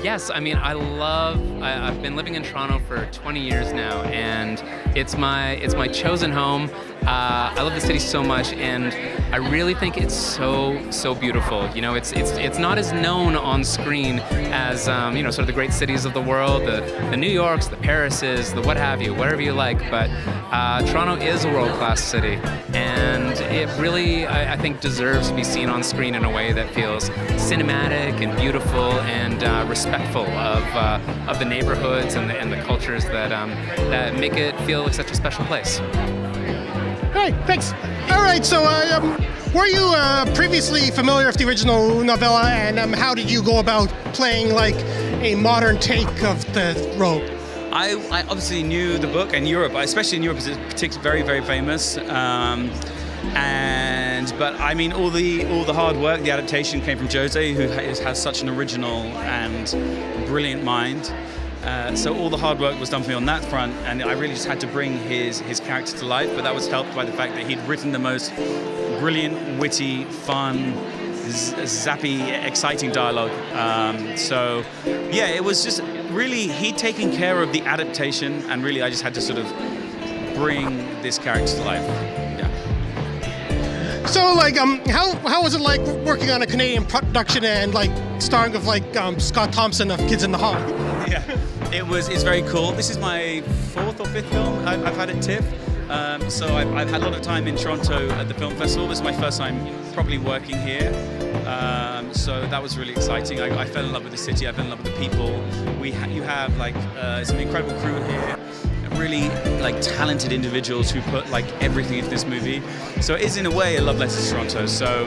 Yes, I mean, I've been living in Toronto for 20 years now, and it's my chosen home. I love the city so much, and I really think it's so beautiful. You know, it's not as known on screen as you know, sort of the great cities of the world, the New Yorks, the Parises, the what have you, whatever you like. But Toronto is a world-class city, and it really, I think, deserves to be seen on screen in a way that feels cinematic and beautiful and respectful of the neighborhoods and the cultures that make it feel like such a special place. Hey, thanks. All right, so were you previously familiar with the original novella, and how did you go about playing like a modern take of the role? I obviously knew the book, and Europe, especially in Europe, is particularly very, very famous. But I mean, all the hard work, the adaptation came from Jose, who has such an original and brilliant mind. So all the hard work was done for me on that front, and I really just had to bring his character to life. But that was helped by the fact that he'd written the most brilliant, witty, fun, zappy, exciting dialogue. So yeah, it was just really he'd taken care of the adaptation, and really I just had to sort of bring this character to life. So, like, how was it like working on a Canadian production and like starring with like Scott Thompson of Kids in the Hall? Yeah, it's very cool. This is my 4th or 5th film I've had at TIFF. So I've had a lot of time in Toronto at the film festival. This is my first time probably working here. So that was really exciting. I fell in love with the city. I fell in love with the people. You have like some incredible crew here. Really like talented individuals who put like everything into this movie. So it is in a way a love letter to Toronto. So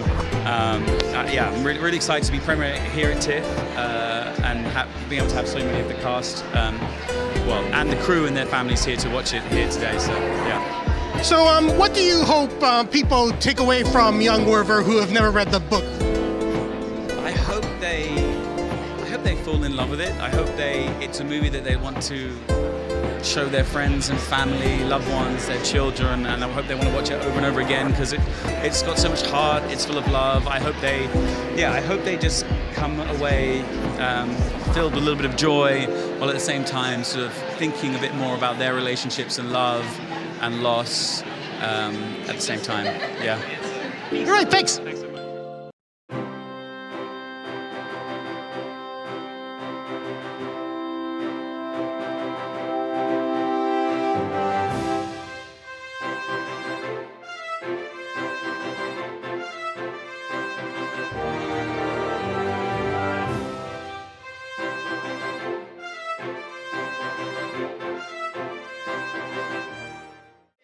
yeah, I'm really excited to be premiering here at TIFF and being able to have so many of the cast, and the crew and their families here to watch it here today. So yeah. So what do you hope people take away from young Werther who have never read the book? I hope they fall in love with it. I hope it's a movie that they want to show their friends and family, loved ones, their children, and I hope they want to watch it over and over again because it's got so much heart, it's full of love. I hope they just come away filled with a little bit of joy, while at the same time sort of thinking a bit more about their relationships and love and loss at the same time. Yeah. All right, thanks.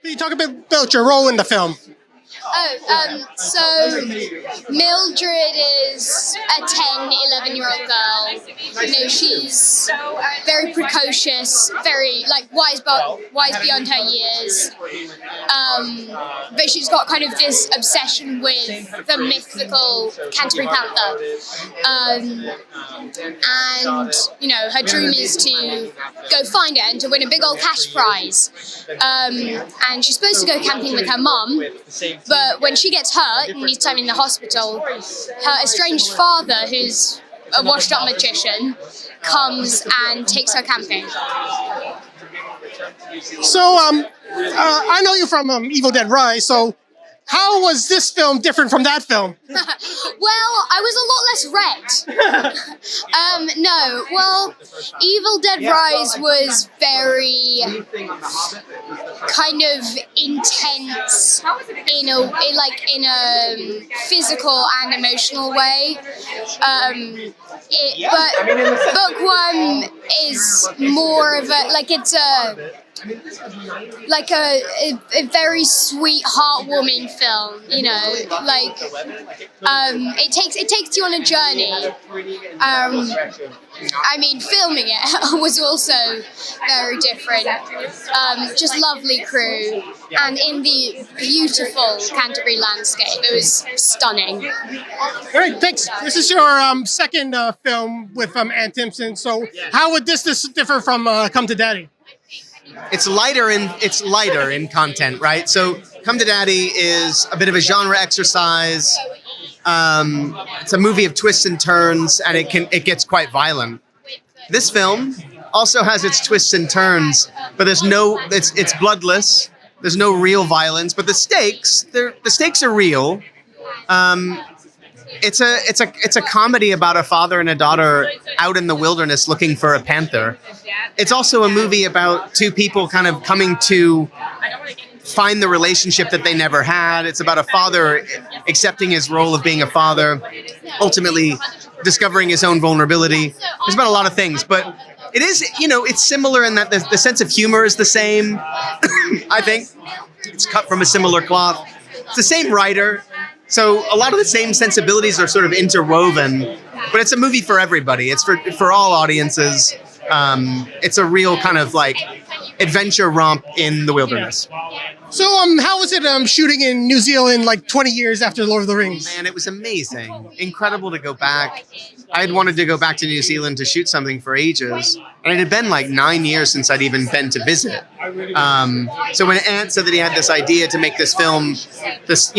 Can you talk a bit about your role in the film? So Mildred is a 10, 11-year-old girl. You know, she's very precocious, very wise beyond her years. But she's got kind of this obsession with the mythical Canterbury Panther. And you know, her dream is to go find it and to win a big old cash prize. And she's supposed to go camping with her mum, but when she gets hurt and needs time in the hospital, her estranged father, who's a washed-up magician, comes and takes her camping. So, I know you from Evil Dead Rise, so how was this film different from that film? Well, I was a lot less wrecked. No, well, Evil Dead Rise was very kind of intense in a physical and emotional way. But Bookworm is more of a very sweet, heartwarming film. You know, it takes you on a journey. I mean, filming it was also very different. Just lovely crew, and in the beautiful Canterbury landscape, it was stunning. All right, thanks. This is your second film with Ann Timpson. So, how would this differ from Come to Daddy? It's lighter in content, right? So Come to Daddy is a bit of a genre exercise. It's a movie of twists and turns, and it gets quite violent. This film also has its twists and turns, but it's bloodless. There's no real violence, but the stakes are real. It's a comedy about a father and a daughter out in the wilderness looking for a panther. It's also a movie about two people kind of coming to find the relationship that they never had. It's about a father accepting his role of being a father, ultimately discovering his own vulnerability. There's about a lot of things, but it is, it's similar in that the sense of humor is the same. I think it's cut from a similar cloth. It's the same writer. So a lot of the same sensibilities are sort of interwoven, but it's a movie for everybody. It's for all audiences. It's a real kind of adventure romp in the wilderness. So, how was it shooting in New Zealand 20 years after Lord of the Rings? Man, it was amazing. Incredible to go back. I had wanted to go back to New Zealand to shoot something for ages, and it had been 9 years since I'd even been to visit. So when Ant said that he had this idea to make this film, this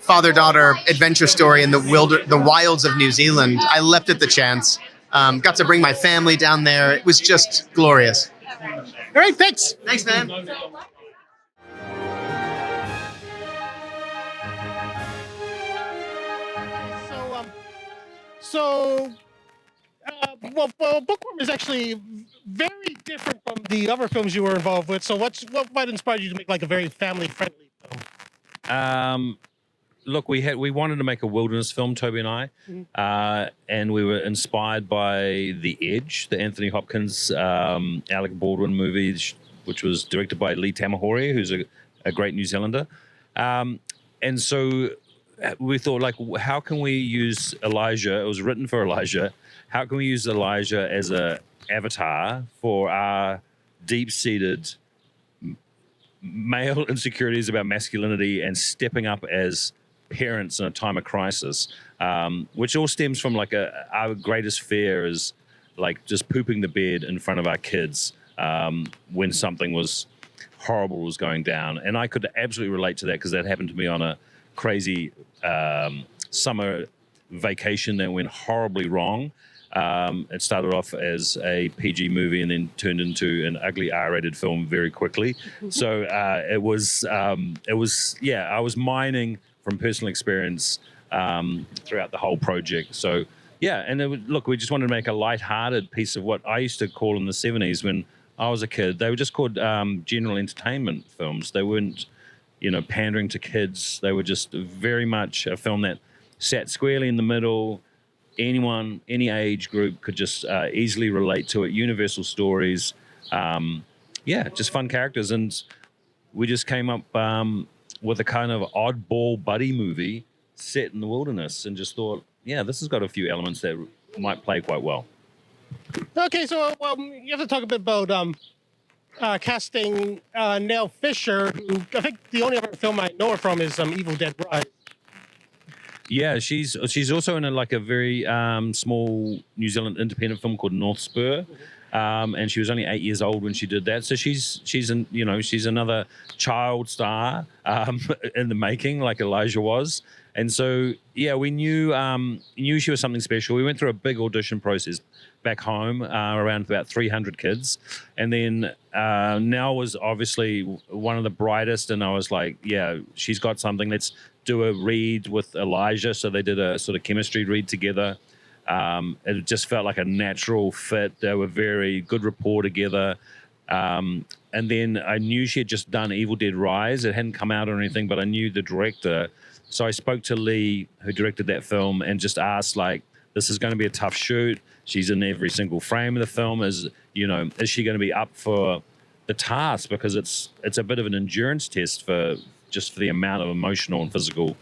father-daughter adventure story in the wilds of New Zealand, I leapt at the chance. Got to bring my family down there. It was just glorious. All right, thanks. Thanks, man. Bookworm is actually very different from the other films you were involved with. So what might inspire you to make a very family-friendly film? Look, we wanted to make a wilderness film, Toby and I, and we were inspired by The Edge, the Anthony Hopkins, Alec Baldwin movie, which was directed by Lee Tamahori, who's a great New Zealander. And so we thought, how can we use Elijah? It was written for Elijah. How can we use Elijah as a avatar for our deep-seated male insecurities about masculinity and stepping up as parents in a time of crisis, which all stems from our greatest fear is just pooping the bed in front of our kids when something horrible was going down. And I could absolutely relate to that because that happened to me on a crazy summer vacation that went horribly wrong. It started off as a PG movie and then turned into an ugly R-rated film very quickly. So I was mining from personal experience throughout the whole project. So yeah, and look, we just wanted to make a light-hearted piece of what I used to call in the 70s when I was a kid. They were just called general entertainment films. They weren't, pandering to kids. They were just very much a film that sat squarely in the middle. Anyone, any age group could just easily relate to it. Universal stories. Just fun characters. And we just came up with a kind of oddball buddy movie set in the wilderness, and just thought, yeah, this has got a few elements that might play quite well. Okay, so you have to talk a bit about casting Nell Fisher, who I think the only other film I know her from is Evil Dead Rise. Yeah, she's also in a very small New Zealand independent film called North Spur, and she was only 8 years old when she did that. So she's another child star in the making, like Elijah was. And so yeah, we knew she was something special. We went through a big audition process back home, around about 300 kids, and then Nell was obviously one of the brightest, and I was like, yeah, she's got something. Let's do a read with Elijah. So they did a sort of chemistry read together. It just felt like a natural fit. They were very good rapport together. And then I knew she had just done Evil Dead Rise. It hadn't come out or anything, but I knew the director. So I spoke to Lee, who directed that film, and just asked, like, this is going to be a tough shoot. She's in every single frame of the film. Is she going to be up for the task? Because it's a bit of an endurance test for the amount of emotional and physical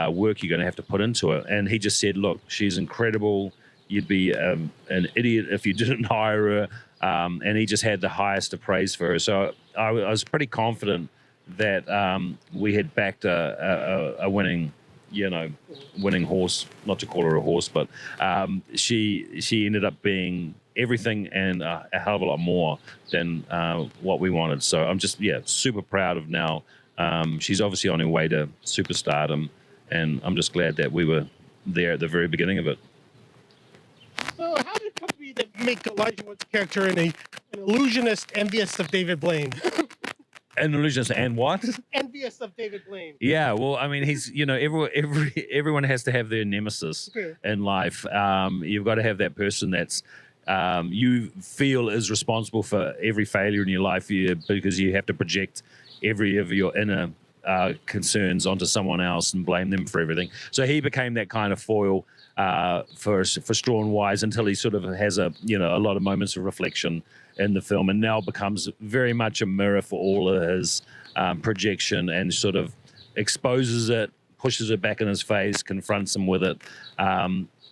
work you're going to have to put into it. And he just said, look, she's incredible. You'd be an idiot if you didn't hire her. And he just had the highest of praise for her. So I was pretty confident that we had backed a winning horse, not to call her a horse, but she ended up being everything and a hell of a lot more than what we wanted. So I'm just, super proud of Nell. She's obviously on her way to superstardom, and I'm just glad that we were there at the very beginning of it. So how did it come to be that make Elijah Wood's character an illusionist envious of David Blaine? An illusionist and what? Envious of David Blaine. Yeah, well, I mean, he's, everyone has to have their nemesis in life. You've got to have that person that's you feel is responsible for every failure in your life, because you have to project every of your inner concerns onto someone else and blame them for everything. So he became that kind of foil for Strawn Wise, until he sort of has a lot of moments of reflection in the film, and now becomes very much a mirror for all of his projection, and sort of exposes it, pushes it back in his face, confronts him with it.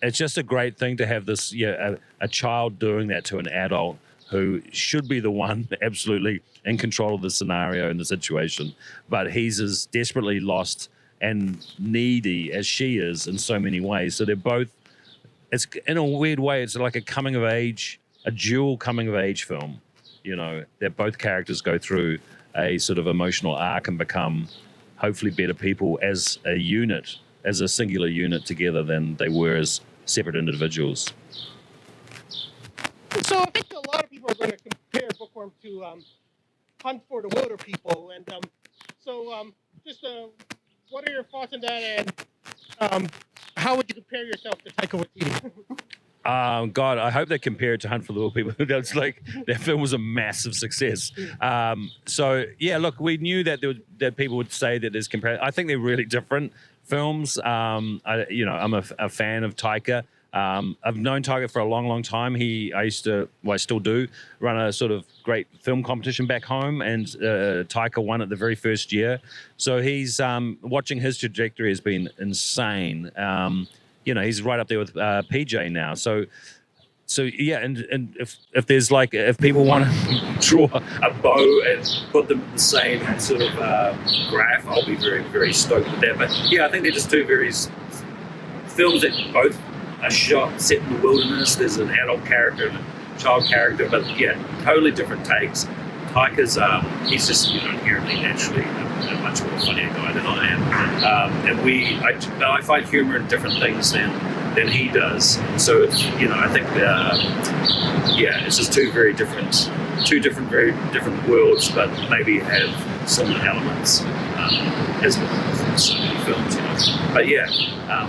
It's just a great thing to have this, a child doing that to an adult who should be the one absolutely in control of the scenario and the situation, but he's as desperately lost and needy as she is in so many ways. So they're both, it's in a weird way, it's like a coming of age, a dual coming of age film, that both characters go through a sort of emotional arc and become hopefully better people as a unit, as a singular unit together than they were as separate individuals. So I think a lot of people are going to compare Bookworm to Hunt for the Wilder People, and what are your thoughts on that, and how would you compare yourself to Taika Waititi? God, I hope they compare it to Hunt for the Wilder People. That's like, that film was a massive success. So yeah, look, we knew that that people would say that there's I think they're really different films. I'm a fan of Taika. I've known Taika for a long, long time. I still do, run a sort of great film competition back home, and Taika won it the very first year. So he's, watching his trajectory has been insane. He's right up there with PJ now. So yeah, and if there's if people want to draw a bow and put them in the same sort of graph, I'll be very, very stoked with that. But yeah, I think they're just two various films that both are shot set in the wilderness. There's an adult character and a child character, but yeah, totally different takes. Taika's he's just inherently, naturally a much more funnier guy than I am, and I find humor in different things than he does. So it's, I think it's just two very different worlds, but maybe have similar elements as with so many films. But yeah,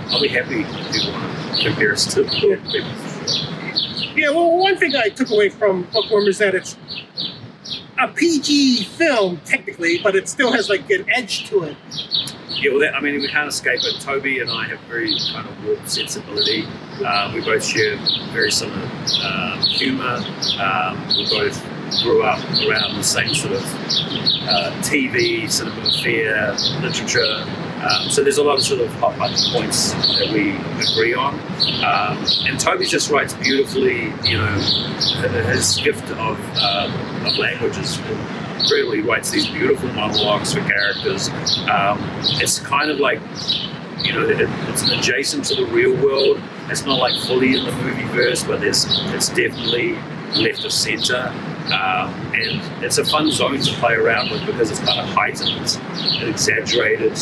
I'll be happy if people want to compare us to people. Yeah, well, one thing I took away from Bookworm is that it's a PG film technically, but it still has an edge to it. Yeah, well, we can't escape it. Toby and I have very kind of warped sensibility. We both share very similar humour. We both grew up around the same sort of TV, cinema affair, literature. So there's a lot of sort of hot button points that we agree on. And Toby just writes beautifully, you know, his gift of language is incredible. He writes these beautiful monologues for characters. It's kind of like, you know, it's adjacent to the real world. It's not like fully in the movie verse, but it's definitely left of center. And it's a fun zone to play around with because it's kind of heightened, exaggerated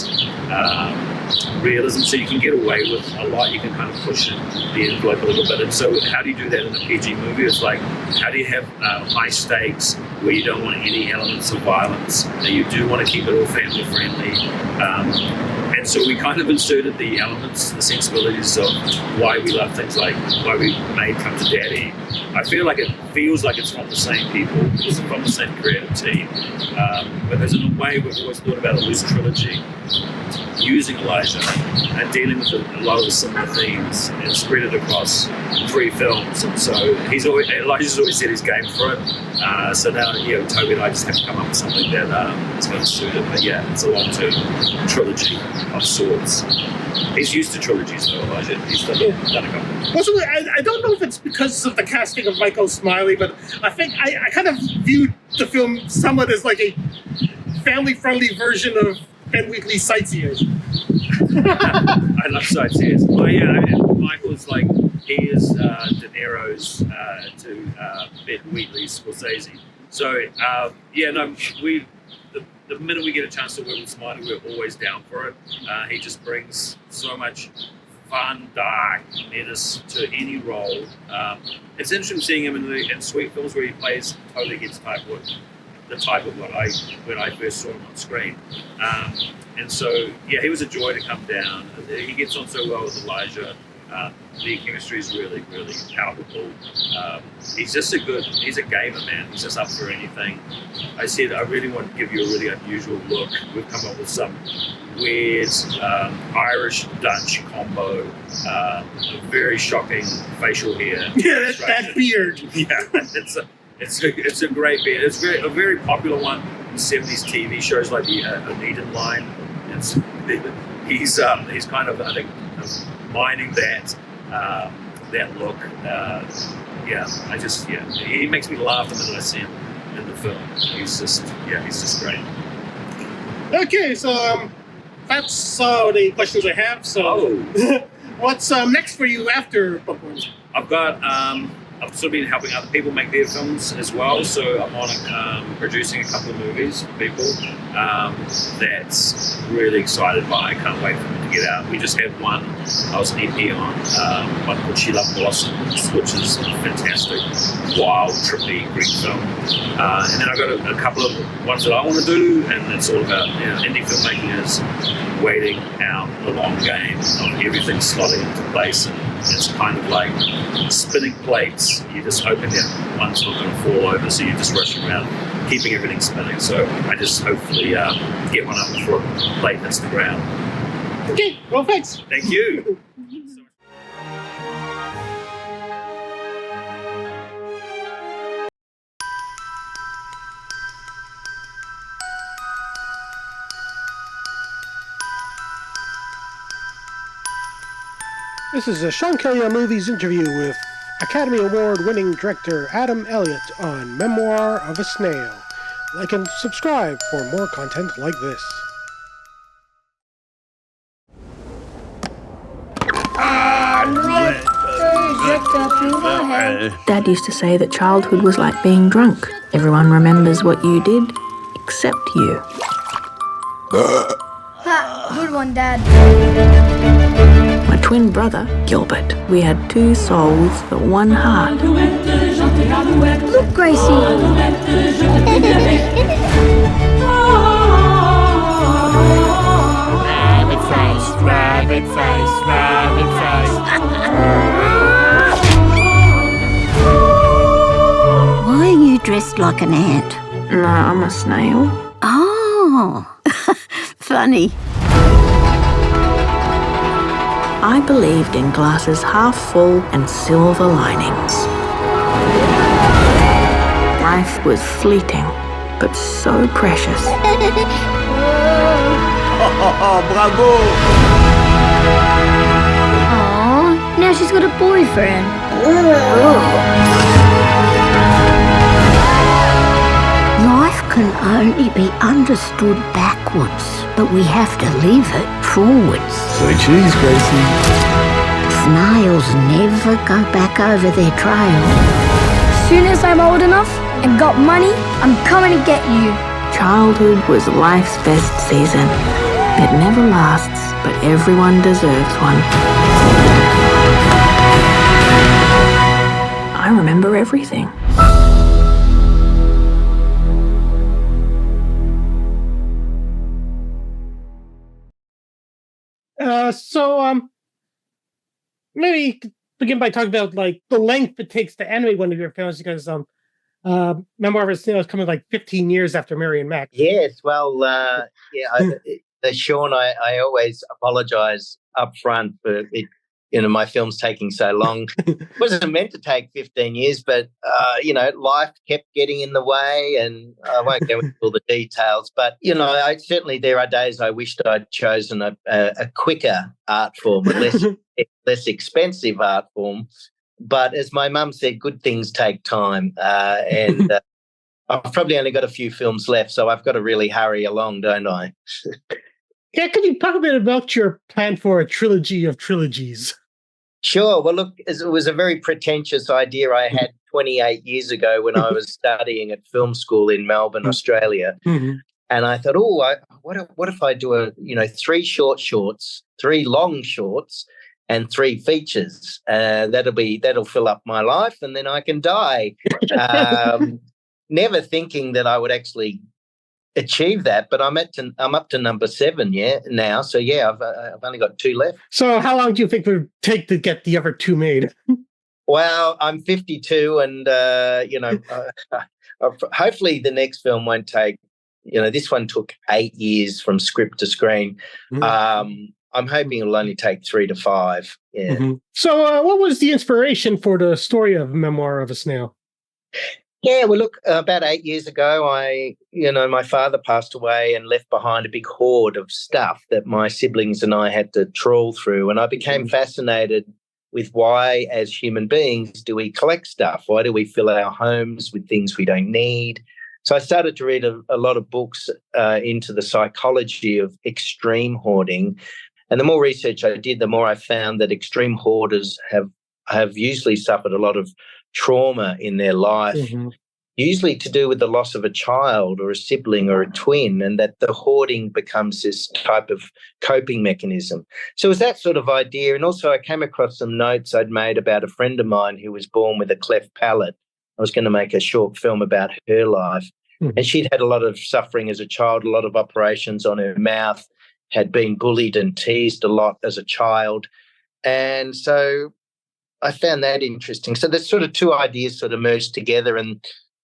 realism, so you can get away with a lot. You can kind of push the envelope a little bit. And so how do you do that in a PG movie? It's like, how do you have high stakes where you don't want any elements of violence, and you do want to keep it all family friendly? And so we kind of inserted the elements, the sensibilities of why we love things like why we made Come to Daddy. I feel like it feels like it's from the same people, it's from the same creative team. Because in a way, we've always thought about a loose trilogy, using Elijah and dealing with a lot of the similar themes and spread it across 3 films. And so Elijah's always said he's game for it. So now, you know, Toby and I just have to come up with something that is going to suit it. But yeah, it's a long-term trilogy of sorts. He's used to trilogies though, Elijah. He's done a couple. Also, I don't know if it's because of the casting of Michael Smiley, but I think I kind of viewed the film somewhat as like a family-friendly version of Ben Wheatley's Sightseers. I love Sightseers. Well, yeah, Michael's like, he is De Niro's to Ben Wheatley's Scorsese. So, yeah, no, the minute we get a chance to work with Smiley, we're always down for it. He just brings so much fun, dark menace to any role. It's interesting seeing him in sweet films where he plays totally against the type of when I first saw him on screen. And so, yeah, he was a joy to come down. He gets on so well with Elijah. The chemistry is really, really palpable. He's a gamer, man. He's just up for anything. I said, I really want to give you a really unusual look. We've come up with some weird Irish-Dutch combo, very shocking facial hair. Yeah, that beard. Yeah, it's a great beard. It's a very popular one in 70s TV shows like the Eden Line. He's kind of, I think, mining that look. He makes me laugh the minute I see him in the film. He's just great. Okay, so that's the questions I have. So, what's next for you after Bookworm? I've got. I've sort of been helping other people make their films as well, so I'm on producing a couple of movies for people that's really excited by. I can't wait for them to get out. We just had one, I was an EP on, one called She Loved Blossoms, which is a fantastic, wild, trippy Greek film. And then I've got a couple of ones that I want to do, and it's all about indie filmmakers waiting out the long game of everything slotting into place. And it's kind of like spinning plates. You just hoping that one's not going to fall over, so you're just rushing around, keeping everything spinning. So I just hopefully get one up before a plate hits the ground. Okay, well, thanks. Thank you. This is a Sean Kelly Movies interview with Academy Award-winning director Adam Elliot on Memoir of a Snail. Like and subscribe for more content like this. Dad used to say that childhood was like being drunk. Everyone remembers what you did, except you. Good one, Dad. My twin brother, Gilbert. We had two souls, but one heart. Look, Gracie. Rabbit face, rabbit face, rabbit face. Why are you dressed like an ant? No, I'm a snail. Oh, funny. I believed in glasses half full and silver linings. Life was fleeting, but so precious. Bravo! Aww, now she's got a boyfriend. Life can only be understood backwards, but we have to live it forwards. Say cheese, Gracie. Snails never go back over their trail. As soon as I'm old enough and got money, I'm coming to get you. Childhood was life's best season. It never lasts, but everyone deserves one. I remember everything. Maybe begin by talking about like the length it takes to animate one of your films, because Memoir of a Snail is coming like 15 years after Mary and Max. Yes, well, Sean, I always apologise up front for it. My film's taking so long. It wasn't meant to take 15 years, but, life kept getting in the way, and I won't go into all the details. But, certainly there are days I wished I'd chosen a quicker art form, a less expensive art form. But as my mum said, good things take time. And I've probably only got a few films left, so I've got to really hurry along, don't I? Yeah, could you talk a bit about your plan for a trilogy of trilogies? Sure. Well, look, it was a very pretentious idea I had 28 years ago when I was studying at film school in Melbourne, Australia. Mm-hmm. And I thought, what if I do 3 short shorts, 3 long shorts, and 3 features? That'll fill up my life, and then I can die. Never thinking that I would actually achieve that, but I'm up to number 7 now. So I've only got 2 left. So how long do you think it would take to get the other 2 made? Well, I'm 52, and hopefully the next film won't take. This one took 8 years from script to screen. Mm-hmm. I'm hoping it'll only take 3 to 5. Yeah. Mm-hmm. So, what was the inspiration for the story of Memoir of a Snail? Yeah, well, look, about 8 years ago, my father passed away and left behind a big hoard of stuff that my siblings and I had to trawl through. And I became fascinated with why, as human beings, do we collect stuff? Why do we fill our homes with things we don't need? So I started to read a lot of books into the psychology of extreme hoarding. And the more research I did, the more I found that extreme hoarders have usually suffered a lot of trauma in their life, usually to do with the loss of a child or a sibling or a twin, and that the hoarding becomes this type of coping mechanism. So it was that sort of idea. And also I came across some notes I'd made about a friend of mine who was born with a cleft palate. I was going to make a short film about her life. And she'd had a lot of suffering as a child, a lot of operations on her mouth, had been bullied and teased a lot as a child. And so I found that interesting. So there's sort of 2 ideas sort of merged together, and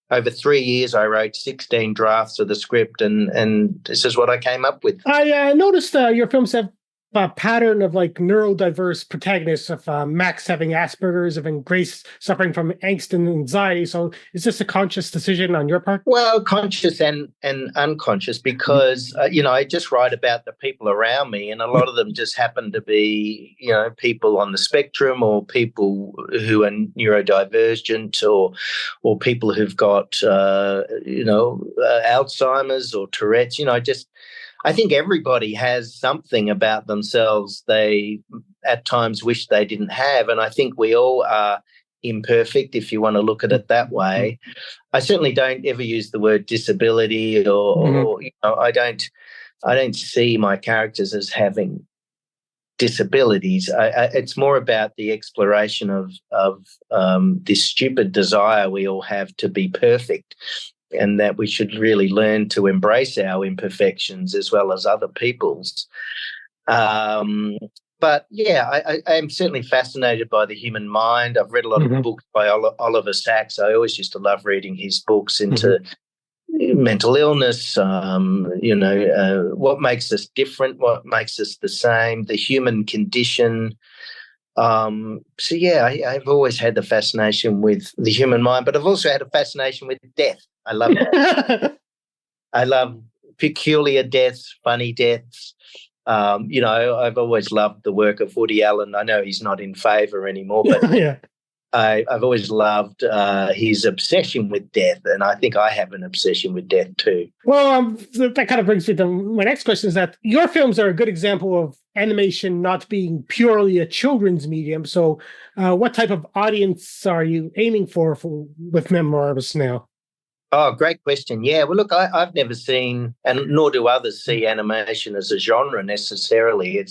over 3 years I wrote 16 drafts of the script, and this is what I came up with. I noticed your films have a pattern of like neurodiverse protagonists, of Max having Asperger's and Grace suffering from angst and anxiety. So is this a conscious decision on your part? Well, conscious and unconscious, because, I just write about the people around me, and a lot of them just happen to be, people on the spectrum, or people who are neurodivergent, or people who've got, Alzheimer's or Tourette's. I think everybody has something about themselves they at times wish they didn't have. And I think we all are imperfect, if you want to look at it that way. I certainly don't ever use the word disability, or I don't see my characters as having disabilities. It's more about the exploration of this stupid desire we all have to be perfect, and that we should really learn to embrace our imperfections as well as other people's. But I am certainly fascinated by the human mind. I've read a lot of books by Oliver Sacks. I always used to love reading his books into mental illness, what makes us different, what makes us the same, the human condition, So yeah, I've always had the fascination with the human mind, but I've also had a fascination with death. I love it. I love peculiar deaths, funny deaths. I've always loved the work of Woody Allen. I know he's not in favour anymore, but yeah. I've always loved his obsession with death, and I think I have an obsession with death too. Well, that kind of brings me to my next question, is that your films are a good example of animation not being purely a children's medium. So what type of audience are you aiming for with Memoir of a Snail? Oh, great question. Yeah, well, look, I've never seen, and nor do others see animation as a genre necessarily.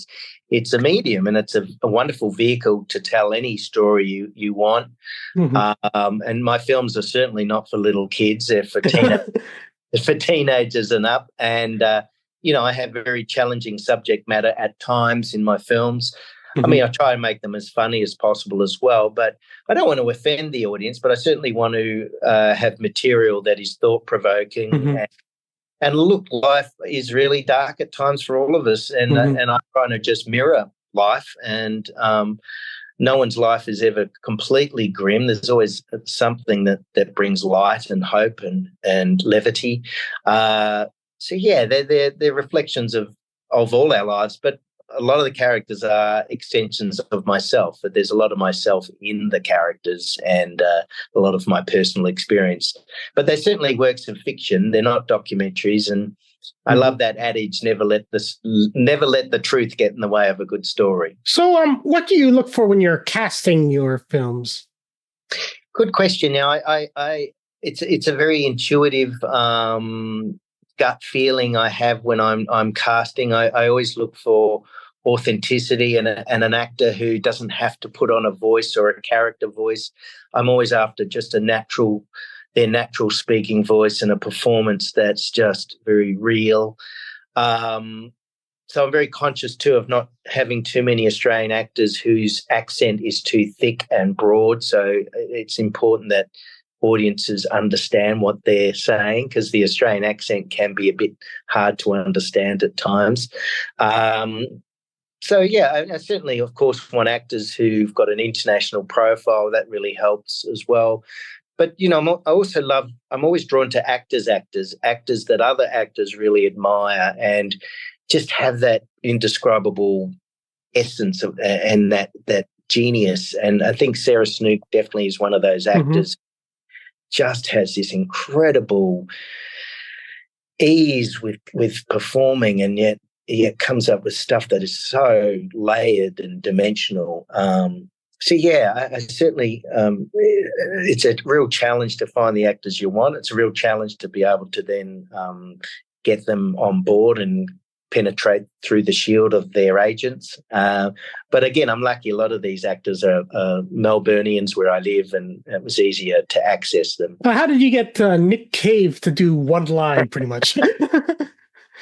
It's a medium, and it's a wonderful vehicle to tell any story you want. Mm-hmm. And my films are certainly not for little kids. They're for teenagers and up. And, I have very challenging subject matter at times in my films. Mm-hmm. I mean, I try and make them as funny as possible as well, but I don't want to offend the audience, but I certainly want to have material that is thought-provoking. Mm-hmm. And look, life is really dark at times for all of us, and and I'm trying to just mirror life, and no one's life is ever completely grim. There's always something that brings light and hope and levity. So yeah, they're reflections of all our lives, but a lot of the characters are extensions of myself, but there's a lot of myself in the characters and a lot of my personal experience. But they're certainly works of fiction. They're not documentaries, and I love that adage, never let the truth get in the way of a good story. So what do you look for when you're casting your films? Good question. Now, it's a very intuitive gut feeling I have when I'm casting. I always look for authenticity and an actor who doesn't have to put on a voice or a character voice. I'm always after just their natural speaking voice and a performance that's just very real. So I'm very conscious too of not having too many Australian actors whose accent is too thick and broad. So it's important that audiences understand what they're saying, because the Australian accent can be a bit hard to understand at times. So yeah, I certainly, of course, want actors who've got an international profile. That really helps as well. But I'm always drawn to actors that other actors really admire and just have that indescribable essence of, and that genius. And I think Sarah Snook definitely is one of those actors. Just has this incredible ease with performing, and yet comes up with stuff that is so layered and dimensional. So yeah, I certainly, it's a real challenge to find the actors you want. It's a real challenge to be able to then get them on board and penetrate through the shield of their agents. But again, I'm lucky. A lot of these actors are Melburnians where I live, and it was easier to access them. How did you get Nick Cave to do one line, pretty much?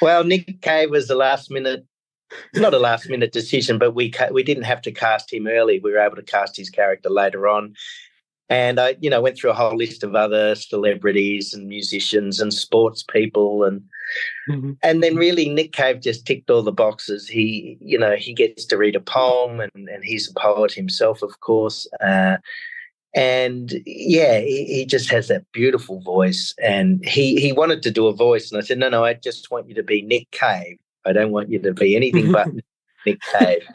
Well, Nick Cave was not a last minute decision, but we didn't have to cast him early. We were able to cast his character later on. And I, went through a whole list of other celebrities and musicians and sports people, and then really Nick Cave just ticked all the boxes. He gets to read a poem, and he's a poet himself, of course. And yeah, he just has that beautiful voice. And he wanted to do a voice, and I said, no, I just want you to be Nick Cave. I don't want you to be anything but Nick Cave.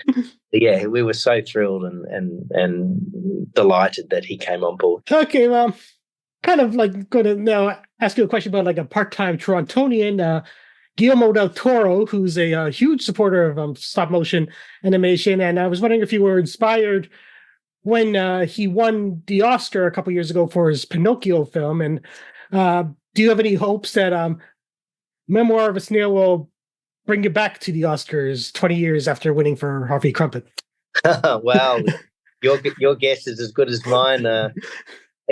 Yeah, we were so thrilled and delighted that he came on board. Okay, well, kind of like going to now ask you a question about like a part-time Torontonian, Guillermo del Toro, who's a huge supporter of stop motion animation, and I was wondering if you were inspired when he won the Oscar a couple years ago for his Pinocchio film, and do you have any hopes that Memoir of a Snail will bring you back to the Oscars 20 years after winning for Harvey Crumpet? Well, your guess is as good as mine.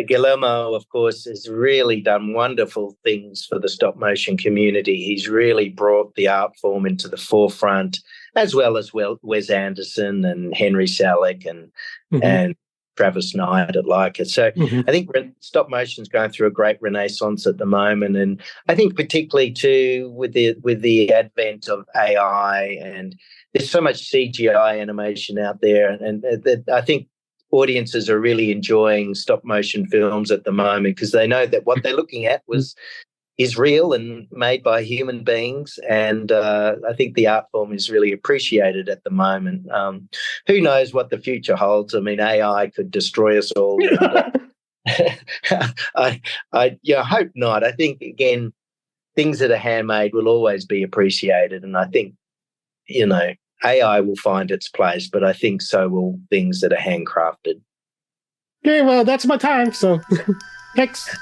Guillermo, of course, has really done wonderful things for the stop motion community. He's really brought the art form into the forefront, as well as Wes Anderson and Henry Selick and Travis Knight at Leica. So I think stop motion is going through a great renaissance at the moment, and I think particularly too with the advent of AI, and there's so much CGI animation out there, and I think audiences are really enjoying stop motion films at the moment because they know that what they're looking at is real and made by human beings, and I think the art form is really appreciated at the moment. Who knows what the future holds? I mean, AI could destroy us all. I hope not. I think, again, things that are handmade will always be appreciated, and I think, AI will find its place, but I think so will things that are handcrafted. Okay, well, that's my time, so thanks.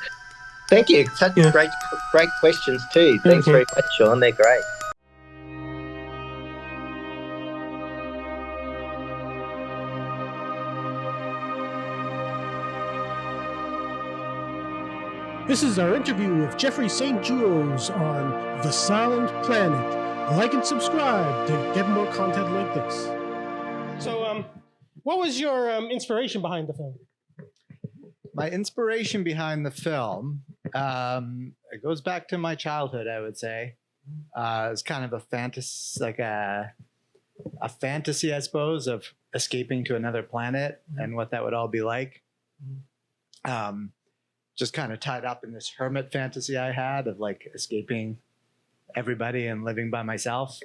Thank you. Such great questions too. Thanks very much, Sean. They're great. This is our interview with Jeffrey St. Jules on The Silent Planet. Like and subscribe to get more content like this. So, what was your inspiration behind the film? My inspiration behind the film, it goes back to my childhood, I would say. It's kind of a fantasy, a fantasy, I suppose, of escaping to another planet and what that would all be like. Just kind of tied up in this hermit fantasy I had of like escaping everybody and living by myself.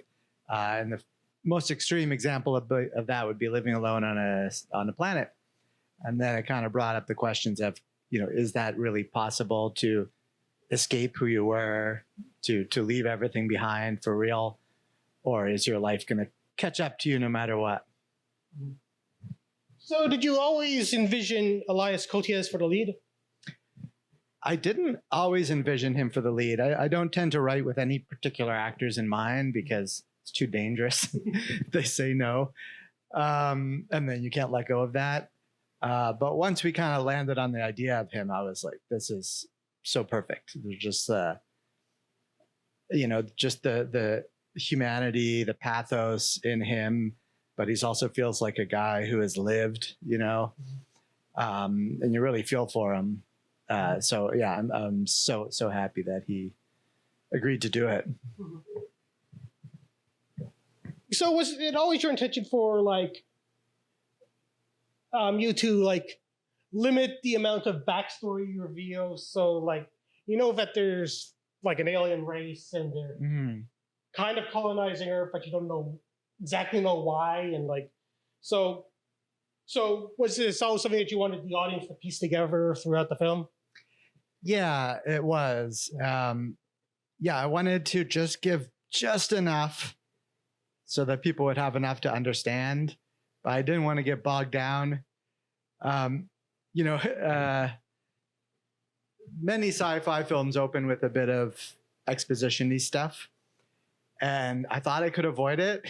And the most extreme example of that would be living alone on a planet. And then it kind of brought up the questions of, is that really possible to escape who you were, to leave everything behind for real? Or is your life going to catch up to you no matter what? So did you always envision Elias Koteas for the lead? I didn't always envision him for the lead. I don't tend to write with any particular actors in mind because it's too dangerous. They say no. And then you can't let go of that. But once we kind of landed on the idea of him, I was like, this is so perfect. There's just, just the humanity, the pathos in him, but he's also feels like a guy who has lived, and you really feel for him. So yeah, I'm so happy that he agreed to do it. So was it always your intention for you to limit the amount of backstory you reveal? So that there's an alien race and they're kind of colonizing Earth, but you don't exactly know why, and so was this always something that you wanted the audience to piece together throughout the film? Yeah, it was. I wanted to just give just enough so that people would have enough to understand, but I didn't want to get bogged down. Many sci-fi films open with a bit of exposition-y stuff, and I thought I could avoid it,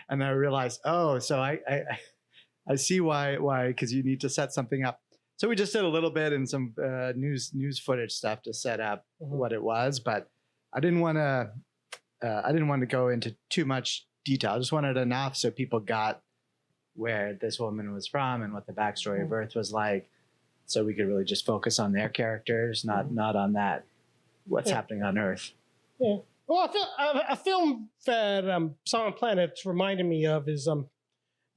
and I realized, so I see why, because you need to set something up. So we just did a little bit and some news footage stuff to set up what it was, but I didn't want to go into too much detail. I just wanted enough so people got where this woman was from and what the backstory of Earth was like, so we could really just focus on their characters, not on what's happening on Earth. Yeah. Well, a film that Silent Planet reminded me of is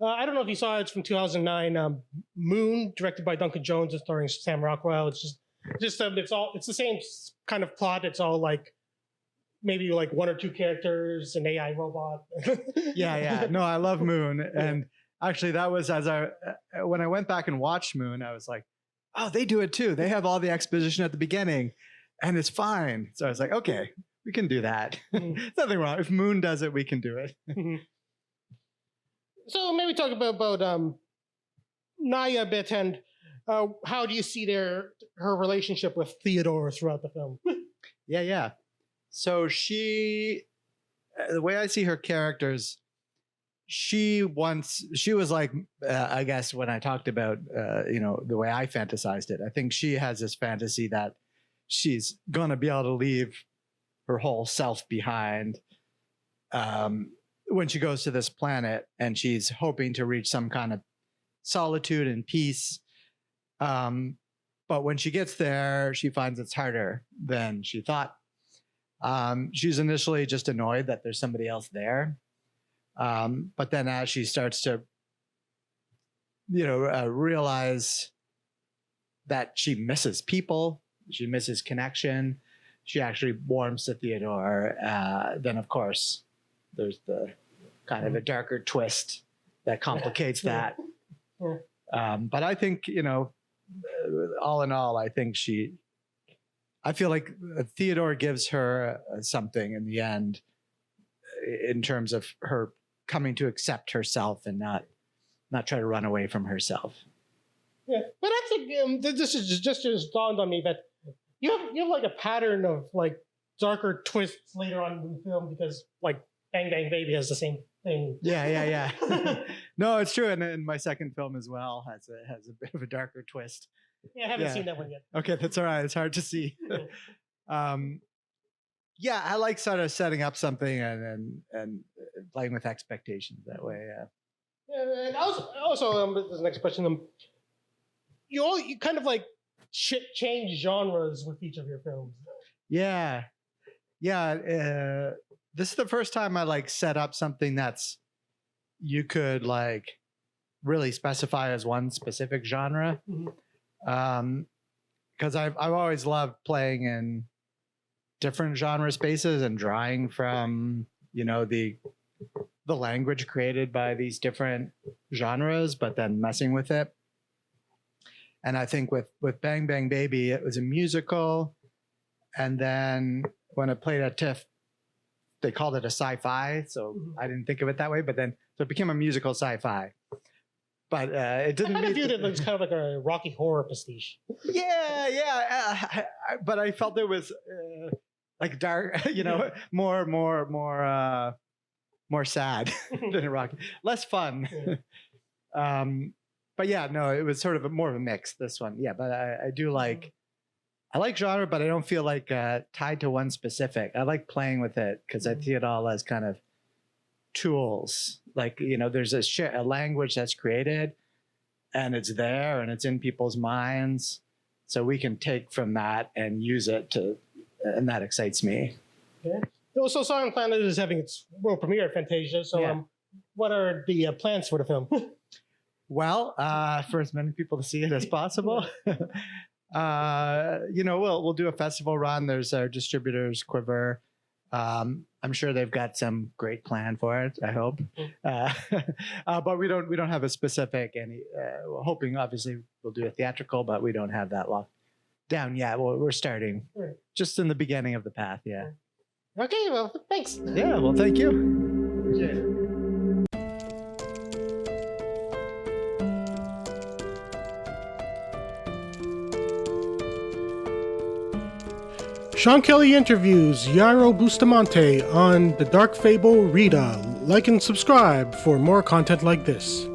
I don't know if you saw it. It's from 2009. Moon, directed by Duncan Jones, and starring Sam Rockwell. It's it's the same kind of plot. It's all maybe one or two characters, an AI robot. Yeah. No, I love Moon, and actually that was when I went back and watched Moon, I was like, oh, they do it too. They have all the exposition at the beginning, and it's fine. So I was like, okay, we can do that. Nothing wrong. If Moon does it, we can do it. So maybe talk about Naya a bit, and how do you see her relationship with Theodore throughout the film? Yeah. So the way I see her characters, she was like, I guess when I talked about, the way I fantasized it, I think she has this fantasy that she's going to be able to leave her whole self behind when she goes to this planet, and she's hoping to reach some kind of solitude and peace But when she gets there, she finds it's harder than she thought. She's initially just annoyed that there's somebody else there. But then as she starts to, realize that she misses people, she misses connection, she actually warms to Theodore. Then, of course, there's the kind of a darker twist that complicates that. But I think, all in all, I feel like Theodore gives her something in the end in terms of her coming to accept herself and not try to run away from herself. Yeah, but I think this is just dawned on me that you have like a pattern of like darker twists later on in the film because like Bang Bang Baby has the same thing. Yeah. No, it's true, and my second film as well has a bit of a darker twist. Yeah, I haven't seen that one yet. Okay, that's all right. It's hard to see. Yeah, I like sort of setting up something and playing with expectations that way. Yeah, and also this is the next question. You kind of like change genres with each of your films. Yeah. This is the first time I like set up something that's you could like really specify as one specific genre. Because I've always loved playing in different genre spaces and drawing from the language created by these different genres, but then messing with it. And I think with Bang Bang Baby, it was a musical, and then when I played at TIFF, they called it a sci-fi, so I didn't think of it that way. But then so it became a musical sci-fi. But it didn't. I kind of viewed it as kind of like a Rocky Horror pastiche. Yeah. But I felt it was like dark, more sad than a Rocky, less fun. But yeah, no, it was sort of more of a mix. This one, yeah. But I do like. I like genre, but I don't feel like tied to one specific. I like playing with it because I see it all as kind of tools. Like, there's a language that's created and it's there and it's in people's minds. So we can take from that and use it and that excites me. Okay. Also, Silent Planet is having its world premiere at Fantasia. So what are the plans for the film? Well, for as many people to see it as possible. We'll do a festival run. There's our distributors, Quiver. I'm sure they've got some great plan for it. I hope, but we don't have a specific. We're hoping obviously we'll do a theatrical, but we don't have that locked down yet. We're starting just in the beginning of the path. Yeah. Okay. Well, thanks. Yeah. Well, thank you. Appreciate it. Sean Kelly interviews Jayro Bustamante on the dark fable RITA. Like and subscribe for more content like this.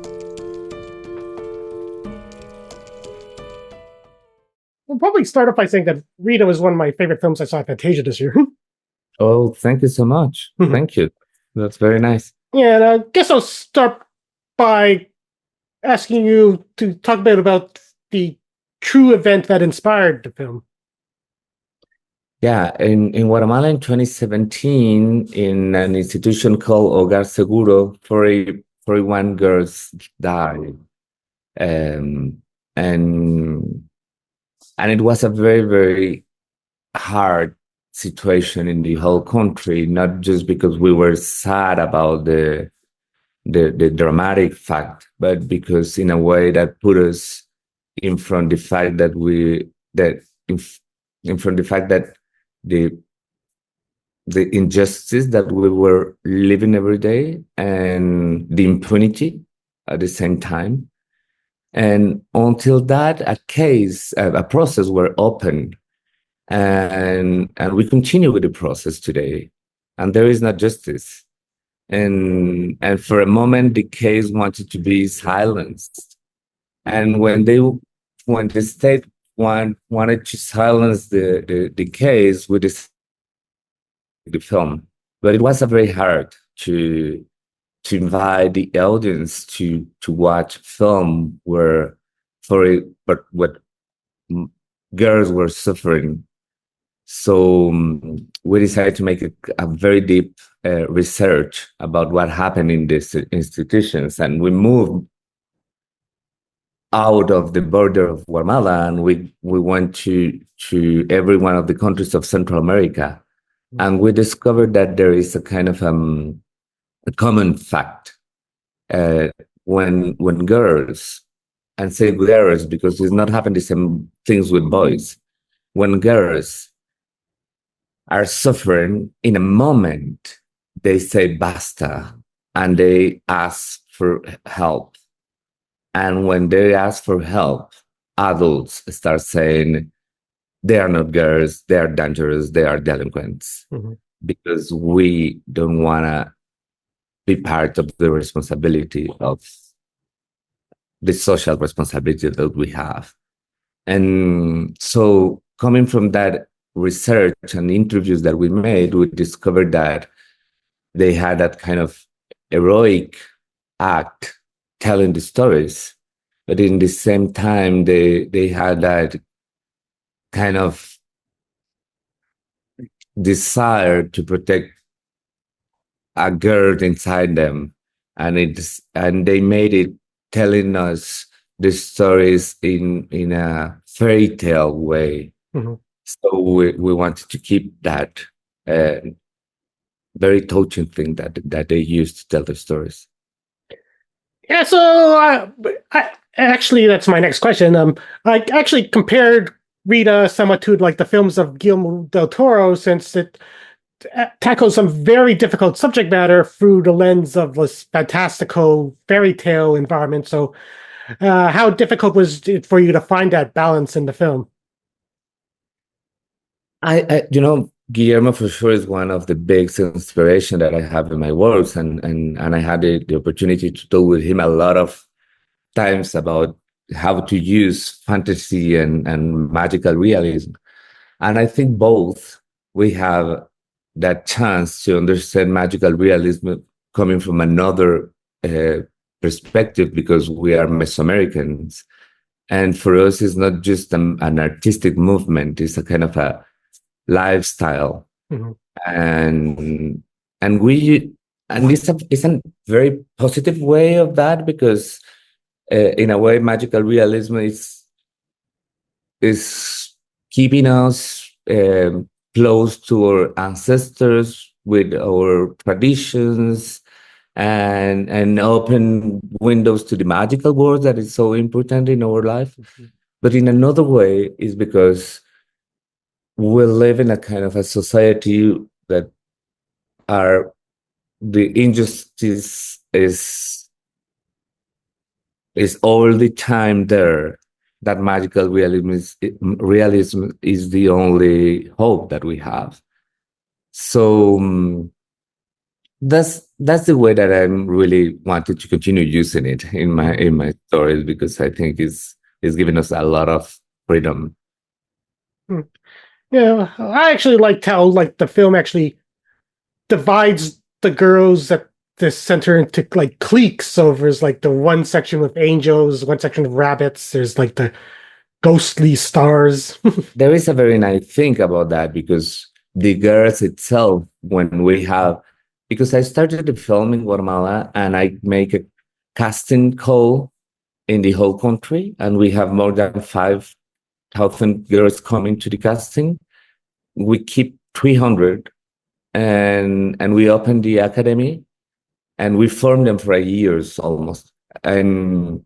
We'll probably start off by saying that RITA was one of my favorite films I saw at Fantasia this year. Oh, thank you so much. Thank you. That's very nice. Yeah, and I guess I'll start by asking you to talk a bit about the true event that inspired the film. Yeah, in Guatemala in 2017, in an institution called Hogar Seguro, 41 girls died. And it was a very, very hard situation in the whole country, not just because we were sad about the dramatic fact, but because in a way that put us in front of the fact that the injustice that we were living every day and the impunity at the same time. And until that, a process were opened, and we continue with the process today, and there is not justice. And for a moment, the case wanted to be silenced. And when the state wanted to silence the case with the film, but it was very hard to invite the audience to watch film where for it, but what girls were suffering. So we decided to make a very deep research about what happened in these institutions, and we moved out of the border of Guatemala, and we went to every one of the countries of Central America, and we discovered that there is a kind of a common fact when girls, and say girls because it's not happening the same things with boys, when girls are suffering, in a moment they say basta and they ask for help. And when they ask for help, adults start saying they are not girls, they are dangerous, they are delinquents, because we don't want to be part of the responsibility of the social responsibility that we have. And so coming from that research and interviews that we made, we discovered that they had that kind of heroic act telling the stories, but in the same time they had that kind of desire to protect a girl inside them, and they made it telling us the stories in a fairy tale way. So we wanted to keep that very touching thing that they used to tell the stories. Yeah, so I actually, that's my next question. I actually compared RITA somewhat to like the films of Guillermo del Toro, since it tackles some very difficult subject matter through the lens of this fantastical fairy tale environment. So how difficult was it for you to find that balance in the film? I Guillermo for sure is one of the big inspiration that I have in my works, and I had the opportunity to talk with him a lot of times about how to use fantasy and magical realism. And I think both we have that chance to understand magical realism coming from another perspective, because we are Mesoamericans. And for us, it's not just an artistic movement, it's a kind of a lifestyle. And it's a very positive way of that, because in a way magical realism is keeping us close to our ancestors, with our traditions, and open windows to the magical world that is so important in our life. But in another way is because we live in a kind of a society that the injustice is all the time there. That magical realism is the only hope that we have. So that's the way that I'm really wanted to continue using it in my stories, because I think it's giving us a lot of freedom. Yeah, I actually liked how like the film actually divides the girls at the center into like cliques. So there's like the one section with angels, one section of rabbits. There's like the ghostly stars. There is a very nice thing about that, because the girls itself, because I started the film in Guatemala and I make a casting call in the whole country, and we have more than 5,000 girls coming to the casting. We keep 300, and we open the academy, and we form them for years almost, and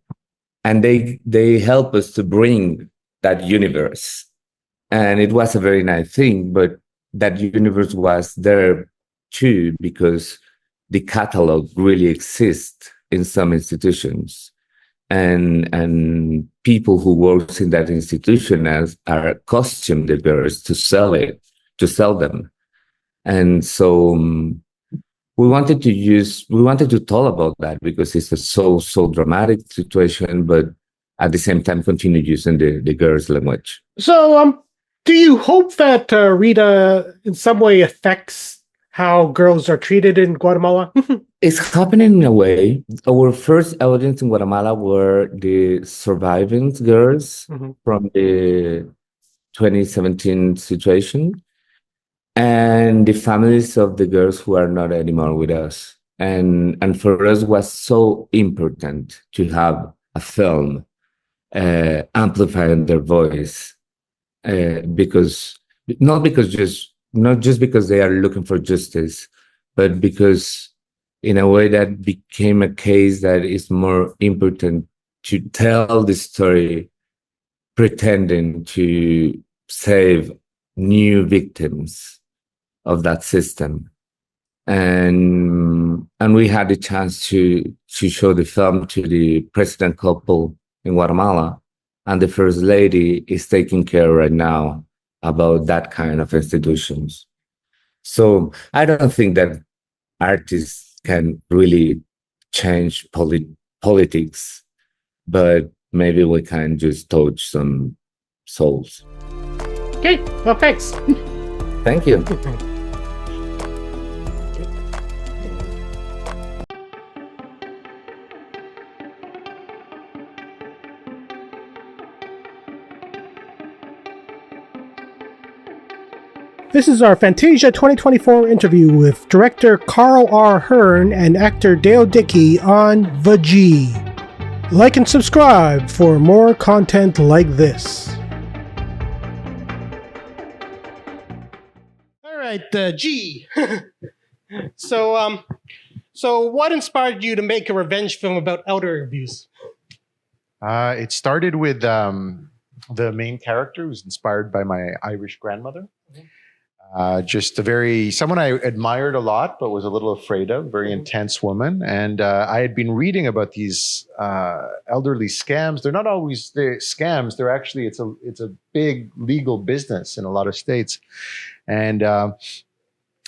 they help us to bring that universe, and it was a very nice thing. But that universe was there too, because the catalog really exists in some institutions, and people who work in that institution are costume the girls to sell them. And so we wanted to talk about that, because it's a so dramatic situation, but at the same time continue using the girls' language. So do you hope that RITA in some way affects how girls are treated in Guatemala? It's happening in a way. Our first audience in Guatemala were the surviving girls from the 2017 situation and the families of the girls who are not anymore with us. And for us was so important to have a film amplifying their voice because not just because they are looking for justice, but because in a way that became a case that is more important to tell the story pretending to save new victims of that system. And we had the chance to show the film to the president couple in Guatemala, and the first lady is taking care right now about that kind of institutions. So I don't think that artists can really change politics, but maybe we can just touch some souls. Okay, well, thanks. Thank you. This is our Fantasia 2024 interview with director Karl R. Hearne and actor Dale Dickey on The G. Like and subscribe for more content like this. All right, G. So what inspired you to make a revenge film about elder abuse? It started with the main character, who was inspired by my Irish grandmother. Just someone I admired a lot, but was a little afraid of, very intense woman. And I had been reading about these elderly scams. They're not always scams. They're actually, it's a big legal business in a lot of states. And I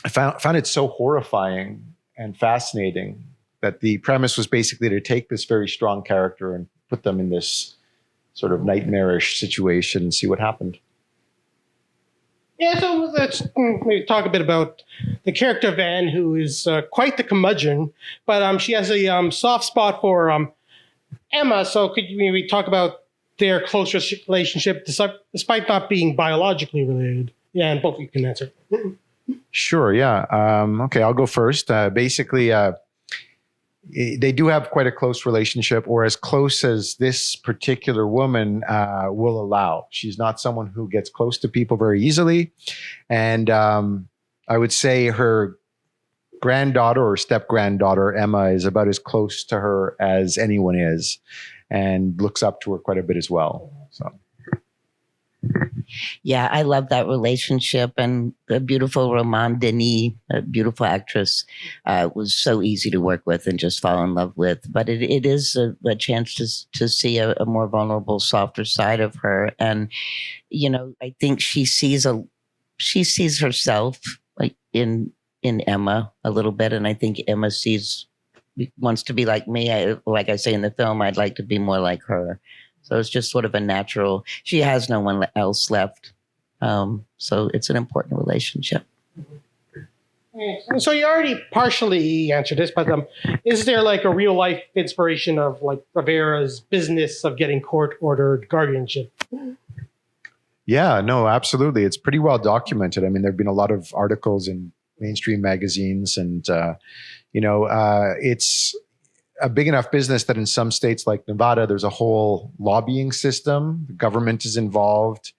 found it so horrifying and fascinating that the premise was basically to take this very strong character and put them in this sort of nightmarish situation and see what happened. Yeah, so let's maybe talk a bit about the character of Anne, who is quite the curmudgeon, but she has a soft spot for Emma. So could you maybe talk about their close relationship, despite not being biologically related? Yeah, and both of you can answer. Sure, yeah. Okay, I'll go first. Basically, they do have quite a close relationship, or as close as this particular woman will allow. She's not someone who gets close to people very easily. And I would say her granddaughter or step-granddaughter, Emma, is about as close to her as anyone is and looks up to her quite a bit as well. So. Yeah, I love that relationship, and the beautiful Roman Denis, a beautiful actress, was so easy to work with and just fall in love with. But it is a chance to see a more vulnerable, softer side of her. And, you know, I think she sees herself like in Emma a little bit. And I think Emma wants to be like me. Like I say in the film, I'd like to be more like her. So it's just sort of a natural, she has no one else left. So it's an important relationship. So you already partially answered this, but is there like a real life inspiration of like Rivera's business of getting court-ordered guardianship? Yeah, no, absolutely. It's pretty well documented. I mean, there have been a lot of articles in mainstream magazines, and, it's a big enough business that in some states like Nevada, there's a whole lobbying system. The government is involved.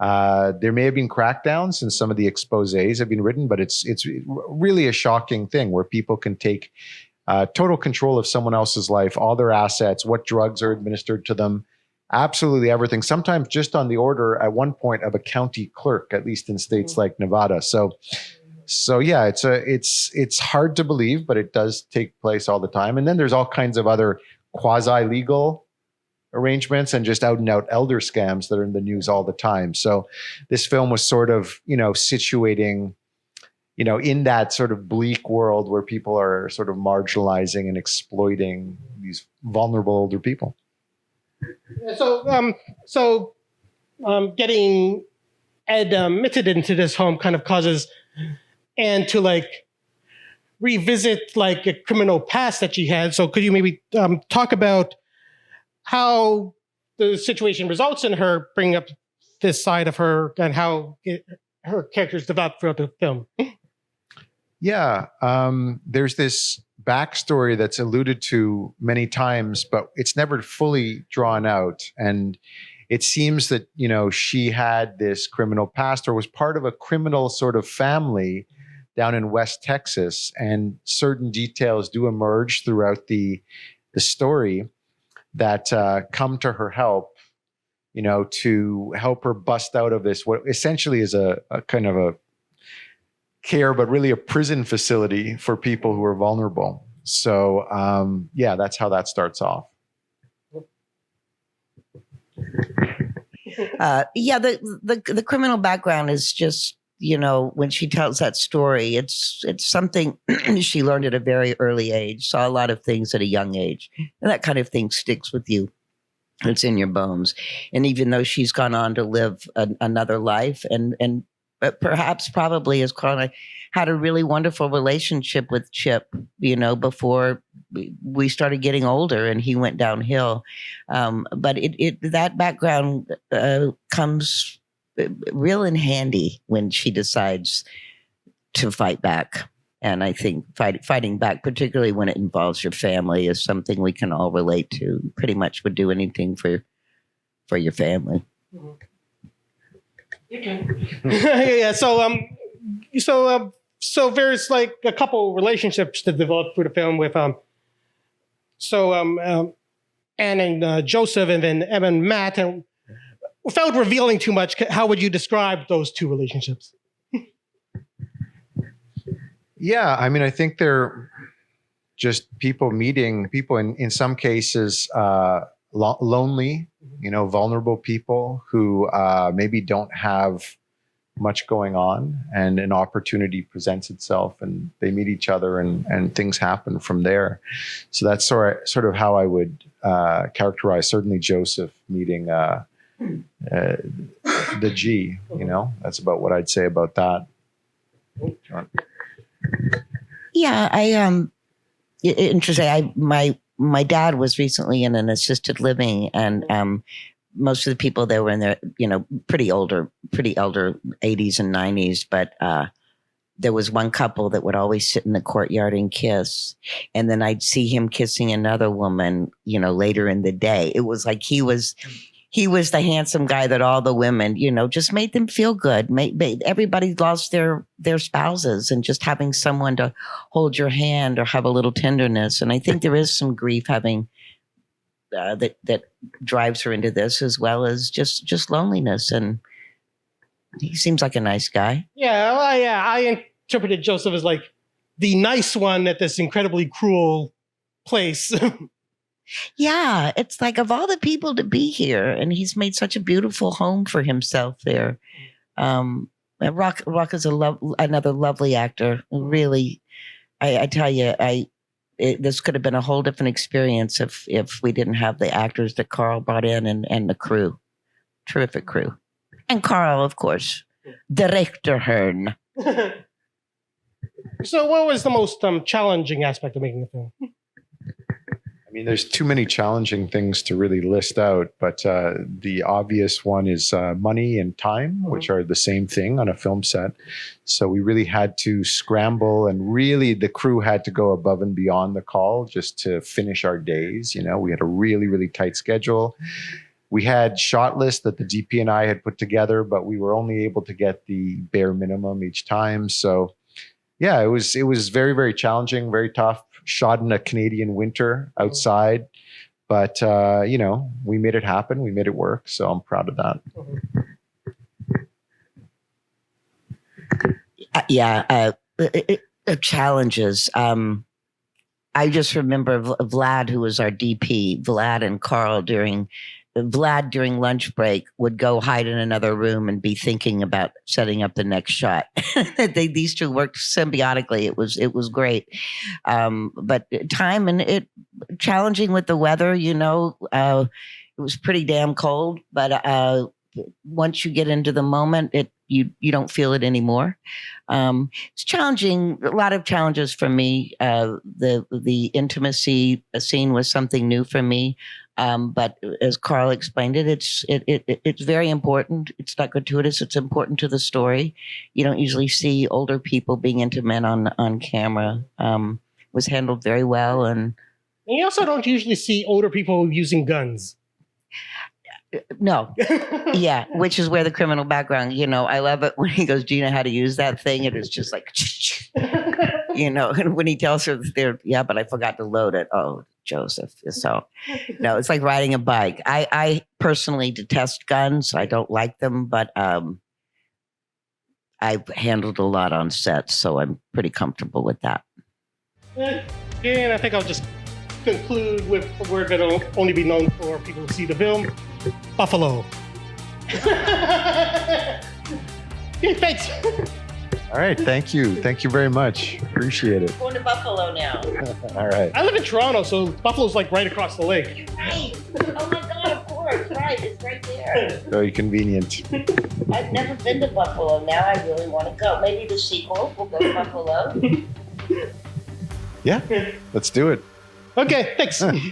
There may have been crackdowns, and some of the exposés have been written, but it's really a shocking thing where people can take total control of someone else's life, all their assets, what drugs are administered to them, absolutely everything. Sometimes just on the order at one point of a county clerk, at least in states like Nevada. So yeah, it's hard to believe, but it does take place all the time. And then there's all kinds of other quasi-legal arrangements and just out and out elder scams that are in the news all the time. So this film was sort of, situating, in that sort of bleak world where people are sort of marginalizing and exploiting these vulnerable older people. So getting admitted into this home kind of causes Anne to like revisit like a criminal past that she had. So could you maybe talk about how the situation results in her bringing up this side of her and how her characters develop throughout the film? Yeah, there's this backstory that's alluded to many times, but it's never fully drawn out. And it seems that, you know, she had this criminal past or was part of a criminal sort of family down in West Texas. And certain details do emerge throughout the story that come to her help, you know, to help her bust out of this, what essentially is a kind of a care, but really a prison facility for people who are vulnerable. So yeah, that's how that starts off. Yeah, the criminal background is just, you know, when she tells that story, it's something she learned at a very early age, saw a lot of things at a young age, and that kind of thing sticks with you. It's in your bones. And even though she's gone on to live another life and perhaps probably has kind of had a really wonderful relationship with Chip, you know, before we started getting older and he went downhill. But that background comes real in handy when she decides to fight back. And I think fighting back, particularly when it involves your family, is something we can all relate to. Pretty much would do anything for your family. Okay. Yeah. So there's like a couple relationships that develop through the film with Anne and Joseph, and then Em and Matt. And without revealing too much, how would you describe those two relationships? Yeah, I mean, I think they're just people meeting people in some cases lonely, you know, vulnerable people who maybe don't have much going on, and an opportunity presents itself and they meet each other and things happen from there. So that's sort of how I would characterize certainly Joseph meeting the G, you know, that's about what I'd say about that. Yeah, interesting. My dad was recently in an assisted living, and most of the people there were in their, you know, pretty elder 80s and 90s. But there was one couple that would always sit in the courtyard and kiss, and then I'd see him kissing another woman, you know, later in the day. It was like he was the handsome guy that all the women, you know, just made them feel good. Everybody lost their spouses, and just having someone to hold your hand or have a little tenderness. And I think there is some grief having that drives her into this, as well as just loneliness. And he seems like a nice guy. Yeah, well, yeah. I interpreted Joseph as like the nice one at this incredibly cruel place. Yeah, it's like, of all the people to be here, and he's made such a beautiful home for himself there. Rock is another lovely actor. Really, I tell you, this could have been a whole different experience if we didn't have the actors that Karl brought in and the crew. Terrific crew. And Karl, of course, Director Hearne. So what was the most challenging aspect of making the film? I mean, there's too many challenging things to really list out, but the obvious one is money and time, which are the same thing on a film set. So we really had to scramble, and really the crew had to go above and beyond the call just to finish our days. You know, we had a really, really tight schedule. We had shot lists that the DP and I had put together, but we were only able to get the bare minimum each time. So yeah, it was very, very challenging, very tough. Shot in a Canadian winter outside, but you know, we made it happen. We made it work. So I'm proud of that. Challenges. I just remember Vlad, who was our DP, Vlad and Karl during lunch break would go hide in another room and be thinking about setting up the next shot. These two worked symbiotically. It was great. But time and it challenging with the weather, you know, it was pretty damn cold, but once you get into the moment, you don't feel it anymore. It's challenging. A lot of challenges for me. The intimacy scene was something new for me. But as Karl explained it, it's very important. It's not gratuitous. It's important to the story. You don't usually see older people being intimate on camera. Was handled very well, and you also don't usually see older people using guns. No. Yeah, which is where the criminal background, I love it when he goes, do you know how to use that thing? And it's just like, and when he tells her, but I forgot to load it. Oh, Joseph. So, no, it's like riding a bike. I personally detest guns. I don't like them, but I've handled a lot on sets, so I'm pretty comfortable with that. And I think I'll just conclude with a word that'll only be known for people who see the film. Buffalo. Okay, thanks. All right, thank you. Thank you very much. Appreciate it. Going to Buffalo now. All right. I live in Toronto, so Buffalo's like right across the lake. Right. Oh my God, of course. Right, it's right there. Very convenient. I've never been to Buffalo. Now I really want to go. Maybe the sequel will go to Buffalo. Yeah, let's do it. Okay, thanks. Thank you.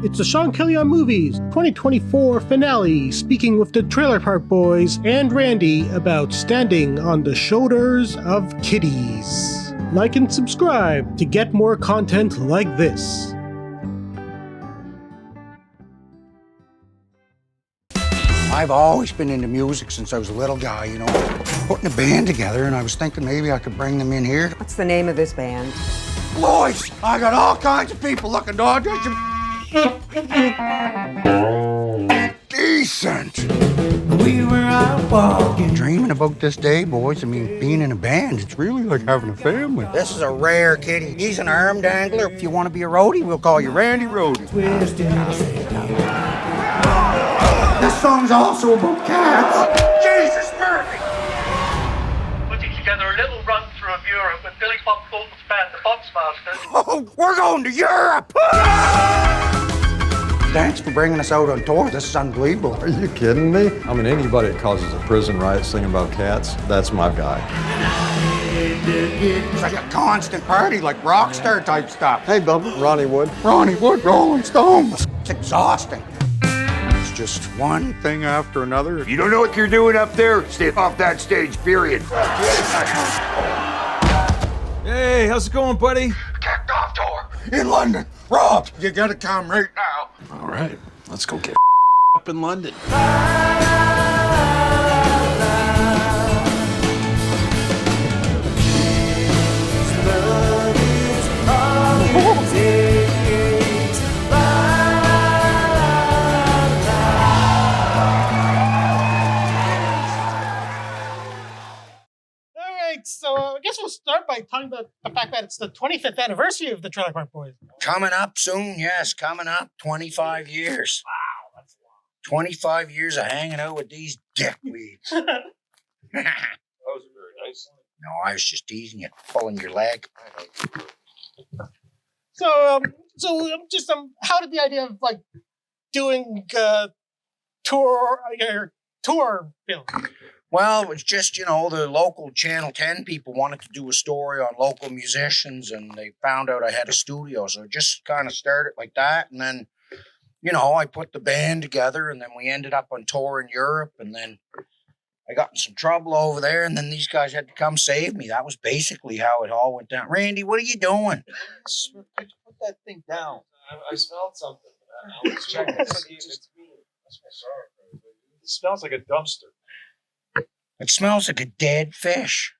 It's the Sean Kelly on Movies 2024 finale, speaking with the Trailer Park Boys and Randy about standing on the shoulders of kitties. Like and subscribe to get more content like this. I've always been into music since I was a little guy, putting a band together, and I was thinking maybe I could bring them in here. What's the name of this band? Boys, I got all kinds of people looking to audition. Decent. We were out walking. Dreaming about this day, boys. I mean, being in a band, it's really like having a family. This is a rare kitty. He's an arm dangler. If you want to be a roadie, we'll call you Randy Roadie. This song's also about cats. Jesus Murphy! Putting together a little run through of Europe with Billy Bob Thornton's band, the Boxmasters. Oh, we're going to Europe! Thanks for bringing us out on tour. This is unbelievable. Are you kidding me? I mean, anybody that causes a prison riot singing about cats, that's my guy. It's like a constant party, like rock star type stuff. Hey, Bubba, Ronnie Wood. Ronnie Wood, Rolling Stones. It's exhausting. It's just one thing after another. If you don't know what you're doing up there, stay off that stage, period. Hey, how's it going, buddy? Kicked off tour in London. Rob, you gotta come right now. All right, let's go get up in London. So I guess we'll start by talking about the fact that it's the 25th anniversary of the Trailer Park Boys. Coming up soon, yes, coming up. 25 years. Wow, that's long. 25 years of hanging out with these dickweeds. That was very nice. No, I was just teasing you, pulling your leg. So, how did the idea of doing tour film? Well, it was just, the local Channel 10 people wanted to do a story on local musicians, and they found out I had a studio. So it just kind of started like that. And then, I put the band together, and then we ended up on tour in Europe. And then I got in some trouble over there, and then these guys had to come save me. That was basically how it all went down. Randy, what are you doing? Put that thing down. I smelled something. I was checking. It's me. It smells like a dumpster. It smells like a dead fish.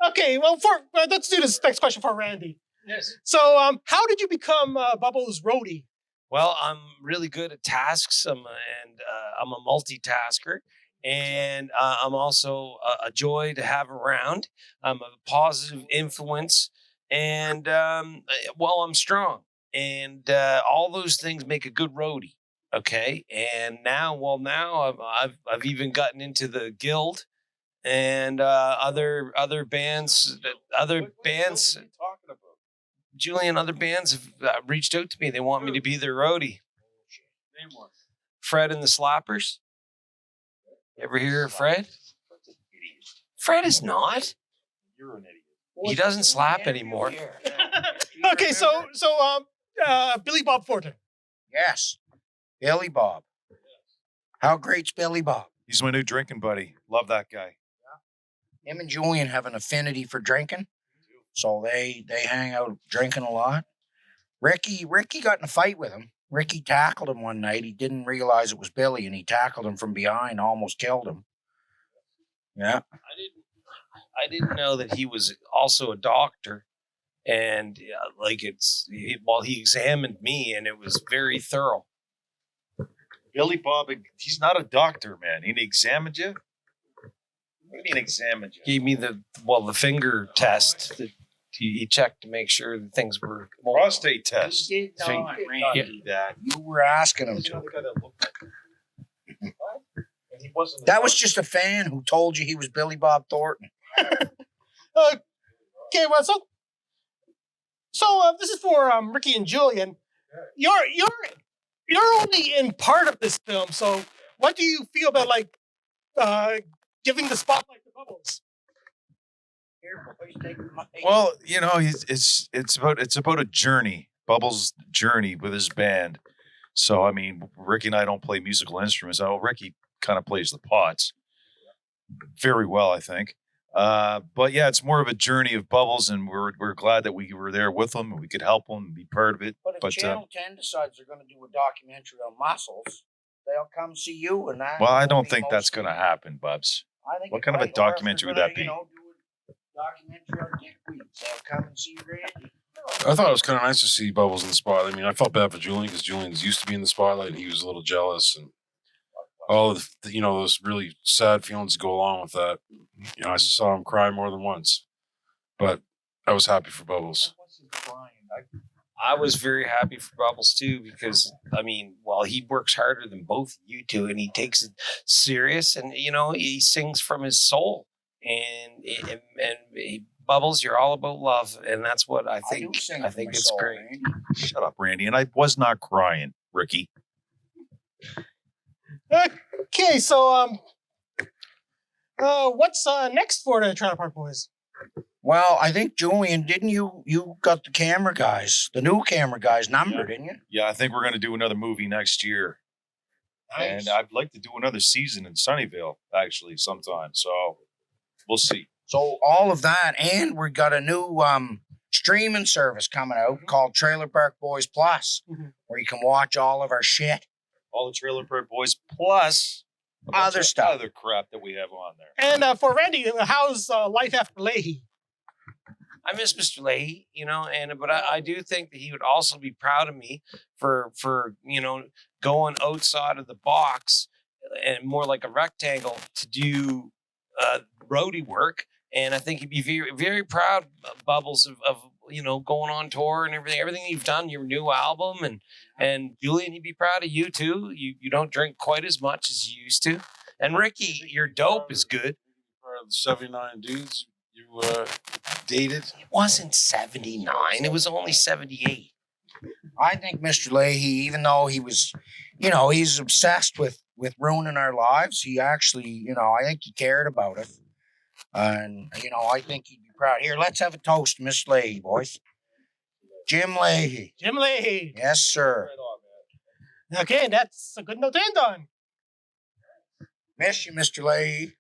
Okay, well, let's do this next question for Randy. Yes. So, how did you become Bubbles' roadie? Well, I'm really good at tasks, I'm a multitasker, and I'm also a joy to have around. I'm a positive influence, and I'm strong, and all those things make a good roadie. Okay, and now I've even gotten into the guild, and other bands. Julian, other bands have reached out to me. They want me to be their roadie. Fred and the Slappers. You ever hear of Fred? Fred is not. You're an idiot. He doesn't slap anymore. Okay, so Billy Bob Thornton. Yes, Billy Bob. How great's Billy Bob? He's my new drinking buddy. Love that guy. Him and Julian have an affinity for drinking, so they hang out drinking a lot. Ricky got in a fight with him. Ricky tackled him one night. He didn't realize it was Billy, and he tackled him from behind, almost killed him. Yeah. I didn't know that he was also a doctor, and he examined me, and it was very thorough. Billy Bob, he's not a doctor, man. He examined you? What do you mean examined you? Gave me the finger test. He checked to make sure that things were prostate test. You were asking him to. That was just a fan who told you he was Billy Bob Thornton. Okay, well, so this is for Ricky and Julian. You're only in part of this film, so what do you feel about giving the spotlight to Bubbles? Well, it's about a journey, Bubbles' journey with his band. So I mean, Ricky and I don't play musical instruments. Oh, Ricky kind of plays the pots very well, I think. But yeah, it's more of a journey of Bubbles, and we're glad that we were there with him and we could help him and be part of it. But if Channel 10 decides they're going to do a documentary on muscles, they'll come see you and that. Well, I don't think that's going to happen, Bubs. What kind of a documentary would that be? Do a documentary on Dick Weeks. They'll come and see Randy. I thought it was kind of nice to see Bubbles in the spotlight. I mean, I felt bad for Julian because Julian's used to be in the spotlight and he was a little jealous, and all of the, those really sad feelings go along with that. I saw him cry more than once, but I was happy for Bubbles. I was very happy for Bubbles too, because he works harder than both you two, and he takes it serious, and he sings from his soul, and Bubbles, you're all about love, and that's what I think. I think it's great. Randy. Shut up, Randy. And I was not crying, Ricky. Okay, so what's next for the Trailer Park Boys? Well, I think Julian, didn't you got the camera guys, the new camera guys number, didn't you? Yeah, I think we're going to do another movie next year. Nice. And I'd like to do another season in Sunnyvale, actually, sometime. So we'll see. So all of that, and we got a new streaming service coming out called Trailer Park Boys Plus, where you can watch all of our shit. All the Trailer Park Boys plus other stuff, other crap that we have on there. And for Randy, how's life after Leahy? I miss Mr. Leahy, but I do think that he would also be proud of me for going outside of the box and more like a rectangle to do roadie work. And I think he'd be very, very proud, Bubbles, of going on tour and everything you've done, your new album, and Julian, he'd be proud of you too. You don't drink quite as much as you used to. And Ricky, your dope is good. Part of the 79 dudes you dated? It wasn't 79. It was only 78. I think Mr. Leahy, even though he was, he's obsessed with ruining our lives, he actually, I think he cared about it. And, I think he'd be proud. Here, let's have a toast to Mr. Leahy, boys. Jim Leahy. Jim Leahy. Yes, sir. Okay, that's a good note to end on. Miss you, Mr. Leahy.